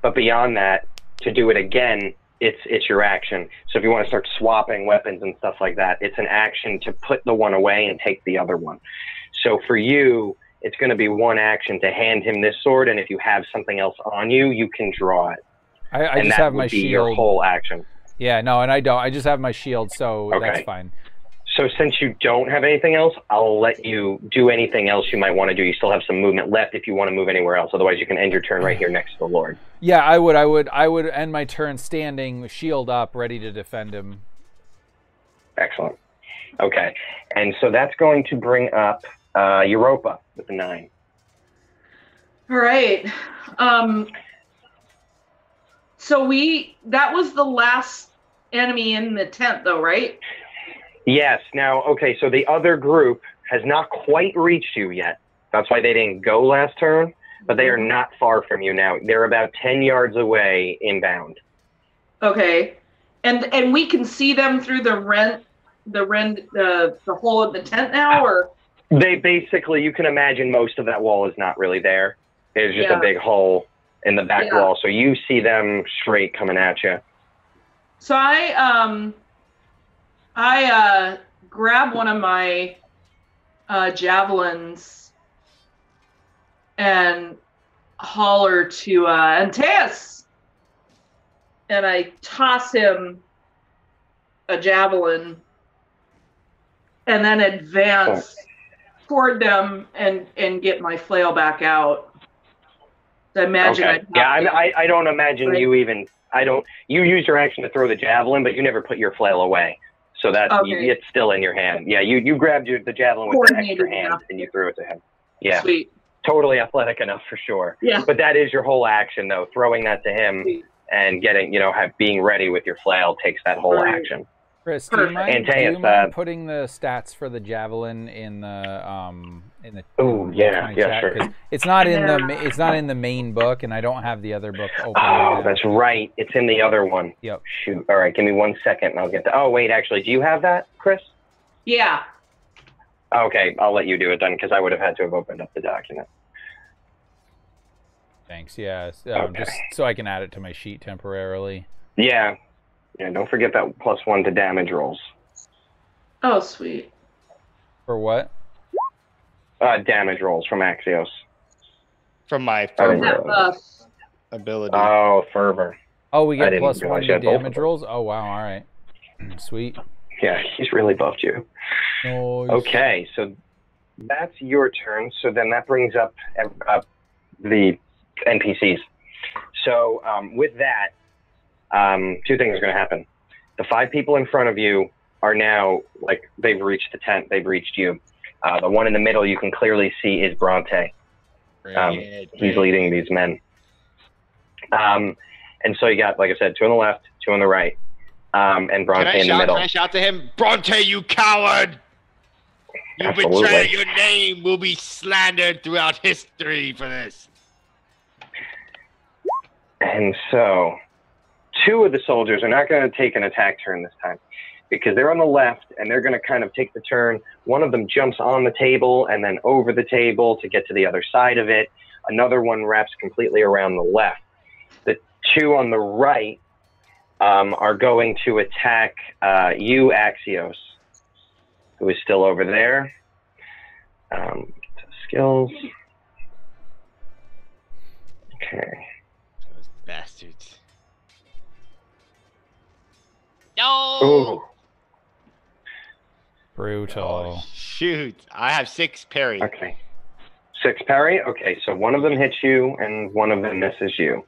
But beyond that, to do it again, it's your action. So if you want to start swapping weapons and stuff like that, it's an action to put the one away and take the other one. So for you, it's going to be one action to hand him this sword, and if you have something else on you, you can draw it. I just have my shield. Your whole action. Yeah, no, and I don't. I just have my shield, so that's fine. So since you don't have anything else, I'll let you do anything else you might want to do. You still have some movement left if you want to move anywhere else. Otherwise, you can end your turn right here next to the Lord. Yeah, I would end my turn standing, shield up, ready to defend him. Excellent. Okay, and so that's going to bring up Europa with the 9. All right. So that was the last enemy in the tent, though, right? Yes. Now, okay, so the other group has not quite reached you yet. That's why they didn't go last turn, but they are not far from you now. They're about 10 yards away inbound. Okay. And we can see them through the hole in the tent now, or? They basically, you can imagine most of that wall is not really there. There's just a big hole in the back wall, so you see them straight coming at you. So I grab one of my javelins and holler to Antaeus, and I toss him a javelin, and then advance toward them and get my flail back out. I imagine. I don't imagine you even. You used your action to throw the javelin, but you never put your flail away, so that it's still in your hand. Yeah, you grabbed the javelin with the extra hand and you threw it to him. Yeah, sweet. Totally athletic enough for sure. Yeah, but that is your whole action though. Throwing that to him and getting, being ready with your flail takes that whole action. Chris, do you mind putting the stats for the javelin in the Oh yeah, chat? sure. It's not in the main book, and I don't have the other book open. Oh, that's right. It's in the other one. Yep. Shoot. All right, give me 1 second, and I'll get that. Oh wait, actually, do you have that, Chris? Yeah. Okay, I'll let you do it then, because I would have had to have opened up the document. Thanks. Yeah. Just so I can add it to my sheet temporarily. Yeah. Yeah, don't forget that +1 to damage rolls. Oh, sweet. For what? Damage rolls from Axios. From my ability. Oh, fervor. Oh, we get +1 to damage rolls? Oh, wow. All right. Sweet. Yeah, he's really buffed you. Nice. Okay, so that's your turn. So then that brings up the NPCs. So with that, 2 things are going to happen. The 5 people in front of you are now, they've reached the tent. They've reached you. The one in the middle you can clearly see is Bronte. He's leading these men. And so you got, like I said, 2 on the left, 2 on the right, and Bronte in the middle. Can I shout to him, Bronte, you coward! You betray your name will be slandered throughout history for this. And so 2 of the soldiers are not going to take an attack turn this time because they're on the left and they're going to kind of take the turn. One of them jumps on the table and then over the table to get to the other side of it. Another one wraps completely around the left. The 2 on the right are going to attack you, Axios, who is still over there. Skills. Okay. Those bastards. No! Ooh. Brutal. Oh, shoot. I have 6 parry. Okay. 6 parry? Okay, so one of them hits you and one of them misses you.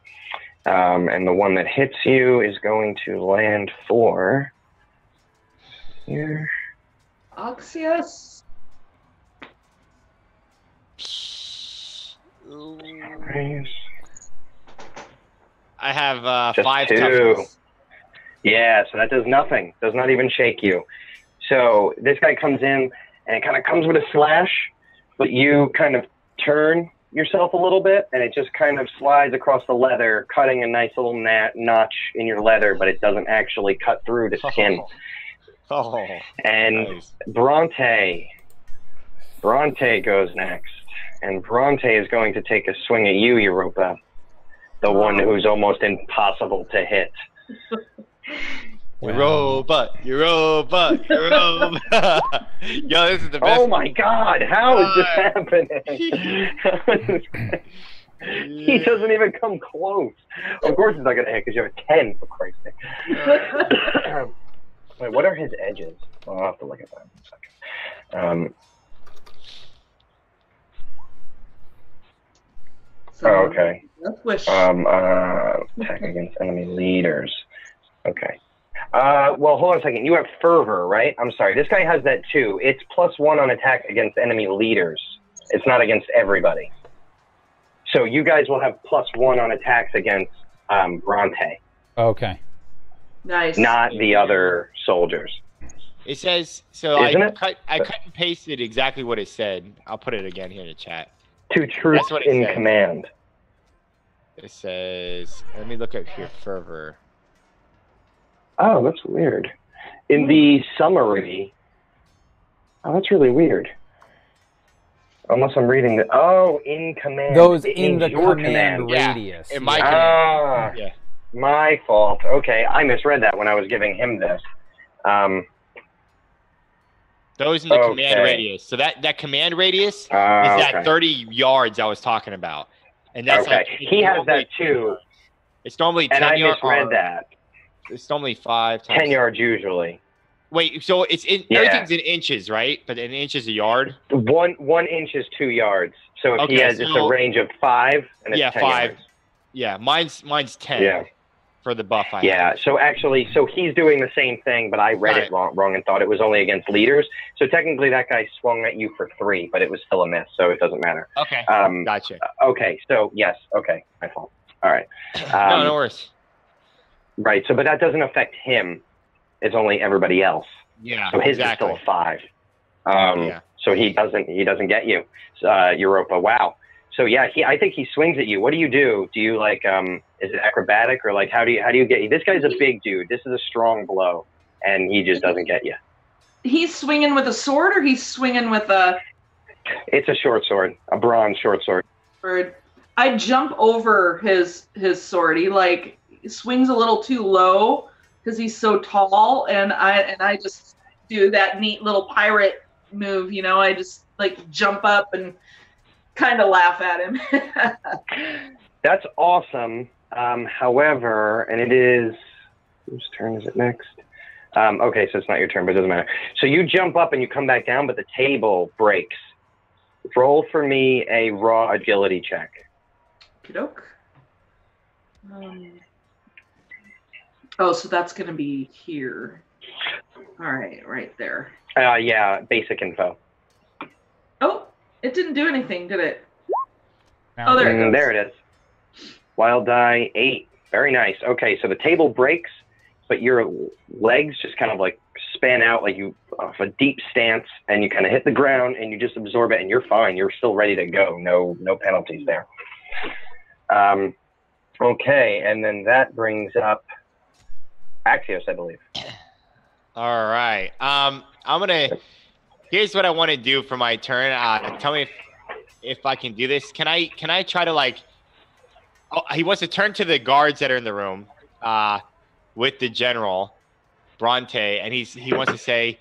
And the one that hits you is going to land for here. Axios. I have Just 5 2. toughness. Yeah, so that does nothing. Does not even shake you. So this guy comes in and it kind of comes with a slash, but you kind of turn yourself a little bit and it just kind of slides across the leather, cutting a nice little notch in your leather, but it doesn't actually cut through the skin. Oh, and nice. Bronte goes next. And Bronte is going to take a swing at you, Europa, the one who's almost impossible to hit. Europa. Yo, this is the best. Oh my God, how is this happening? He doesn't even come close. Of course he's not going to hit because you have a 10, for Christ's sake. Wait, what are his edges? I'll have to look at that in a second. Okay. Attack against enemy leaders. Okay. Well, hold on a second. You have fervor, right? I'm sorry. This guy has that too. It's +1 on attack against enemy leaders. It's not against everybody. So you guys will have +1 on attacks against Bronte. Okay. Nice. Not the other soldiers. It says so. Isn't I cut and pasted exactly what it said. I'll put it again here in the chat. To troops That's what it in said. command. It says, let me look up here fervor. Oh, that's weird. In the summary, oh, that's really weird. Unless I'm reading the, oh, in command. Those It in means the your command Yeah, radius. in my yeah. command. Ah, Yeah. my fault. Okay, I misread that when I was giving him this. Those in the Okay. command radius. So that command radius is Okay. that 30 yards I was talking about. And that's Okay, like he has that too, it's normally 10 and I yards. misread that. It's normally 5 times 10 yards usually. Wait, so it's in Yeah. everything's in inches, right? But an inch is a yard. 1 inch is 2 yards. So if he Okay, has, it's a so- range of 5, and it's Yeah, 10 5. yards. Yeah, mine's 10 Yeah. for the buff I have. Yeah. So actually, so he's doing the same thing, but I read it wrong and thought it was only against leaders. So technically, that guy swung at you for 3, but it was still a miss, so it doesn't matter. Okay. Gotcha. Okay. So yes. Okay. My fault. All right. No worries. Right. So, but that doesn't affect him. It's only everybody else. Yeah. So his exactly. is still a 5. Yeah. So he doesn't get you, Europa. Wow. So yeah, I think he swings at you. What do? Do you like is it acrobatic or like how do you get you? This guy's a big dude. This is a strong blow, and he just doesn't get you. He's swinging with a sword, or he's swinging with a. It's a short sword, a bronze short sword. Or I jump over his sword. He like swings a little too low because he's so tall, and I just do that neat little pirate move. You know, I just like jump up and kind of laugh at him. That's awesome. However, and it is whose turn is it next? Okay, so it's not your turn, but it doesn't matter. So you jump up and you come back down, but the table breaks. Roll for me a raw agility check. Okey-doke. Oh, so that's going to be here. All right there. Yeah, basic info. Oh, it didn't do anything, did it? Now, Oh, there it goes. There it is. Wild die 8. Very nice. Okay, so the table breaks, but your legs just kind of like span out like you off a deep stance, and you kind of hit the ground, and you just absorb it, and you're fine. You're still ready to go. No penalties there. Okay, and then that brings up Axios, I believe. All right. Here's what I want to do for my turn. Tell me if I can do this. Can I try to like? Oh, he wants to turn to the guards that are in the room, with the general, Bronte, and he wants to say,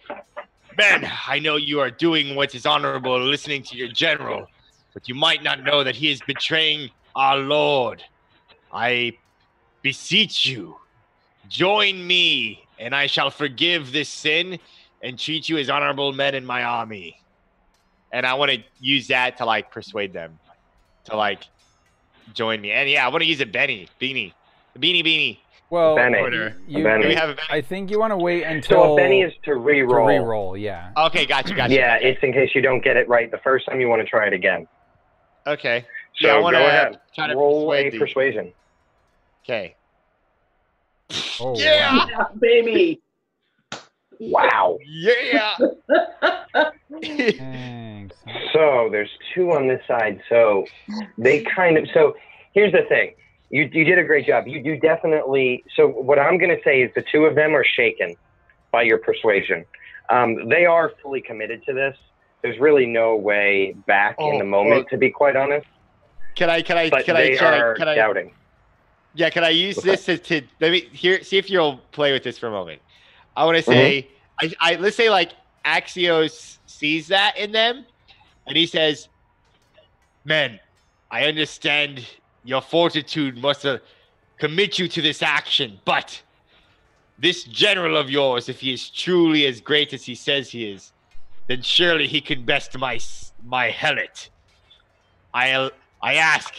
"Men, I know you are doing what is honorable, listening to your general, but you might not know that he is betraying our Lord. I beseech you, join me, and I shall forgive this sin and treat you as honorable men in my army." And I want to use that to like persuade them to like join me. And yeah, I want to use a beanie. well, Benny. Order. you, Benny. Do we have a I think you want to wait until So a Benny is to to re-roll. re-roll. Yeah. Okay, gotcha. Yeah, Okay. it's in case you don't get it right the first time. You want to try it again. Okay. So Yeah, I want go to ahead. try to Roll a persuade the. persuasion. Okay. Oh, Yeah. Yeah, baby. Wow. Yeah. Thanks. So there's 2 on this side. So they kind of. So here's the thing. You did a great job. You do definitely. So what I'm going to say is the 2 of them are shaken by your persuasion. They are fully committed to this. There's really no way back in the moment, to be quite honest. Can I But they are doubting. Yeah, can I use this to let me see if you'll play with this for a moment. I want to say, I let's say like Axios sees that in them, and he says, "Men, I understand your fortitude must commit you to this action, but this general of yours, if he is truly as great as he says he is, then surely he can best my helot. I ask,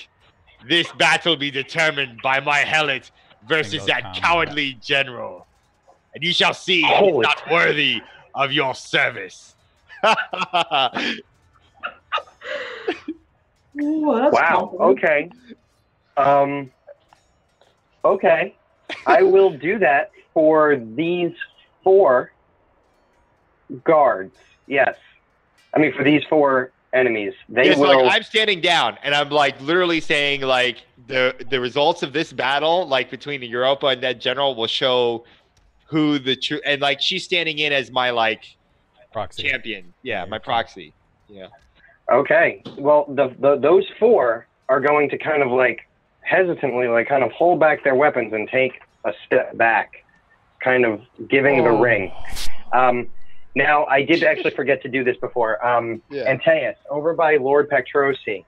this battle be determined by my helot versus that combat. cowardly general, and you shall see he's Holy not worthy of your service." Ooh, that's Wow. confident. Okay. Okay. I will do that for these 4 guards. Yes. I mean, for these 4 enemies. They Yes, will. like I'm standing down, and I'm like literally saying like the results of this battle, like between the Europa and that general, will show who the true, and like she's standing in as my like Proxy. champion. Yeah, my proxy. Yeah. Okay. Well, those four are going to kind of like hesitantly, like kind of hold back their weapons and take a step back, kind of giving the ring. Now, I did actually forget to do this before. Antaeus, over by Lord Pactrosi,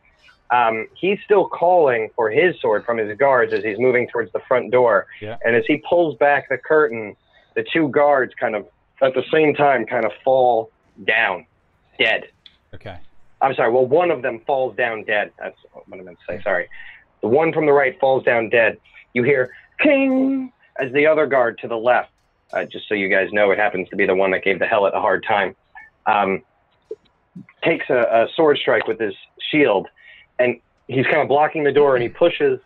he's still calling for his sword from his guards as he's moving towards the front door. Yeah. And as he pulls back the curtain, the two guards kind of, at the same time, kind of fall down, dead. Okay. I'm sorry. Well, one of them falls down dead. That's what I meant to say. Sorry. The one from the right falls down dead. You hear "King" as the other guard to the left, just so you guys know, it happens to be the one that gave the Helot a hard time, takes a sword strike with his shield, and he's kind of blocking the door, and he pushes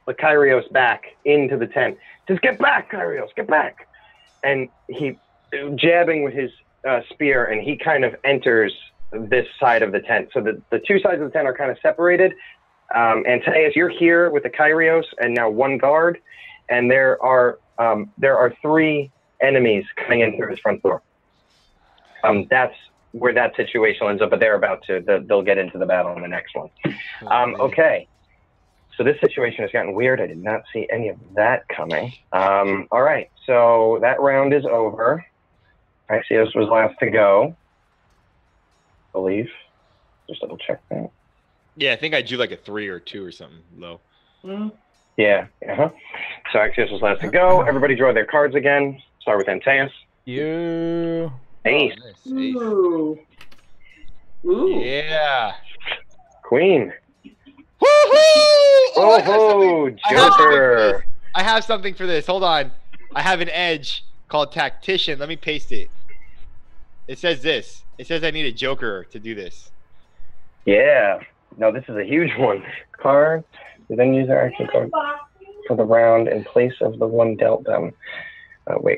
the Kyrios back into the tent. Just get back, Kyrios, get back. And he, jabbing with his spear, and he kind of enters this side of the tent. So the two sides of the tent are kind of separated. Antaeus, you're here with the Kyrios and now one guard, and there are three enemies coming in through his front door. That's where that situation ends up, but they're about to, they'll get into the battle in the next one. Okay. So this situation has gotten weird. I did not see any of that coming. All right. So that round is over. Kyrios was last to go, I believe. Just double check that. Yeah, I think I drew like a 3 or 2 or something low. Yeah. So Kyrios was last to go. Everybody draw their cards again. Start with Antaeus. You. Ace. Oh, nice. Ooh. Ooh. Yeah. Queen. Woohoo! Oh, Joker. I have something for this. Hold on. I have an edge called Tactician. Let me paste it. It says this. It says I need a Joker to do this. Yeah. No, this is a huge one. Card. You then use their action card for the round in place of the one dealt them.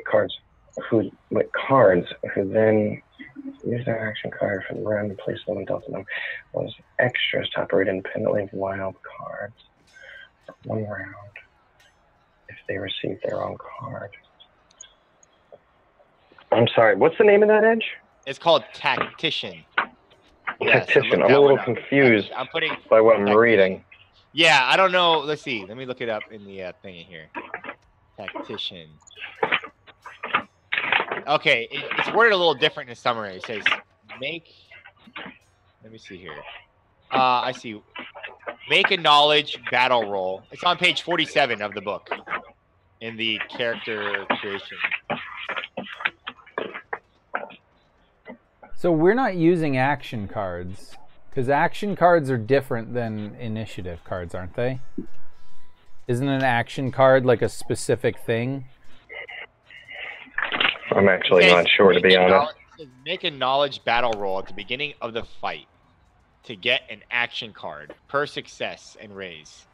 Cards who then use their action card for the round in place of the one dealt them. Was extras to operate independently of wild cards for one round if they receive their own card. I'm sorry, what's the name of that edge? It's called Tactician. Tactician. I'm a little confused by what I'm reading. Yeah, I don't know. Let's see. Let me look it up in the thing here. Tactician. Okay, it's worded a little different in the summary. It says make. Let me see here. I see. Make a knowledge battle roll. It's on page 47 of the book in the character creation. So we're not using action cards, because action cards are different than initiative cards, aren't they? Isn't an action card like a specific thing? I'm actually not sure, to be honest. Make a knowledge battle roll at the beginning of the fight to get an action card per success and raise.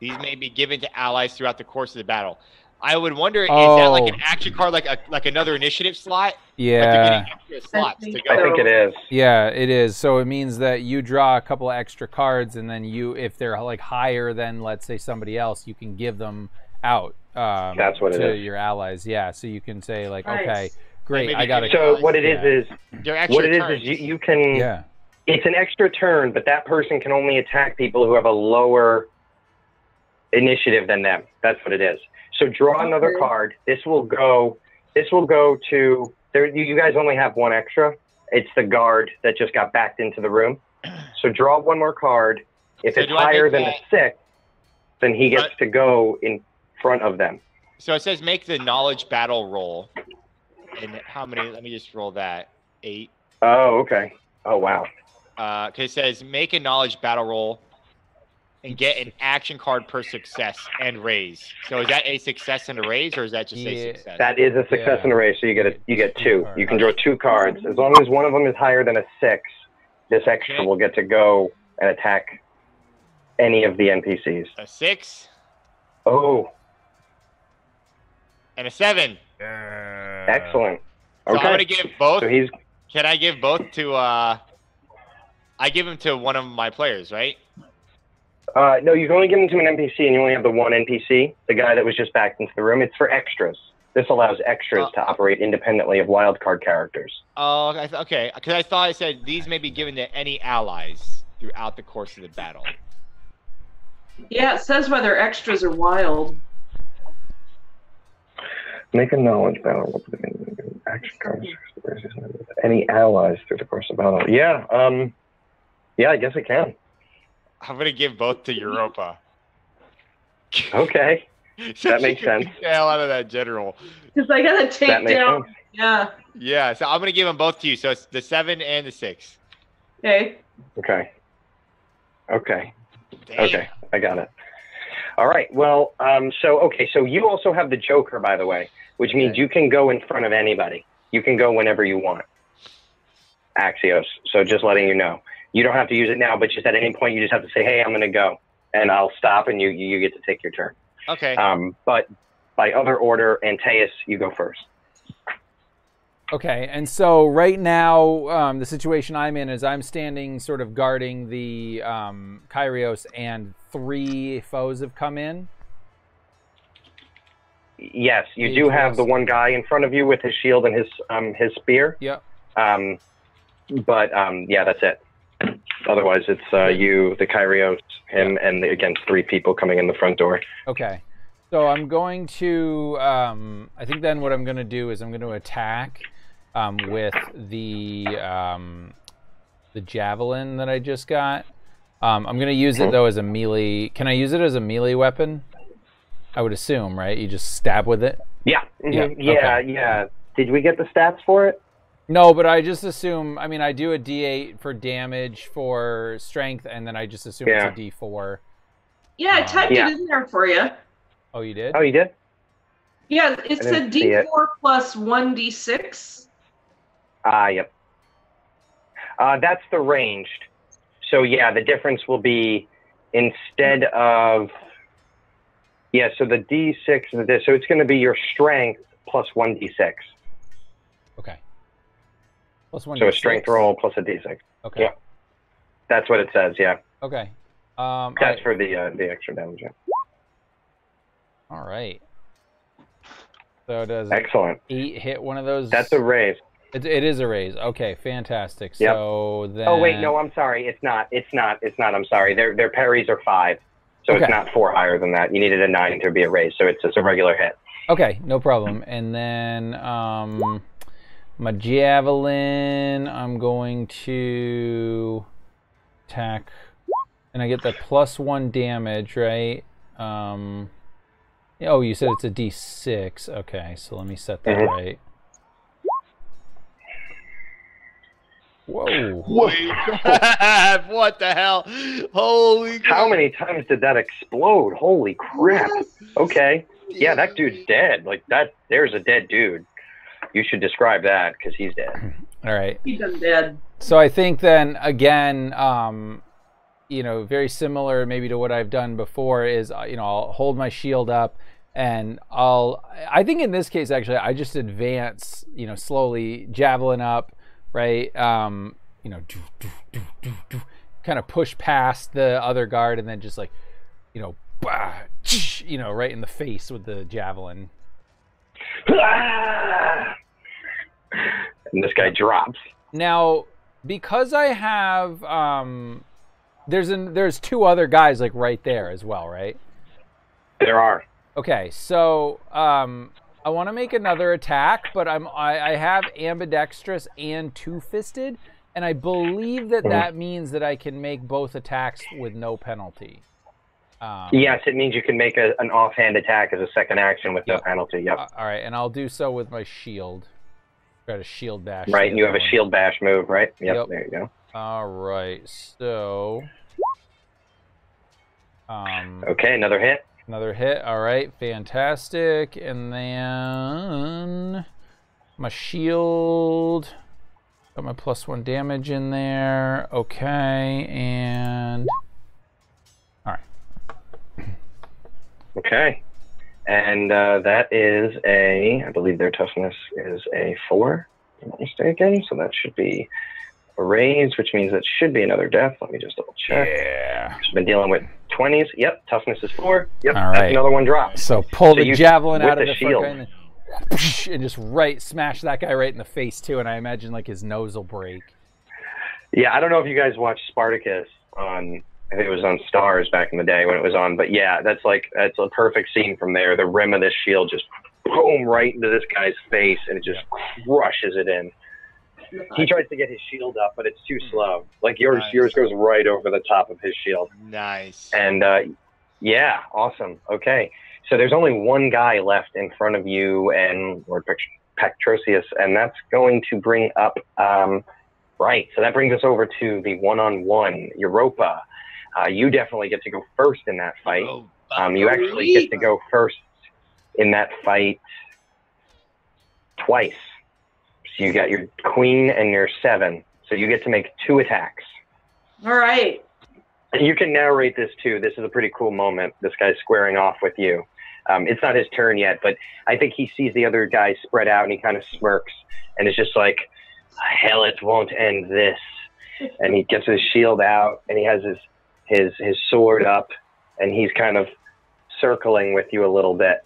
These may be given to allies throughout the course of the battle. I would wonder, is that like an action card, like another initiative slot? Yeah. Like they're getting extra slots to go. I think it is. Yeah, it is. So it means that you draw a couple of extra cards, and then if they're like higher than, let's say, somebody else, you can give them out. That's what it to is. Your allies. Yeah. So you can say like, Nice. okay, great, I got it. So what it is They're you can. Yeah. It's an extra turn, but that person can only attack people who have a lower initiative than them. That's what it is. So draw another card. This will go to there. You guys only have one extra. It's the guard that just got backed into the room. So draw one more card. If it's higher than a 6, then he gets to go in front of them. So it says make the knowledge battle roll. And how many? Let me just roll that. 8. Oh, okay. Oh, wow. Okay, it says make a knowledge battle roll and get an action card per success and raise. So is that a success and a raise, or is that just a success? That is a success and a raise. So you get 2. You can draw 2 cards as long as one of them is higher than a 6. This extra will get to go and attack any of the NPCs. A 6. Oh. And a 7. Excellent. So Okay. I'm gonna give both. So he's. Can I give both to? I I give him to one of my players, right? No, you can only give them to an NPC, and you only have the one NPC, the guy that was just back into the room. It's for extras. This allows extras to operate independently of wildcard characters. Oh, okay. Because I thought it said these may be given to any allies throughout the course of the battle. Yeah, it says whether extras are wild. Make a knowledge battle. Action cards. Any allies through the course of battle. Yeah, yeah, I guess it can. I'm going to give both to Europa. Okay. That makes sense. Get the hell out of that general. Because I got to take down. Sense. Yeah. Yeah, so I'm going to give them both to you. So it's the 7 and the 6. Okay. Okay. Okay. Damn. Okay. I got it. All right. Well, so you also have the Joker, by the way, which means you can go in front of anybody. You can go whenever you want. Axios. So just letting you know. You don't have to use it now, but just at any point, you just have to say, hey, I'm going to go. And I'll stop, and you get to take your turn. Okay. But by other order, Antaeus, you go first. Okay, and so right now, the situation I'm in is I'm standing sort of guarding the Kyrios, and 3 foes have come in. Yes, you do have the one guy in front of you with his shield and his spear. Yep. But yeah, that's it. Otherwise, it's you, the Kyrios, him, and against 3 people coming in the front door. Okay. So I'm going to, I think then what I'm going to do is I'm going to attack with the javelin that I just got. I'm going to use it, though, as a melee. Can I use it as a melee weapon? I would assume, right? You just stab with it? Yeah. Mm-hmm. Yeah. Yeah. Did we get the stats for it? No, but I just assume, I mean, I do a D8 for damage for strength, and then I just assume it's a D4. Yeah, I typed it in there for you. Oh, you did? Oh, you did? Yeah, it said D4 plus 1D6. Yep. That's the ranged. So, yeah, the difference will be instead of... Yeah, so the D6, so it's going to be your strength plus 1D6. Okay. Plus 1D6. So a strength roll plus a D6. Okay. Yeah. That's what it says, yeah. Okay. That's for the extra damage, yeah. All right. So does Excellent. 8 hit one of those? That's a raise. It is a raise. Okay, fantastic. Yep. So then... Oh, wait, no, I'm sorry. It's not. I'm sorry. Their parries are 5. So it's not 4 higher than that. You needed a 9 to be a raise, so it's just a regular hit. Okay, no problem. And then my javelin, I'm going to attack, and I get the +1 damage, right? Oh, you said it's a D6. Okay, so let me set that right. Whoa. What the hell? Holy God. How many times did that explode? Holy crap. Okay. Yeah, that dude's dead. Like, there's a dead dude. You should describe that, because he's dead. All right. He's dead. So I think then, again, very similar maybe to what I've done before is, I'll hold my shield up, and I think in this case, actually, I just advance, slowly, javelin up, right? Kind of push past the other guard, and then just like, right in the face with the javelin. And this guy drops. Now, because I have, there's 2 other guys like right there as well, right? There are. Okay, so I want to make another attack, but I have ambidextrous and 2-fisted, and I believe that means that I can make both attacks with no penalty. Yes, it means you can make an offhand attack as a second action with no penalty. Yep. All right, and I'll do so with my shield. Got a shield bash. Right, and you have a shield bash move, right? Yep. There you go. All right, so. Okay, another hit. Another hit. All right, fantastic. And then my shield. Got my +1 damage in there. Okay, and all right. Okay, and that is I believe their toughness is a 4, if I'm not mistaken. So that should be a raise, which means it should be another death. Let me just double check. Yeah. I've been dealing with 20s. Yep, toughness is 4. Yep, All right. that's another one drop. So pull the javelin with out of the the shield. front and just smash that guy right in the face too. And I imagine like his nose will break. Yeah, I don't know if you guys watched Spartacus on, I think it was on Stars back in the day when it was on, but yeah, that's a perfect scene from there. The rim of this shield just boom right into this guy's face, and it just crushes it in. He tries to get his shield up, but it's too slow. Like yours goes right over the top of his shield. Nice. And yeah, awesome. Okay, so there's only one guy left in front of you and Lord Pactrosi, and that's going to bring up. Right, so that brings us over to the one-on-one. Europa, you definitely get to go first in that fight. You actually get to go first in that fight twice. So you got your queen and your 7. So you get to make 2 attacks. All right. And you can narrate this too. This is a pretty cool moment. This guy's squaring off with you. It's not his turn yet, but I think he sees the other guy spread out and he kind of smirks and it's just like, hell, it won't end this. And he gets his shield out and he has his sword up and he's kind of circling with you a little bit.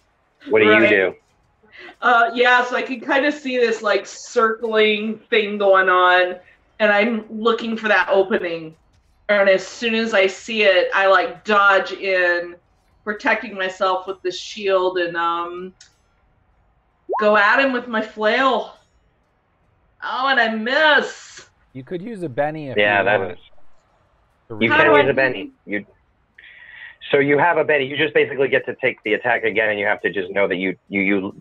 What do you do? Yeah, so I can kind of see this like circling thing going on, and I'm looking for that opening. And as soon as I see it, I like dodge in, protecting myself with the shield, and go at him with my flail. Oh, and I miss. You could use a Benny if yeah, you that want. is. You can use a Benny. So you have a Benny. You just basically get to take the attack again, and you have to just know that you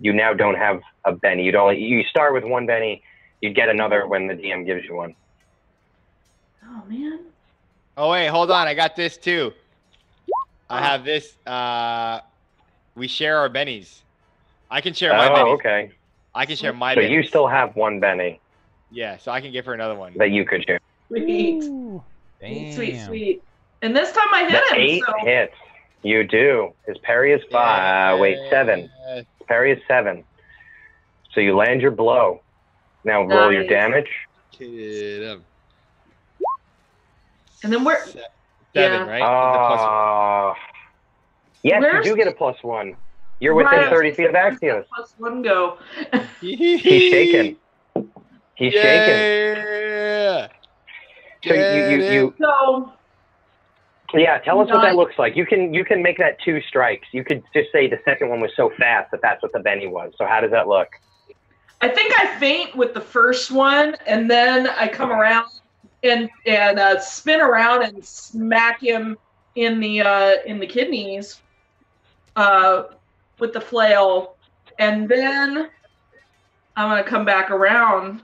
now don't have a Benny. You start with one Benny. You get another when the DM gives you one. Oh man. Oh wait, hold on. I got this too. I have this. We share our bennies. I can share my bennies. Oh, okay. I can share my So bennies. you still have one Benny. Yeah, so I can give her another one. That you could share. Sweet. Ooh, damn. Sweet. And this time I hit The him. 8 So hits. You do. His parry is 5. Wait, 7. His parry is 7. So you land your blow. Now roll your Nice. damage. Get him. And then we're 7, Yeah. right? Yes, Where's- you do get a +1. You're within Right. 30 feet of Axios. +1 go. He's shaking. He's shaking. Yeah. So you So yeah, tell us what that Nice. looks like. You can make that 2 strikes. You could just say the second one was so fast that that's what the Benny was. So how does that look? I think I feint with the first one, and then I come around and spin around and smack him in the kidneys with the flail, and then I'm gonna come back around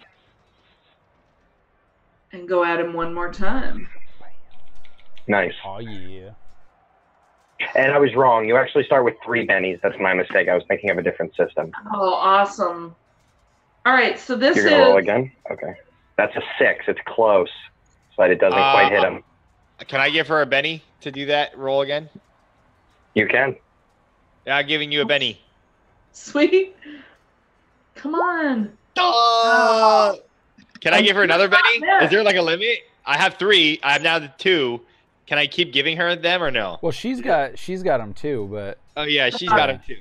and go at him one more time. Nice. Oh yeah. And I was wrong. You actually start with 3 Bennies. That's my mistake. I was thinking of a different system. Oh, awesome! All right, so this You're is gonna roll again? Okay. That's a 6. It's close, but it doesn't quite hit him. Can I give her a Benny to do that roll again? You can. Yeah, I'm giving you a Benny. sweet. Come on. Oh! Can I give her another Benny? Yeah. Is there like a limit? I have 3. I have now the 2. Can I keep giving her them or no? Well, she's got them too, but Oh yeah, she's got them too.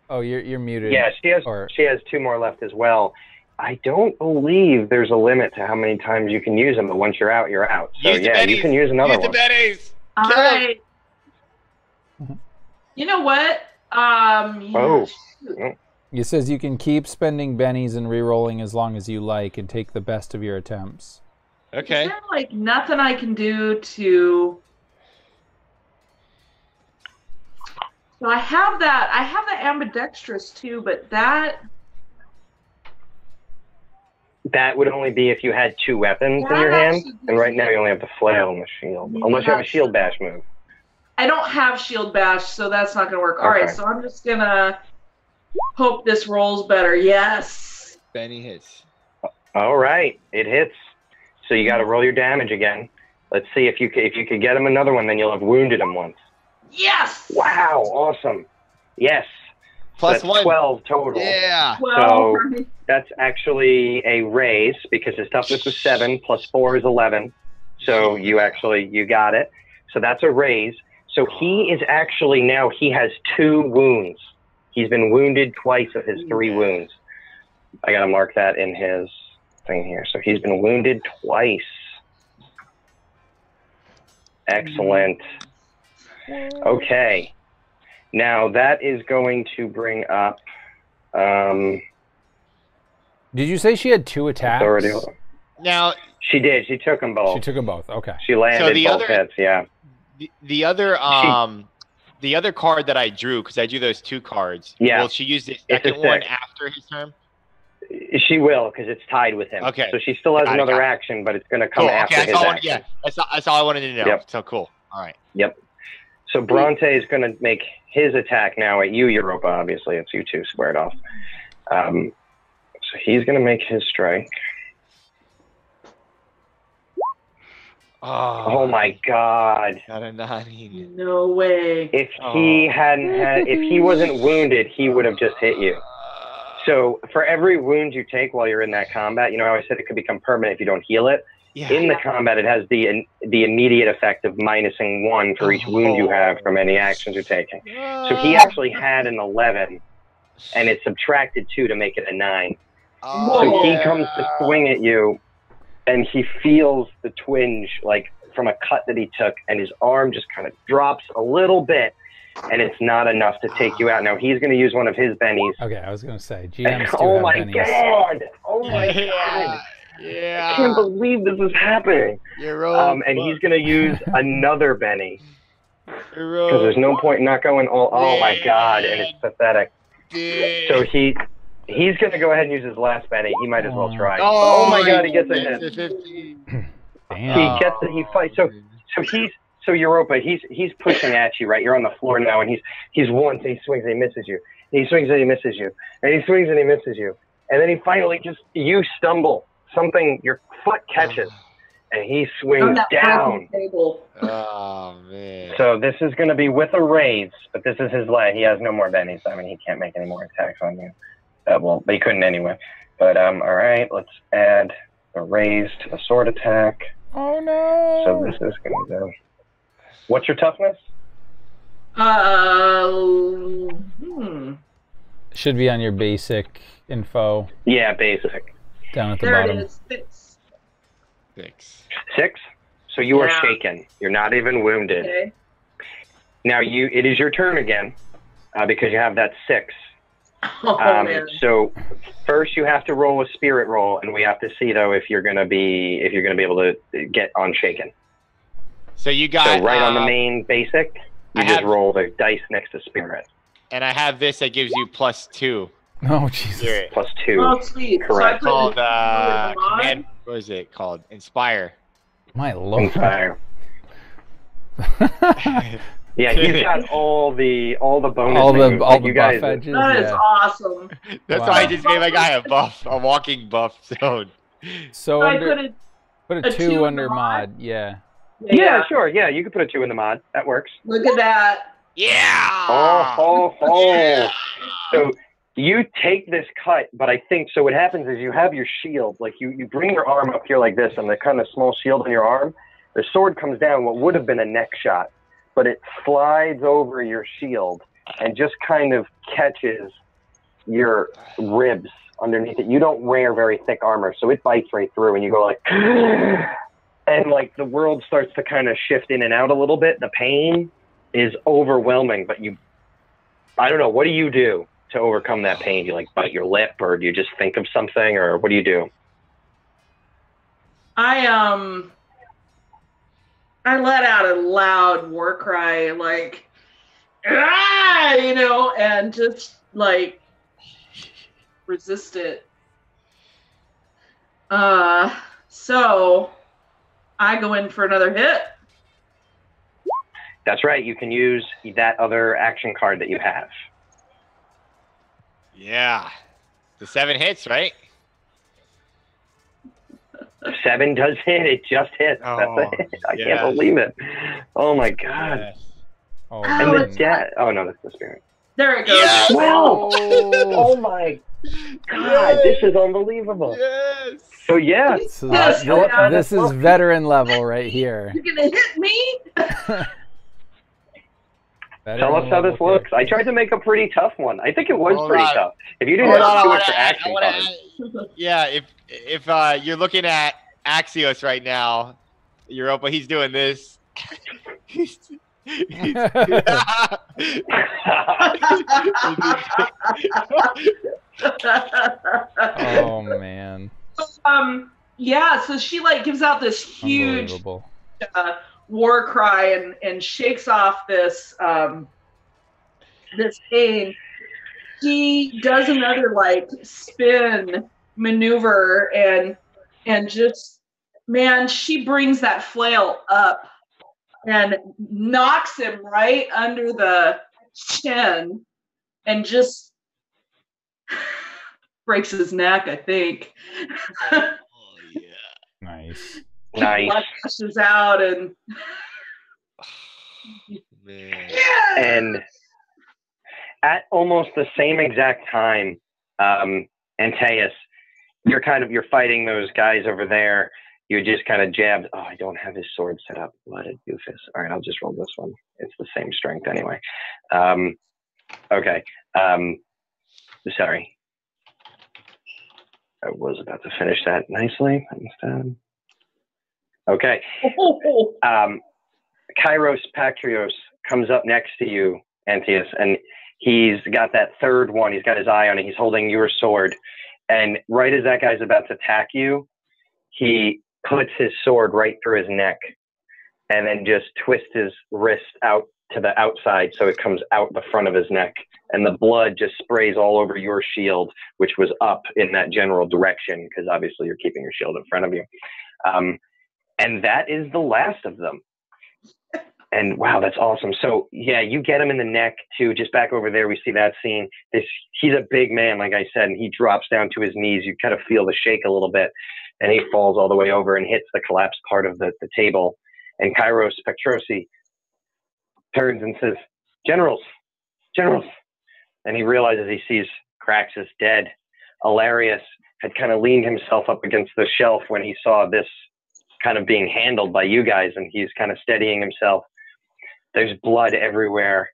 oh, you're muted. Yeah, she has 2 more left as well. I don't believe there's a limit to how many times you can use them, but once you're out, you're out. So Use the yeah, you bennies. can use another Use one. the Bennies. All Kill him. right. You know what? Oh. It says you can keep spending bennies and re-rolling as long as you like, and take the best of your attempts. Okay. Is there like nothing I can do to? So I have that. I have the ambidextrous too, but that. That would only be if you had 2 weapons in your hand, and right now you only have the flail and the shield. Unless you have a shield bash move. I don't have shield bash, so that's not gonna work. All right, Okay. so I'm just gonna hope this rolls better. Yes. Benny hits. All right, it hits. So you got to roll your damage again. Let's see if you could get him another one, then you'll have wounded him once. Yes. Wow, awesome. Yes. Plus that's 1. 12 total. Yeah. Well, So that's actually a raise because his toughness was 7 plus 4 is 11. So you got it. So that's a raise. So he is actually now, he has 2 wounds. He's been wounded twice of his 3 wounds. I got to mark that in his thing here. So he's been wounded twice. Excellent. Okay. Now that is going to bring up. Did you say she had 2 attacks? Now She did. She took them both. She took them both. Okay. She landed both hits. Yeah. the other card that I drew, because I drew those 2 cards. Yeah. Will she use the second one after his turn? She will, because it's tied with him. Okay. So she still has another action, but it's going to come after his action. That's all I wanted to know. Yep. So cool. All right. Yep. So Bronte is going to make his attack now at you, Europa. Obviously, it's you two squared off. So he's going to make his strike. Oh my God! Not a 9. no way. If he wasn't wounded, he would have just hit you. So for every wound you take while you're in that combat, you know, I always said it could become permanent if you don't heal it. Yeah. In the combat, it has the immediate effect of minusing 1 for each wound you have from any actions you're taking. So he actually had an 11, and it subtracted 2 to make it a 9. So he comes to swing at you, and he feels the twinge, like from a cut that he took, and his arm just kind of drops a little bit, and it's not enough to take you out. Now he's going to use one of his bennies. Okay, I was going to say, GMs do Oh have my bennies. God! Oh my God! Yeah. I can't believe this is happening. And he's going to use another Benny. Because there's no point in not going all, oh my God, and it's pathetic. So he's going to go ahead and use his last Benny. He might as well try. Oh my God, he gets a hit. Damn. He gets it, he fights. So Europa, he's pushing at you, right? You're on the floor now, and he's once, and he swings and he misses you. And he swings and he misses you. And he swings and he misses you. And then he finally you stumble. Something, your foot catches, and he swings down. Oh, man. So this is going to be with a raise, but this is his last. He has no more bennies. I mean, he can't make any more attacks on you. Well, he couldn't anyway. But, all right, let's add a raise to the sword attack. Oh, no. So this is going to do. What's your toughness? Should be on your basic info. Yeah, basic. Down at the There bottom. it is. 6. 6? So you are shaken. You're not even wounded. Okay. Now it is your turn again, because you have that 6. Oh, man. So first you have to roll a spirit roll, and we have to see though if you're gonna be able to get unshaken. So you got So right on the main basic, you just roll the dice next to spirit. And I have this that gives you +2. Oh, Jesus. +2. Oh, sweet. Correct. So I Called put command. What is it called? Inspire. My Lord. Inspire. Yeah, he's got all the bonus. all the you buff guys, edges. that is Yeah. awesome. That's Wow. why I just gave my guy a walking buff zone. So I under, put a 2 under mod. Yeah. Yeah, sure. Yeah, you could put a 2 in the mod. That works. Look at that. Yeah. Oh. Yeah. So you take this cut, but I think so. What happens is you have your shield, like you bring your arm up here like this, and the kind of small shield on your arm. The sword comes down, what would have been a neck shot, but it slides over your shield and just kind of catches your ribs underneath it. You don't wear very thick armor, so it bites right through, and you go like, and like the world starts to kind of shift in and out a little bit. The pain is overwhelming, but I don't know. What do you do to overcome that pain? Do you like bite your lip, or do you just think of something, or what do you do? I let out a loud war cry, like, ah, and just like resist it. So I go in for another hit. That's right. You can use that other action card that you have. Yeah. The 7 hits, right? 7 does hit. It just hits. Oh, That's it. I can't believe it. Oh my God. Yes. Oh, And the man. death. Oh no, that's the spirit. There it goes. Yes! Well, Oh, oh my God, this is unbelievable. Yes. So yeah, this is, Yes, tell us how this is looks. veteran level right here. You're gonna hit me? Tell us how this looks. I tried to make a pretty tough one. I think it was Hold pretty on. tough. If you didn't Hold on, have I to do wanna it for add- action I wanna cards. add- Yeah, if you're looking at Axios right now, Europa, he's doing this. he's, Oh man, Yeah, so she like gives out this huge unbelievable. war cry and shakes off this this pain. He does another like spin maneuver and just, man, she brings that flail up and knocks him right under the chin and just breaks his neck, I think. oh yeah. Nice. Nice. Blood gushes out and Man. yeah. And at almost the same exact time, Antaeus, you're fighting those guys over there. You just kind of jabbed. Oh, I don't have his sword set up. What a doofus. All right, I'll just roll this one. It's the same strength anyway. Okay. Sorry. I was about to finish that nicely. Okay. Kyrios Pactrosi comes up next to you, Antaeus, and he's got that third one. He's got his eye on it. He's holding your sword. And right as that guy's about to attack you, he puts his sword right through his neck and then just twists his wrist out to the outside so it comes out the front of his neck. And the blood just sprays all over your shield, which was up in that general direction because obviously you're keeping your shield in front of you. And that is the last of them. And wow, that's awesome. So yeah, you get him in the neck too. Just back over there, we see that scene. He's a big man, like I said, and he drops down to his knees. You kind of feel the shake a little bit, and he falls all the way over and hits the collapsed part of the table. And Kyrios Pactrosi turns and says, "Generals, generals!" And he realizes he sees Craxus dead. Alarius had kind of leaned himself up against the shelf when he saw this kind of being handled by you guys, and he's kind of steadying himself. There's blood everywhere.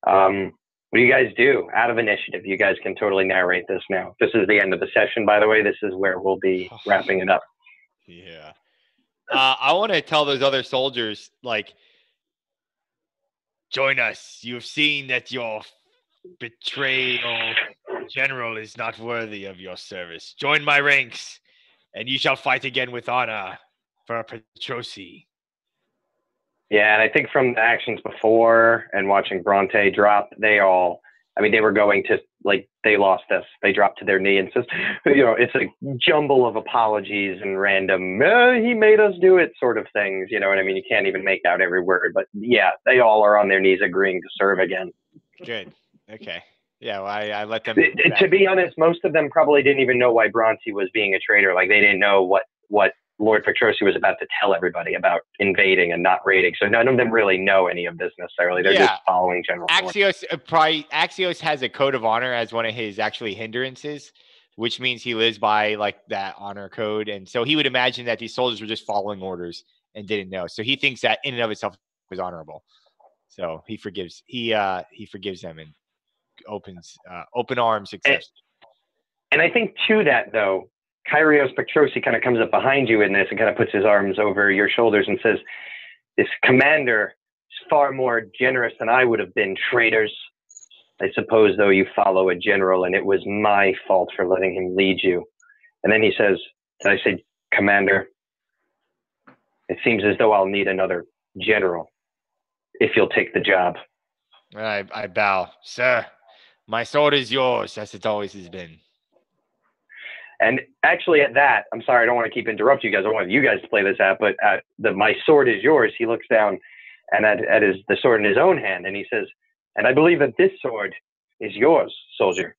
What do you guys do? Out of initiative, you guys can totally narrate this now. This is the end of the session, by the way. This is where we'll be wrapping it up. Yeah. I want to tell those other soldiers, like, join us. You've seen that your betrayal general is not worthy of your service. Join my ranks, and you shall fight again with honor for Pactrosi. Yeah, and I think from the actions before and watching Bronte drop, they were going to, like, they lost this. They dropped to their knee and says, it's a jumble of apologies and random, he made us do it sort of things. You know what I mean? You can't even make out every word. But yeah, they all are on their knees agreeing to serve again. Good. Okay. Yeah, well, I let them. To be honest, most of them probably didn't even know why Bronte was being a traitor. Like, they didn't know what Lord Pactrosi was about to tell everybody about invading and not raiding. So none of them really know any of this necessarily. They're just following general. Axios has a code of honor as one of his actually hindrances, which means he lives by like that honor code. And so he would imagine that these soldiers were just following orders and didn't know. So he thinks that in and of itself was honorable. So he forgives them and opens open arms. And I think to that though, Kyrios Pactrosi kind of comes up behind you in this and kind of puts his arms over your shoulders and says, "This commander is far more generous than I would have been, traitors. I suppose, though, you follow a general, and it was my fault for letting him lead you." And then he says, and I say, "Commander, it seems as though I'll need another general, if you'll take the job." I bow. "Sir, my sword is yours, as it always has been." And actually at that, I'm sorry, I don't want to keep interrupting you guys. I want you guys to play this out, but my sword is yours. He looks down and at the sword in his own hand, and he says, "And I believe that this sword is yours, soldier."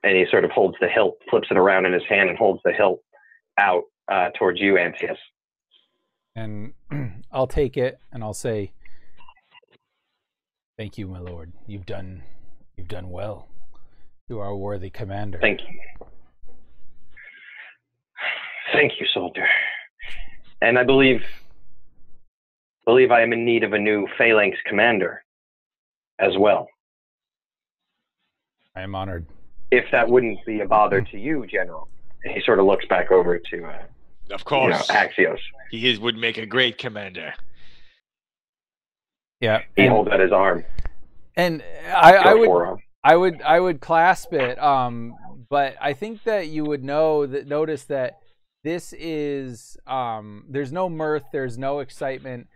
And he sort of holds the hilt, flips it around in his hand and holds the hilt out towards you, Antaeus. And I'll take it and I'll say, "Thank you, my lord. You've done You've done well. You are a worthy commander. Thank you. Thank you, soldier. And I believe I am in need of a new phalanx commander as well. I am honored. If that wouldn't be a bother to you, General. And he sort of looks back over to Of course. Axios. He would make a great commander. Yeah. He holds out his arm. And I would clasp it. But I think that you would notice that this is there's no mirth, there's no excitement,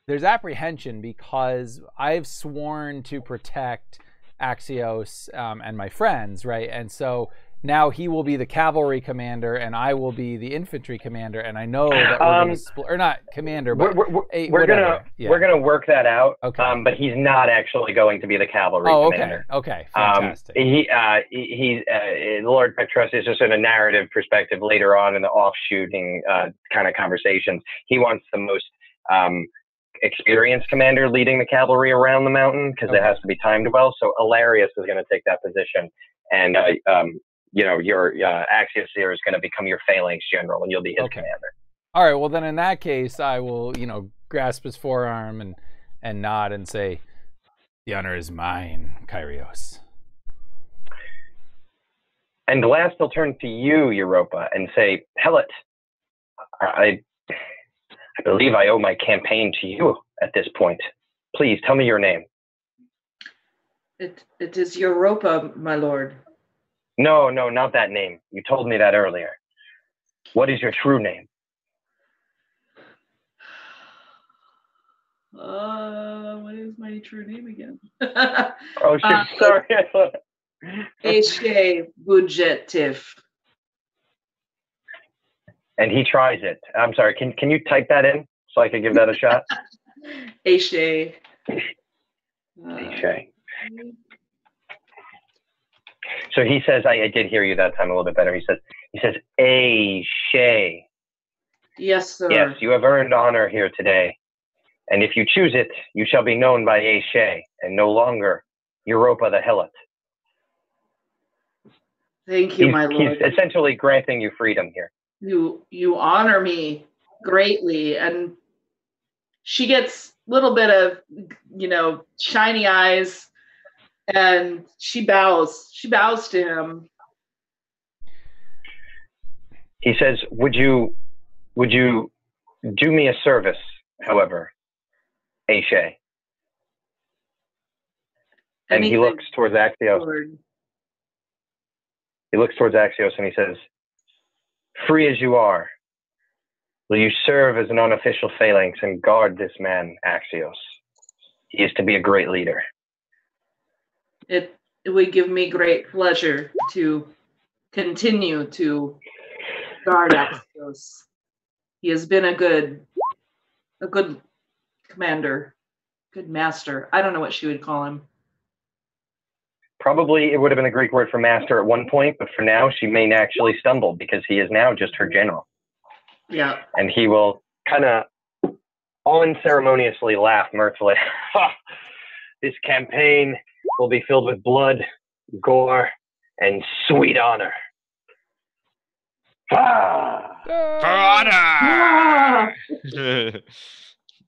there's apprehension, because I've sworn to protect Axios and my friends, right? And so now he will be the cavalry commander and I will be the infantry commander, and I know that we're going to split, or not commander, but we're gonna work that out. Okay. But he's not actually going to be the cavalry commander. Okay, fantastic. He's Lord Pactrosi is just in a narrative perspective later on in the offshooting kind of conversations. He wants the most experienced commander leading the cavalry around the mountain, because it has to be timed well. So Alarius is going to take that position, and your Axios here is going to become your phalanx general, and you'll be his commander. All right. Well, then in that case, I will, grasp his forearm and nod and say, "The honor is mine, Kyrios." And last, he'll turn to you, Europa, and say, "Helot, I believe I owe my campaign to you at this point. Please tell me your name." It is Europa, my lord. No, not that name. You told me that earlier. What is your true name? What is my true name again? Oh, shit, sorry. Eshe Budgetif. And he tries it. I'm sorry. Can you type that in so I can give that a shot? Eshe. Eshe. So he says, I did hear you that time a little bit better. He says, Eshe. Yes, sir. Yes, you have earned honor here today. And if you choose it, you shall be known by Eshe, and no longer Europa the Helot. Thank you, my lord. He's essentially granting you freedom here. You honor me greatly. And she gets a little bit of, shiny eyes, and she bows to him. He says, would you do me a service, however, Eshe? And he looks towards Axios. Lord. He looks towards Axios and he says, free as you are, will you serve as an unofficial phalanx and guard this man, Axios? He is to be a great leader. It would give me great pleasure to continue to guard Axios. He has been a good commander, good master. I don't know what she would call him. Probably it would have been a Greek word for master at one point, but for now she may actually stumble because he is now just her general. Yeah. And he will kind of unceremoniously laugh mirthfully. This campaign will be filled with blood, gore, and sweet honor. For honor!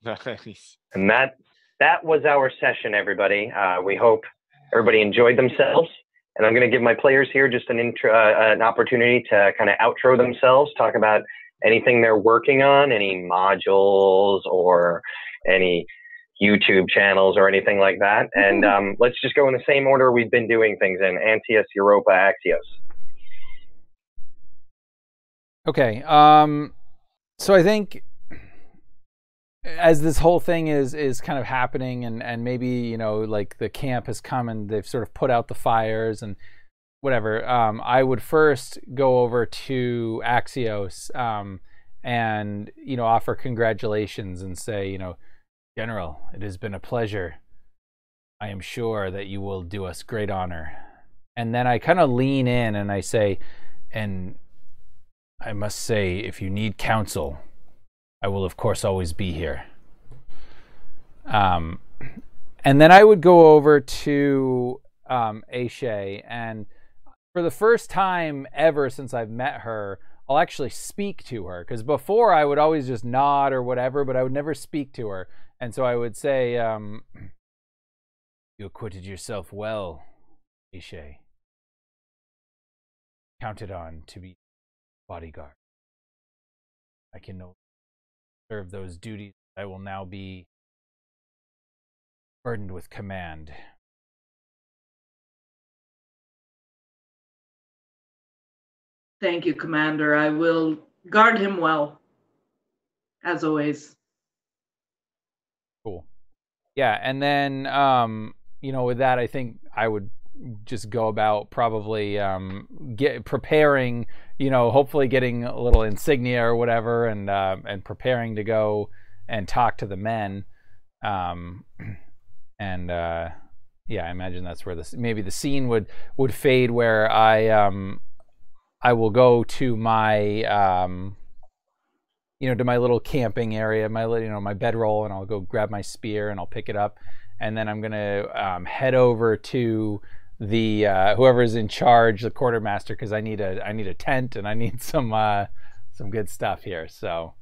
Nice. And that was our session, everybody. We hope everybody enjoyed themselves. And I'm going to give my players here just an opportunity to kind of outro themselves, talk about anything they're working on, any modules or any YouTube channels or anything like that. And let's just go in the same order we've been doing things in: Antaeus, Europa, Axios. Okay. So I think as this whole thing is kind of happening, and maybe, like the camp has come and they've sort of put out the fires and whatever, I would first go over to Axios and, offer congratulations and say, General, it has been a pleasure. I am sure that you will do us great honor. And then I kind of lean in and I say, and I must say, if you need counsel, I will, of course, always be here. And then I would go over to Aisha, and for the first time ever since I've met her, I'll actually speak to her, because before I would always just nod or whatever, but I would never speak to her. And so I would say, you acquitted yourself well, Aisha. Counted on to be bodyguard. I can no longer serve those duties. I will now be burdened with command. Thank you, Commander. I will guard him well, as always. Cool. Yeah, and then with that, I think I would just go about probably preparing, hopefully getting a little insignia or whatever, and preparing to go and talk to the men. Yeah, I imagine that's where maybe the scene would fade, where I will go to my to my little camping area, my bedroll, and I'll go grab my spear and I'll pick it up, and then I'm gonna head over to the whoever's in charge, the quartermaster, because I need a tent and I need some good stuff here. So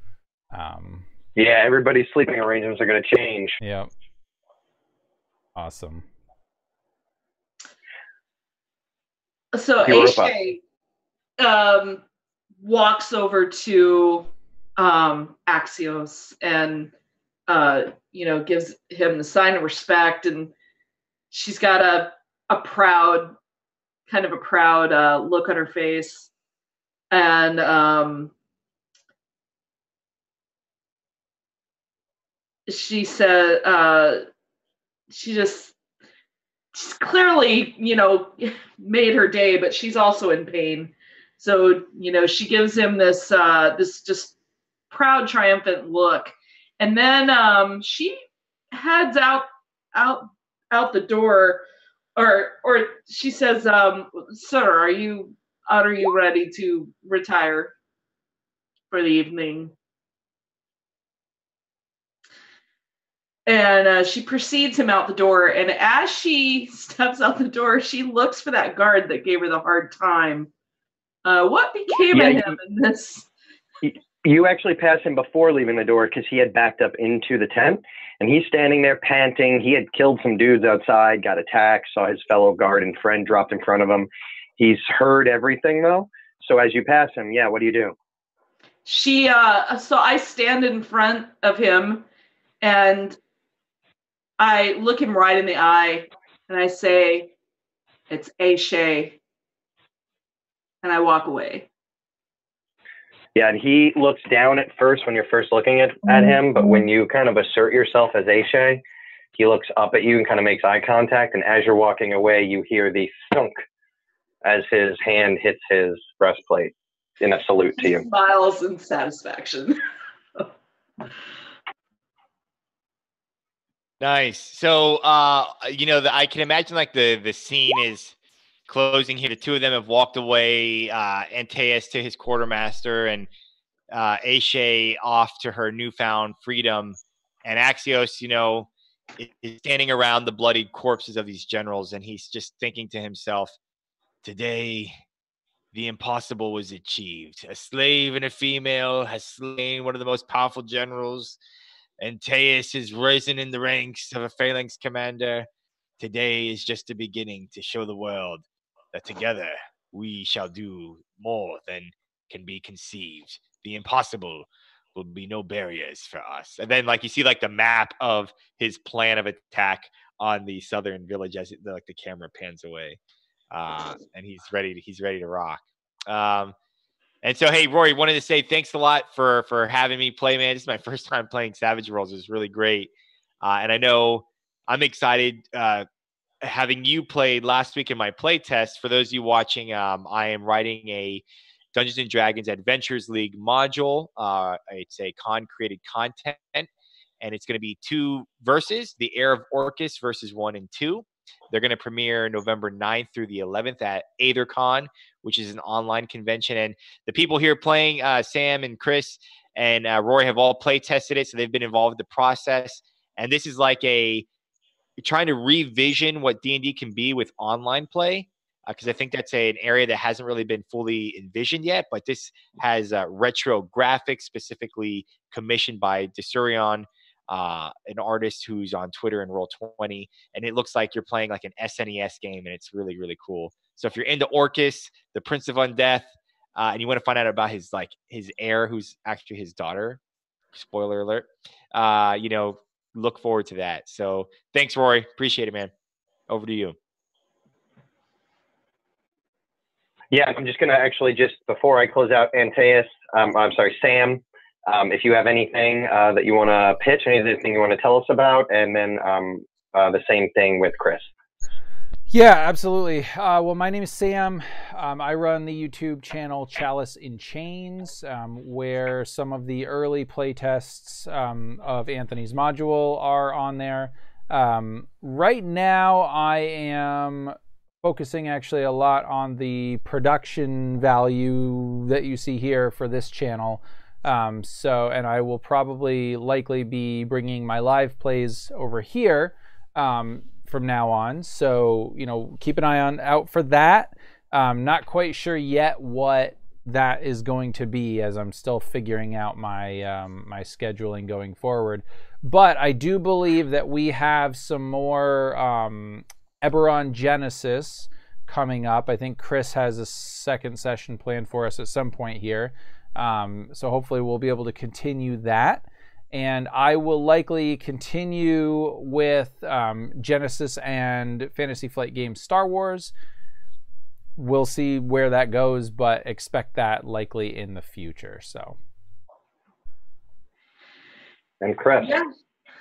yeah, everybody's sleeping arrangements are gonna change. Yeah. Awesome. So Aisha walks over to Axios and gives him the sign of respect, and she's got a proud look on her face, and she said she's clearly made her day, but she's also in pain. So she gives him this just proud, triumphant look, and then she heads out the door, or she says, "Sir, are you ready to retire for the evening?" And she precedes him out the door, and as she steps out the door, she looks for that guard that gave her the hard time. What became of him in this? You actually passed him before leaving the door, because he had backed up into the tent, and he's standing there panting. He had killed some dudes outside, got attacked, saw his fellow guard and friend dropped in front of him. He's heard everything, though. So as you pass him, what do you do? So I stand in front of him, and I look him right in the eye, and I say, "It's Aisha," and I walk away. Yeah, and he looks down at first when you're first looking at him, but when you kind of assert yourself as Aisha, he looks up at you and kind of makes eye contact, and as you're walking away, you hear the thunk as his hand hits his breastplate in a salute to you. He smiles in satisfaction. Nice. So, I can imagine like the scene is closing here. The two of them have walked away. Antaeus to his quartermaster, and Aisha off to her newfound freedom. And Axios, is standing around the bloodied corpses of these generals, and he's just thinking to himself, "Today, the impossible was achieved. A slave and a female has slain one of the most powerful generals. Antaeus has risen in the ranks of a phalanx commander. Today is just the beginning to show the world that together we shall do more than can be conceived. The impossible will be no barriers for us." And then, you see, the map of his plan of attack on the southern village as the camera pans away, and he's ready to rock. And so, hey, Rory, wanted to say thanks a lot for having me play, man. This is my first time playing Savage Worlds. It was really great. And I know I'm excited having you played last week in my play test. For those of you watching, I am writing a Dungeons & Dragons Adventures League module. It's a con-created content, and it's going to be 2 verses, the Heir of Orcus verses 1 and 2. They're going to premiere November 9th through the 11th at AetherCon, which is an online convention. And the people here playing, Sam and Chris and Rory, have all play tested it, so they've been involved in the process. And this is like a trying to revision what D&D can be with online play, because I think that's an area that hasn't really been fully envisioned yet. But this has retro graphics, specifically commissioned by Desurion, an artist who's on Twitter and Roll20, and it looks like you're playing like an SNES game, and it's really, really cool. So if you're into Orcus, the Prince of Undeath, and you want to find out about his heir, who's actually his daughter, spoiler alert, look forward to that. So thanks, Rory. Appreciate it, man. Over to you. Yeah, I'm just going to actually, just before I close out, Sam, if you have anything that you want to pitch, anything you want to tell us about, and then the same thing with Chris. Yeah, absolutely. Well, my name is Sam. I run the YouTube channel Chalice in Chains, where some of the early playtests of Anthony's module are on there. Right now, I am focusing actually a lot on the production value that you see here for this channel. And I will likely be bringing my live plays over here from now on. So, keep an eye out for that. Not quite sure yet what that is going to be, as I'm still figuring out my my scheduling going forward. But I do believe that we have some more Eberron Genesis coming up. I think Chris has a second session planned for us at some point here. So hopefully we'll be able to continue that. And I will likely continue with Genesis and Fantasy Flight Games Star Wars. We'll see where that goes, but expect that likely in the future. So. And Chris.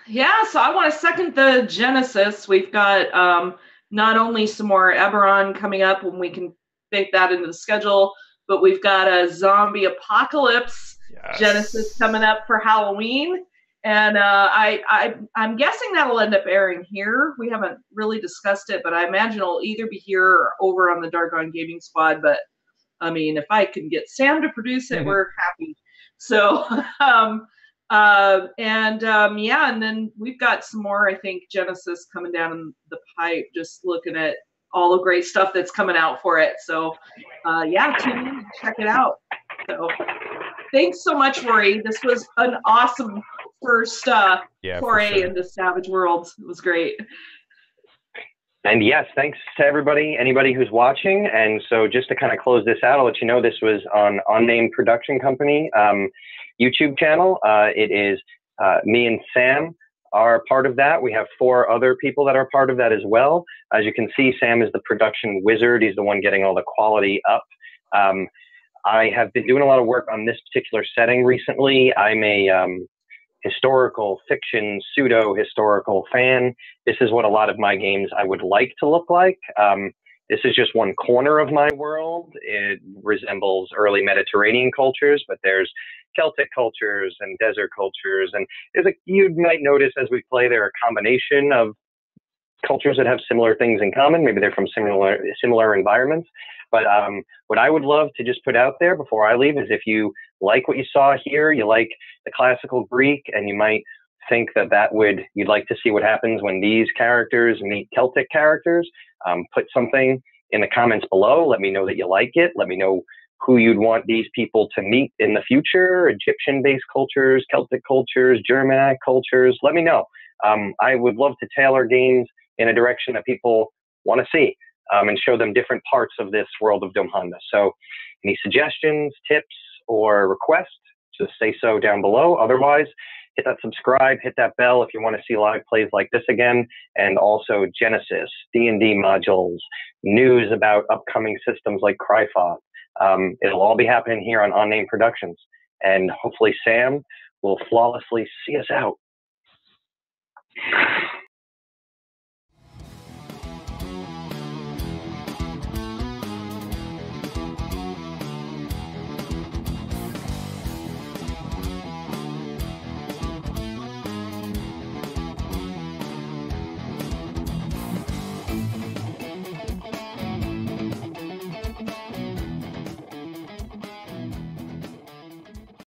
Yeah. So I want to second the Genesis. We've got not only some more Eberron coming up when we can fit that into the schedule, but we've got a zombie apocalypse Genesis coming up for Halloween. And I'm guessing that'll end up airing here. We haven't really discussed it, but I imagine it'll either be here or over on the Dargon Gaming Squad. But I mean, if I can get Sam to produce it, we're happy. So, and then we've got some more, I think, Genesis coming down the pipe, just looking at all the great stuff that's coming out for it. So, tune in, check it out. So, thanks so much, Rory. This was an awesome first foray into Savage Worlds. It was great. And yes, thanks to anybody who's watching. And so just to kind of close this out, I'll let you know this was on Unnamed Production Company YouTube channel. It is me and Sam are part of that. We have 4 other people that are part of that as well. As you can see, Sam is the production wizard. He's the one getting all the quality up. I have been doing a lot of work on this particular setting recently. I'm a historical fiction, pseudo-historical fan. This is what a lot of my games I would like to look like. This is just one corner of my world. It resembles early Mediterranean cultures, but there's Celtic cultures and desert cultures. And you might notice as we play, there are a combination of cultures that have similar things in common. Maybe they're from similar environments. But what I would love to just put out there before I leave is, if you like what you saw here, you like the classical Greek, and you might think you'd like to see what happens when these characters meet Celtic characters, put something in the comments below. Let me know that you like it. Let me know who you'd want these people to meet in the future: Egyptian-based cultures, Celtic cultures, Germanic cultures. Let me know. I would love to tailor games in a direction that people want to see, and show them different parts of this world of Domhanda. So any suggestions, tips, or requests, just say so down below. Otherwise, hit that subscribe, hit that bell if you want to see live plays like this again, and also Genesis, D&D modules, news about upcoming systems like Cryfog. It'll all be happening here on Unnamed Productions. And hopefully Sam will flawlessly see us out.